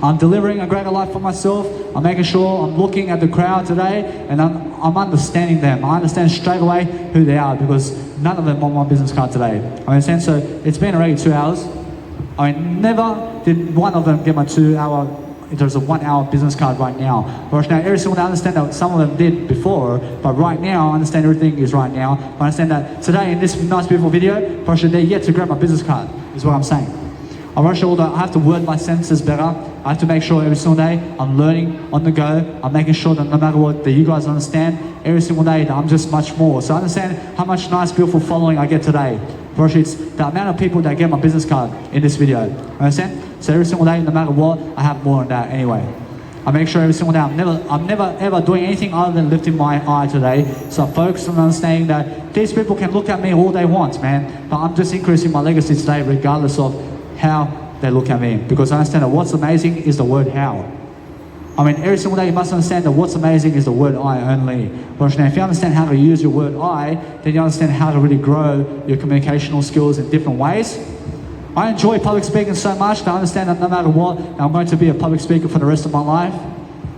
I'm delivering a greater life for myself. I'm making sure I'm looking at the crowd today, and I'm understanding them. I understand straight away who they are, because none of them want my business card today. I understand. So it's been already 2 hours. I never did one of them get my 2 hour, in terms of 1 hour business card right now. But now every single day I understand that some of them did before, but right now I understand everything is right now. I understand that today in this nice beautiful video, they're yet to grab my business card, is what I'm saying. I'm not sure that I have to word my sentences better. I have to make sure every single day I'm learning on the go. I'm making sure that no matter what, that you guys understand every single day that I'm just much more. So I understand how much nice, beautiful following I get today. First, it's the amount of people that get my business card in this video. Understand? So every single day, no matter what, I have more than that anyway. I make sure every single day I'm never ever doing anything other than lifting my eye today. So I focus on understanding that these people can look at me all they want, man. But I'm just increasing my legacy today regardless of how they look at me, because I understand that what's amazing is the word how. I mean, every single day you must understand that what's amazing is the word I only. But now, if you understand how to use your word I, then you understand how to really grow your communicational skills in different ways. I enjoy public speaking so much that I understand that no matter what, I'm going to be a public speaker for the rest of my life,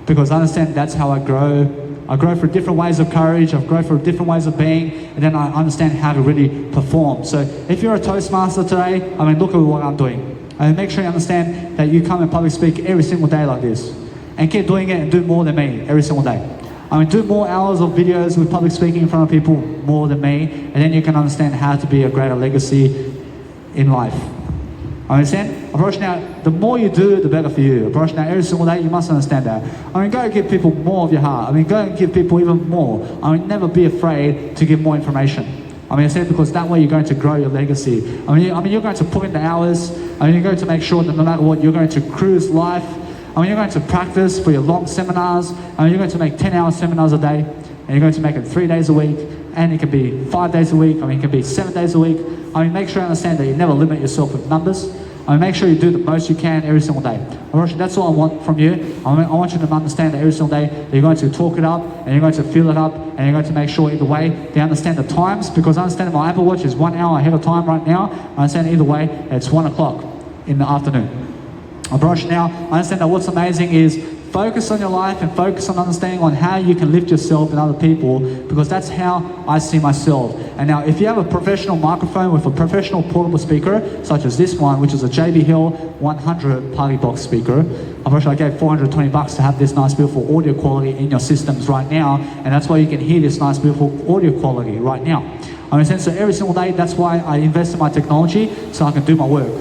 because I understand that's how I grow. I grow through different ways of courage, I grow through different ways of being, and then I understand how to really perform. So if you're a Toastmaster today, I mean, look at what I'm doing. And make sure you understand that you come and public speak every single day like this. And keep doing it and do more than me every single day. I mean, do more hours of videos with public speaking in front of people more than me, and then you can understand how to be a greater legacy in life. Understand? Approach now, the more you do, the better for you. Approach now, every single day, you must understand that. I mean, go and give people more of your heart. I mean, go and give people even more. I mean, never be afraid to give more information. I mean, I said because that way you're going to grow your legacy. I mean, you're going to put in the hours. I mean, you're going to make sure that no matter what, you're going to cruise life. I mean, you're going to practice for your long seminars. I mean, you're going to make 10-hour seminars a day, and you're going to make it 3 days a week, and it can be 5 days a week. I mean, it can be 7 days a week. I mean, make sure you understand that you never limit yourself with numbers. I mean, make sure you do the most you can every single day. That's all I want from you. I want you to understand that every single day that you're going to talk it up, and you're going to feel it up, and you're going to make sure either way they understand the times, because I understand my Apple Watch is 1 hour ahead of time right now. I understand either way it's 1 o'clock in the afternoon. Now, I understand that what's amazing is focus on your life and focus on understanding on how you can lift yourself and other people, because that's how I see myself. And now, if you have a professional microphone with a professional portable speaker, such as this one, which is a JB Hill 100 party box speaker, unfortunately I gave $420 to have this nice beautiful audio quality in your systems right now, and that's why you can hear this nice beautiful audio quality right now. I mean, so every single day, that's why I invest in my technology, so I can do my work.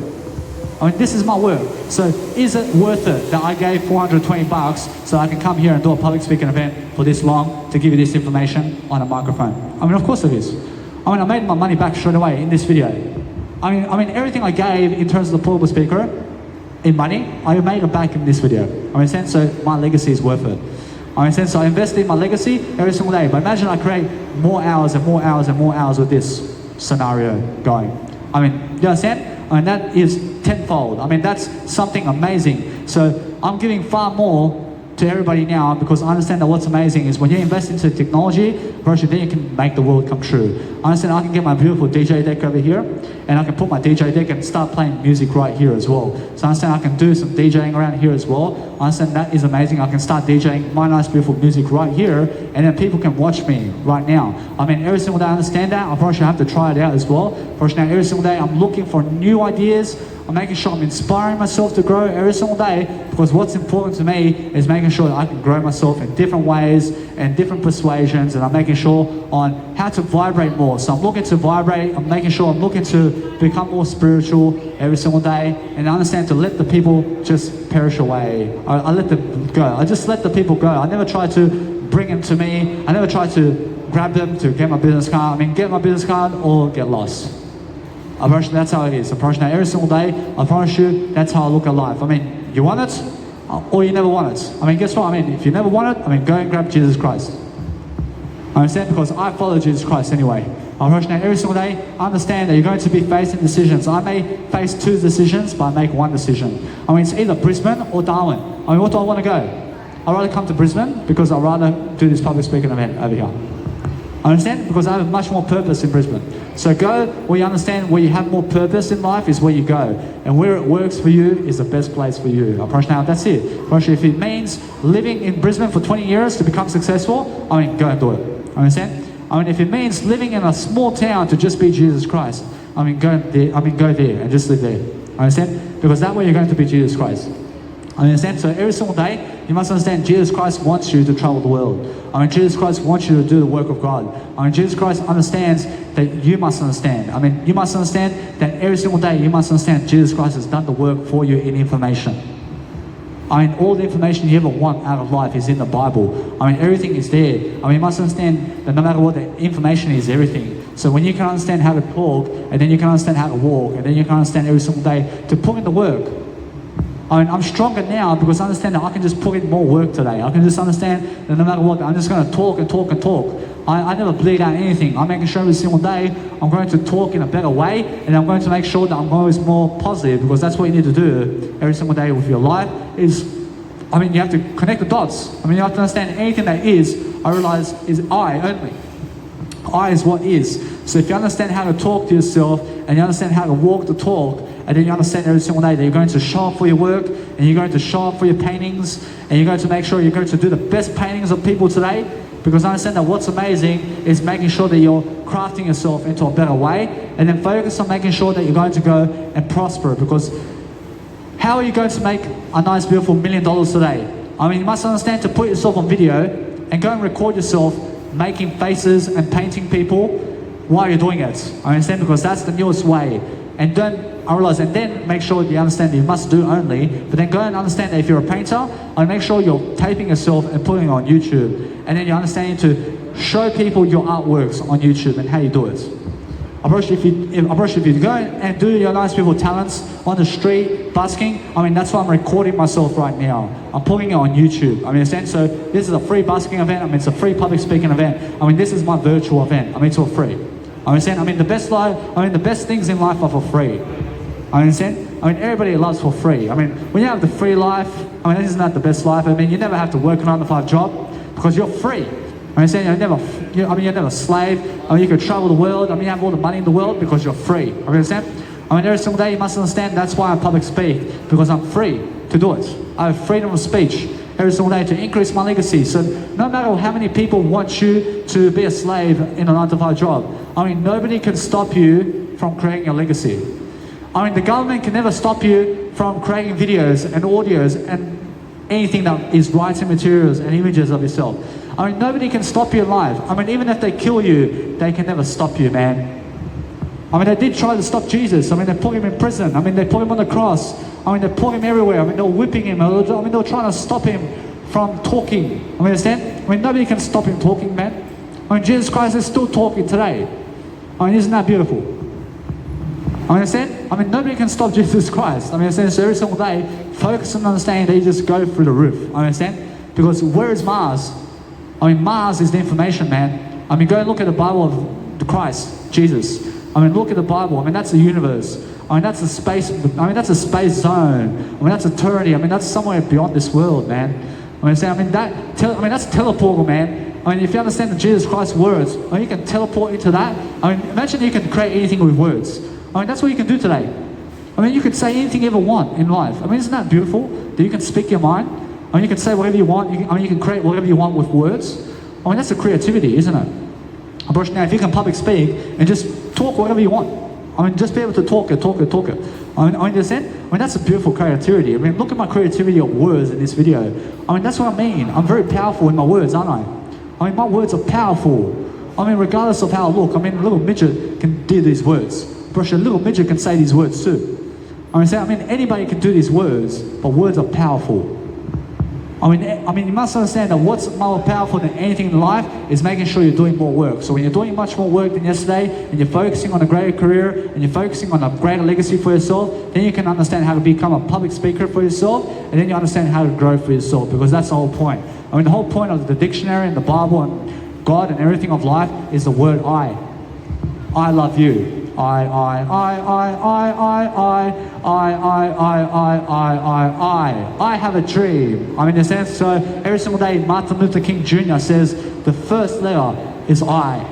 I mean, this is my work. So is it worth it that I gave $420 so I can come here and do a public speaking event for this long to give you this information on a microphone? I mean, of course it is. I mean, I made my money back straight away in this video. I mean, everything I gave in terms of the portable speaker, in money, I made it back in this video. I mean, so my legacy is worth it. I mean, so I invest in my legacy every single day. But imagine I create more hours and more hours and more hours with this scenario going. I mean, you understand? I mean, that is tenfold. I mean, that's something amazing. So I'm giving far more to everybody now because I understand that what's amazing is when you invest into technology, virtually then you can make the world come true. I understand I can get my beautiful DJ deck over here and I can put my DJ deck and start playing music right here as well. So I understand I can do some DJing around here as well. I understand that is amazing. I can start DJing my nice beautiful music right here and then people can watch me right now. I mean, every single day I understand that. I probably should have to try it out as well. First now, every single day I'm looking for new ideas. I'm making sure I'm inspiring myself to grow every single day because what's important to me is making sure that I can grow myself in different ways and different persuasions, and I'm making sure on how to vibrate more. So I'm looking to vibrate, I'm making sure I'm looking to become more spiritual every single day, and I understand to let the people just perish away. I let them go. I just let the people go. I never try to bring them to me. I never try to grab them to get my business card. I mean, get my business card or get lost. I promise you that's how it is. I promise you every single day, I promise you that's how I look at life. I mean, you want it or you never want it. I mean, guess what? I mean, if you never want it, I mean, go and grab Jesus Christ. I understand because I follow Jesus Christ anyway. I promise you every single day, I understand that you're going to be facing decisions. I may face 2 decisions, but I make 1 decision. I mean, it's either Brisbane or Darwin. I mean, what do I want to go? I'd rather come to Brisbane because I'd rather do this public speaking event over here. I understand? Because I have much more purpose in Brisbane. So go where you understand where you have more purpose in life is where you go. And where it works for you is the best place for you. I promise you now, that's it. I promise you if it means living in Brisbane for 20 years to become successful, I mean, go and do it. I understand? I mean, if it means living in a small town to just be Jesus Christ, I mean, go there and just live there. I understand? Because that way you're going to be Jesus Christ. I understand? So every single day, you must understand Jesus Christ wants you to travel the world. I mean, Jesus Christ wants you to do the work of God. I mean, Jesus Christ understands that you must understand. I mean, you must understand that every single day you must understand Jesus Christ has done the work for you in information. I mean, all the information you ever want out of life is in the Bible. I mean, everything is there. I mean, you must understand that no matter what, the information is everything. So when you can understand how to talk, and then you can understand how to walk, and then you can understand every single day to put in the work. I mean, I'm stronger now because I understand that I can just put in more work today. I can just understand that no matter what, I'm just going to talk and talk and talk. I never bleed out anything. I'm making sure every single day I'm going to talk in a better way, and I'm going to make sure that I'm always more positive because that's what you need to do every single day with your life is, I mean, you have to connect the dots. I mean, you have to understand anything that is, I realize, is I only. I is what is. So if you understand how to talk to yourself and you understand how to walk the talk, and then you understand every single day that you're going to show up for your work and you're going to show up for your paintings and you're going to make sure you're going to do the best paintings of people today, because I understand that what's amazing is making sure that you're crafting yourself into a better way, and then focus on making sure that you're going to go and prosper, because how are you going to make a nice beautiful $1 million today? I mean, you must understand to put yourself on video and go and record yourself making faces and painting people while you're doing it. I understand, because that's the newest way. And I realize, and then make sure you understand that you must do only, but then go and understand that if you're a painter, and make sure you're taping yourself and putting it on YouTube. And then you're understanding to show people your artworks on YouTube and how you do it. I promise you, if you go and do your nice beautiful talents on the street, busking, I mean, that's why I'm recording myself right now. I'm putting it on YouTube. I mean, understand? So this is a free busking event. I mean, it's a free public speaking event. I mean, this is my virtual event. I mean, it's all free. I understand? I mean, the best things in life are for free. I understand? I mean, everybody loves for free. I mean, when you have the free life, I mean, isn't that the best life? I mean, you never have to work a 9-to-5 job because you're free. I understand? You're never a slave. I mean, you can travel the world. I mean, you have all the money in the world because you're free. I understand? I mean, every single day you must understand that's why I public speak, because I'm free to do it. I have freedom of speech every single day to increase my legacy. So no matter how many people want you to be a slave in a 9-to-5 job, I mean, nobody can stop you from creating your legacy. I mean, the government can never stop you from creating videos and audios and anything that is writing materials and images of yourself. I mean, nobody can stop you alive. I mean, even if they kill you, they can never stop you, man. I mean, they did try to stop Jesus. I mean, they put him in prison. I mean, they put him on the cross. I mean, they put him everywhere. I mean, they were whipping him. I mean, they were trying to stop him from talking. I mean, understand? I mean, nobody can stop him talking, man. I mean, Jesus Christ is still talking today. I mean, isn't that beautiful? I I understand? I mean, nobody can stop Jesus Christ. I mean, so every single day, focus on understanding that you just go through the roof. I understand? Because where is Mars? I mean, Mars is the information, man. I mean, go and look at the Bible of the Christ, Jesus. I mean, look at the Bible. I mean, that's the universe. I mean, that's a space. I mean, that's a space zone. I mean, that's eternity. I mean, that's somewhere beyond this world, man. I mean, that's teleportal, man. I mean, if you understand the Jesus Christ words, I mean, you can teleport into that. I mean, imagine you can create anything with words. I mean, that's what you can do today. I mean, you can say anything you ever want in life. I mean, isn't that beautiful? That you can speak your mind. I mean, you can say whatever you want. You can create whatever you want with words. I mean, that's the creativity, isn't it? Now, if you can public speak and just talk whatever you want. I mean, just be able to talk it. I mean, understand? I mean, that's a beautiful creativity. I mean, look at my creativity of words in this video. I mean, that's what I mean. I'm very powerful in my words, aren't I? I mean, my words are powerful. I mean, regardless of how I look. I mean, a little midget can do these words. But a little midget can say these words too. I mean, anybody can do these words, but words are powerful. I mean, you must understand that what's more powerful than anything in life is making sure you're doing more work. So when you're doing much more work than yesterday, and you're focusing on a greater career, and you're focusing on a greater legacy for yourself, then you can understand how to become a public speaker for yourself, and then you understand how to grow for yourself, because that's the whole point. I mean, the whole point of the dictionary and the Bible and God and everything of life is the word I. I love you. I have a dream. I mean, in a sense, so every single day, Martin Luther King Jr. says the first letter is I.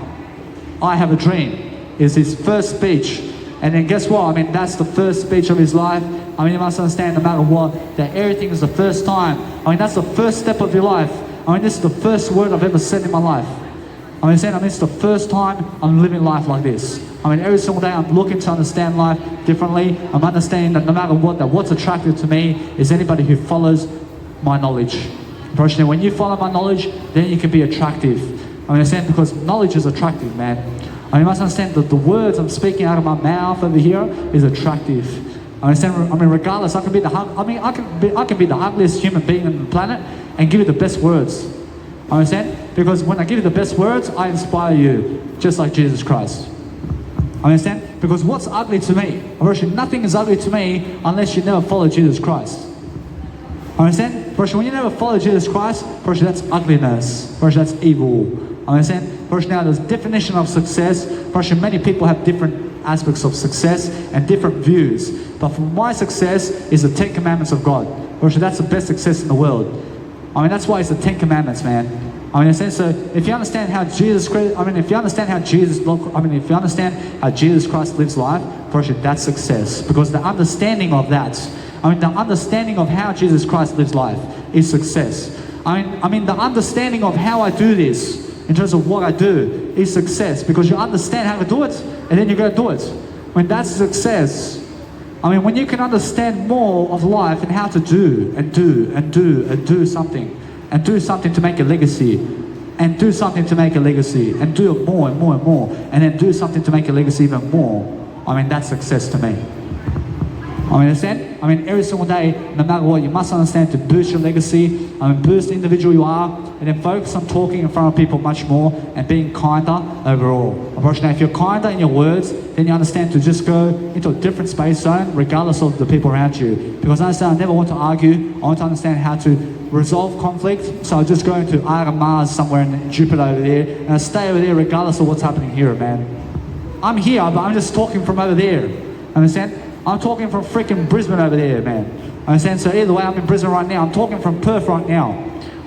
I have a dream is his first speech. And then guess what? I mean, that's the first speech of his life. I mean, you must understand no matter what, that everything is the first time. I mean, that's the first step of your life. I mean, this is the first word I've ever said in my life. I mean, it's the first time I'm living life like this. I mean, every single day I'm looking to understand life differently. I'm understanding that no matter what, that what's attractive to me is anybody who follows my knowledge. Personally, when you follow my knowledge, then you can be attractive. I understand because knowledge is attractive, man. I mean, you must understand that the words I'm speaking out of my mouth over here is attractive. I understand. I mean, regardless, I can be the ugliest human being on the planet and give you the best words. I understand? Because when I give you the best words, I inspire you, just like Jesus Christ. I understand? Because what's ugly to me? Actually, nothing is ugly to me unless you never follow Jesus Christ. I understand? Actually, when you never follow Jesus Christ, actually, that's ugliness. Actually, that's evil. I understand? Actually, now there's definition of success. Actually, many people have different aspects of success and different views. But for my success is the 10 Commandments of God. Actually, that's the best success in the world. I mean, that's why it's the 10 Commandments, man. I mean, in a sense, so if you understand how if you understand how Jesus Christ lives life, for sure, that's success. Because the understanding of that, the understanding of how Jesus Christ lives life is success. I mean, the understanding of how I do this, in terms of what I do, is success. Because you understand how to do it, and then you go do it. When that's success. I mean, when you can understand more of life and how to do something, and do something to make a legacy, and do something to make a legacy, and do it more and more and more, and then do something to make a legacy even more. I mean, that's success to me. I mean, understand? I mean, every single day, no matter what, you must understand to boost your legacy, boost the individual you are, and then focus on talking in front of people much more and being kinder overall. Unfortunately, if you're kinder in your words, then you understand to just go into a different space zone regardless of the people around you. Because I understand I never want to argue, I want to understand how to resolve conflict, so I just go into Iron Mars somewhere in Jupiter over there, and I stay over there regardless of what's happening here, man. I'm here, but I'm just talking from over there. Understand? I'm talking from freaking Brisbane over there, man. Understand? So either way, I'm in Brisbane right now. I'm talking from Perth right now.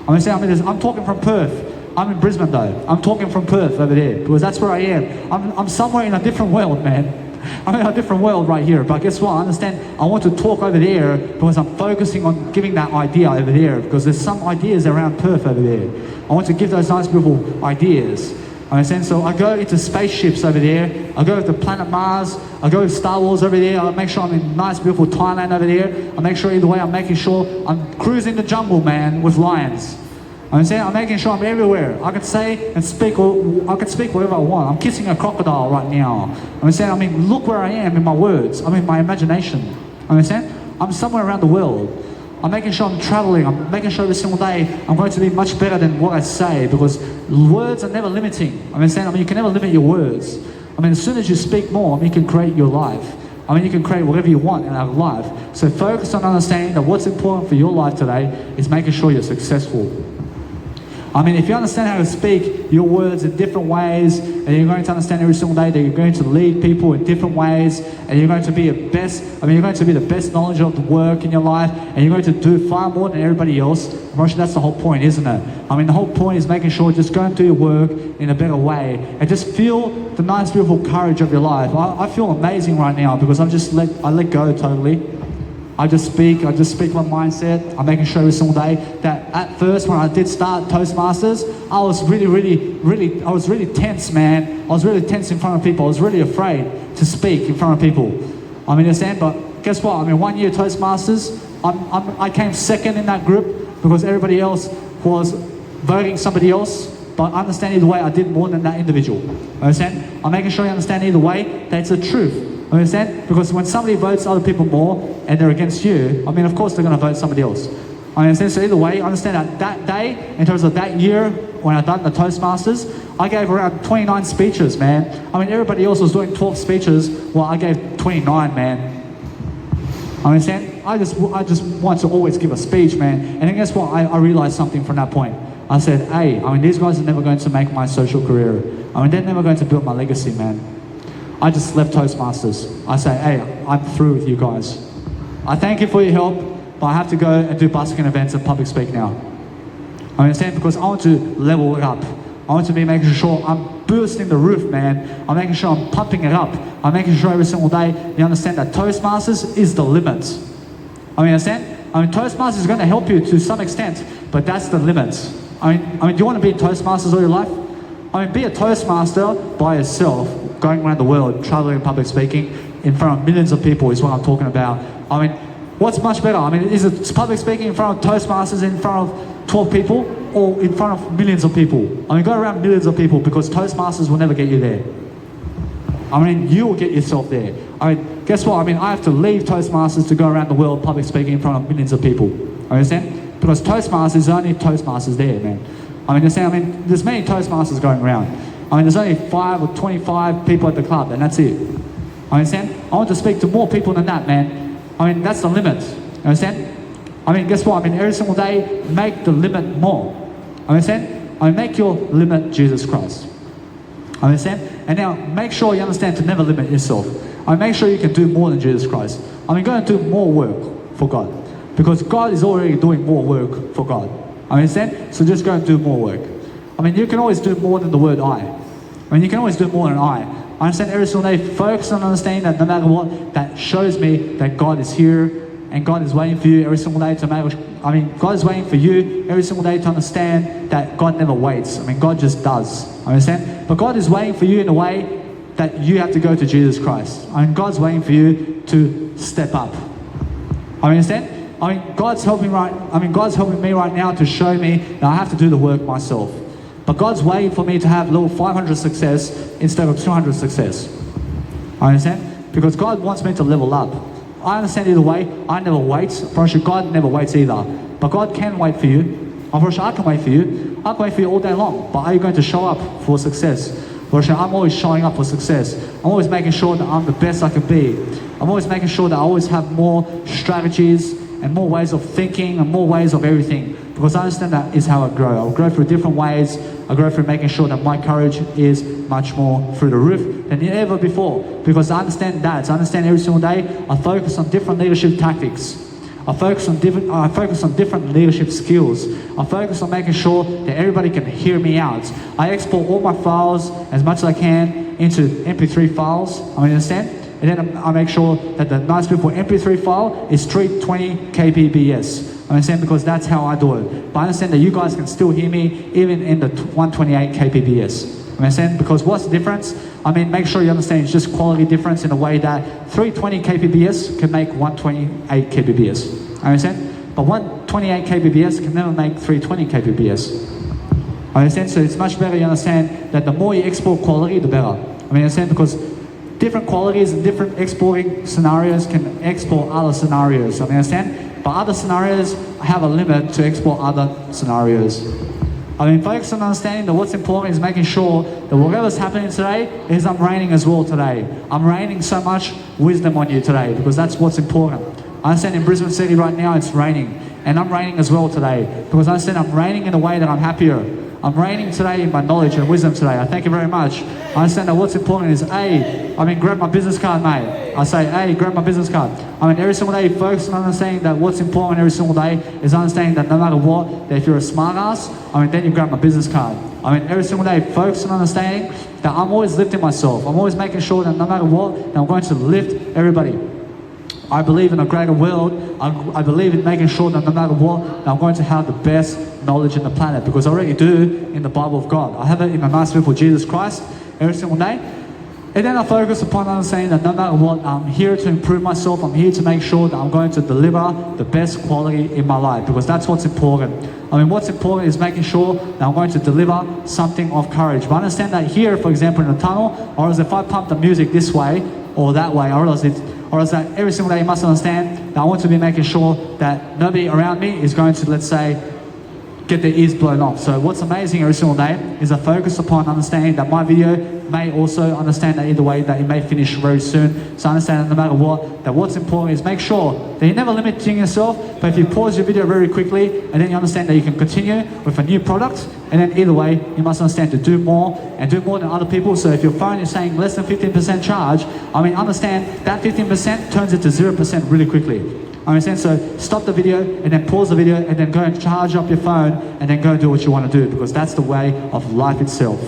Understand? I'm talking from Perth. I'm in Brisbane though. I'm talking from Perth over there because that's where I am. I'm somewhere in a different world, man. I'm in a different world right here. But guess what? I understand. I want to talk over there because I'm focusing on giving that idea over there because there's some ideas around Perth over there. I want to give those nice beautiful ideas. Understand? So I go into spaceships over there. I go to planet Mars. I go to Star Wars over there. I make sure I'm in nice, beautiful Thailand over there. I make sure either way I'm making sure I'm cruising the jungle, man, with lions. Understand? I'm making sure I'm everywhere. I can say and speak, or I can speak whatever I want. I'm kissing a crocodile right now. Understand? I mean, look where I am in my words. I'm in my imagination. Understand? I'm somewhere around the world. I'm making sure I'm traveling. I'm making sure every single day I'm going to be much better than what I say because words are never limiting. I mean, you can never limit your words. I mean, as soon as you speak more, you can create your life. I mean, you can create whatever you want in our life. So focus on understanding that what's important for your life today is making sure you're successful. I mean, if you understand how to speak your words in different ways, and you're going to understand every single day that you're going to lead people in different ways, and you're going to be you're going to be the best knowledge of the work in your life, and you're going to do far more than everybody else. Moshe, that's the whole point, isn't it? I mean, the whole point is making sure just go and do your work in a better way, and just feel the nice, beautiful courage of your life. I feel amazing right now because I let go totally. I just speak my mindset. I'm making sure every single day that at first when I did start Toastmasters, I was really tense, man. I was really tense in front of people. I was really afraid to speak in front of people. I mean, understand? But guess what? I mean, 1 year Toastmasters, I came second in that group because everybody else was voting somebody else. But understand either way, I did more than that individual. Understand? I'm making sure you understand either way that it's the truth. Understand? Because when somebody votes other people more and they're against you, I mean, of course they're going to vote somebody else. I understand? So either way, understand that day, in terms of that year, when I done the Toastmasters, I gave around 29 speeches, man. I mean, everybody else was doing 12 speeches, while I gave 29, man. Understand? I just want to always give a speech, man. And then guess what? I realized something from that point. I said, hey, I mean, these guys are never going to make my social career. I mean, they're never going to build my legacy, man. I just left Toastmasters. I say, hey, I'm through with you guys. I thank you for your help, but I have to go and do busking events and public speak now. I understand? Because I want to level it up. I want to be making sure I'm boosting the roof, man. I'm making sure I'm pumping it up. I'm making sure every single day you understand that Toastmasters is the limit. I mean, understand? I mean, Toastmasters is going to help you to some extent, but that's the limit. I mean, do you want to be Toastmasters all your life? I mean, be a Toastmaster by yourself, going around the world, traveling, public speaking in front of millions of people is what I'm talking about. I mean, what's much better? I mean, is it public speaking in front of Toastmasters in front of 12 people or in front of millions of people? I mean, go around millions of people because Toastmasters will never get you there. I mean, you will get yourself there. I mean, guess what? I mean, I have to leave Toastmasters to go around the world public speaking in front of millions of people. Understand? Because Toastmasters is only Toastmasters there, man. I mean, understand? I mean, there's many Toastmasters going around. I mean, there's only 5 or 25 people at the club, and that's it. Understand? I want to speak to more people than that, man. I mean, that's the limit. Understand? I mean, guess what? I mean, every single day, make the limit more. Understand? I mean, make your limit Jesus Christ. Understand? And now, make sure you understand to never limit yourself. I mean, make sure you can do more than Jesus Christ. I mean, go and do more work for God. Because God is already doing more work for God. Understand? So just go and do more work. I mean, you can always do more than the word I. I mean, you can always do more than I. I understand every single day, focus on understanding that no matter what, that shows me that God is here and God is waiting for you every single day to make, I mean, God is waiting for you every single day to understand that God never waits. I mean, God just does. Understand? But God is waiting for you in a way that you have to go to Jesus Christ. I mean, God's waiting for you to step up. I mean, understand? I mean, God's helping me right now to show me that I have to do the work myself. But God's waiting for me to have level 500 success instead of 200 success. I understand? Because God wants me to level up. I understand either way. I never wait. For sure, God never waits either. But God can wait for you. I'm for sure I can wait for you. I can wait for you all day long. But are you going to show up for success? For sure, I'm always showing up for success. I'm always making sure that I'm the best I can be. I'm always making sure that I always have more strategies and more ways of thinking and more ways of everything. Because I understand that is how I grow. I'll grow through different ways. I grow through making sure that my courage is much more through the roof than ever before. Because I understand that. So I understand every single day I focus on different leadership tactics. I focus on different leadership skills. I focus on making sure that everybody can hear me out. I export all my files as much as I can into MP3 files. I understand? And then I make sure that the Nice Beautiful MP3 file is 320 kbps. I understand? Because that's how I do it. But I understand that you guys can still hear me even in the 128 kbps. I understand? Because what's the difference? I mean, make sure you understand it's just quality difference in a way that 320 kbps can make 128 kbps. I understand? But 128 kbps can never make 320 kbps. I understand? So it's much better you understand that the more you export quality, the better. I mean, understand? Because different qualities and different exporting scenarios can export other scenarios. I mean, understand? But other scenarios have a limit to export other scenarios. I've been focused on understanding that what's important is making sure that whatever's happening today is I'm raining as well today. I'm raining so much wisdom on you today because that's what's important. I understand in Brisbane City right now it's raining, and I'm raining as well today because I understand I'm raining in a way that I'm happier. I'm raining today in my knowledge and wisdom today. I thank you very much. I understand that what's important is, grab my business card, mate. I say, grab my business card. Every single day, focus on understanding that what's important every single day is understanding that no matter what, that if you're a smart ass, then you grab my business card. Every single day, focus on understanding that I'm always lifting myself. I'm always making sure that no matter what, that I'm going to lift everybody. I believe in a greater world. I believe in making sure that no matter what, that I'm going to have the best knowledge in the planet, because I already do in the Bible of God. I have it in my master for Jesus Christ every single day. And then I focus upon understanding that no matter what, I'm here to improve myself. I'm here to make sure that I'm going to deliver the best quality in my life, because that's what's important. What's important is making sure that I'm going to deliver something of courage. But I understand that here, for example, in the tunnel, or as if I pump the music this way or that way, or else that every single day you must understand that I want to be making sure that nobody around me is going to, let's say, get their ears blown off. So what's amazing every single day is I focus upon understanding that my video may also understand that either way that it may finish very soon. So I understand that no matter what, that what's important is make sure that you're never limiting yourself, but if you pause your video very quickly and then you understand that you can continue with a new product, and then either way you must understand to do more and do more than other people. So if your phone is saying less than 15% charge, understand that 15% turns into 0% really quickly. So stop the video and then pause the video and then go and charge up your phone and then go and do what you want to do, because that's the way of life itself.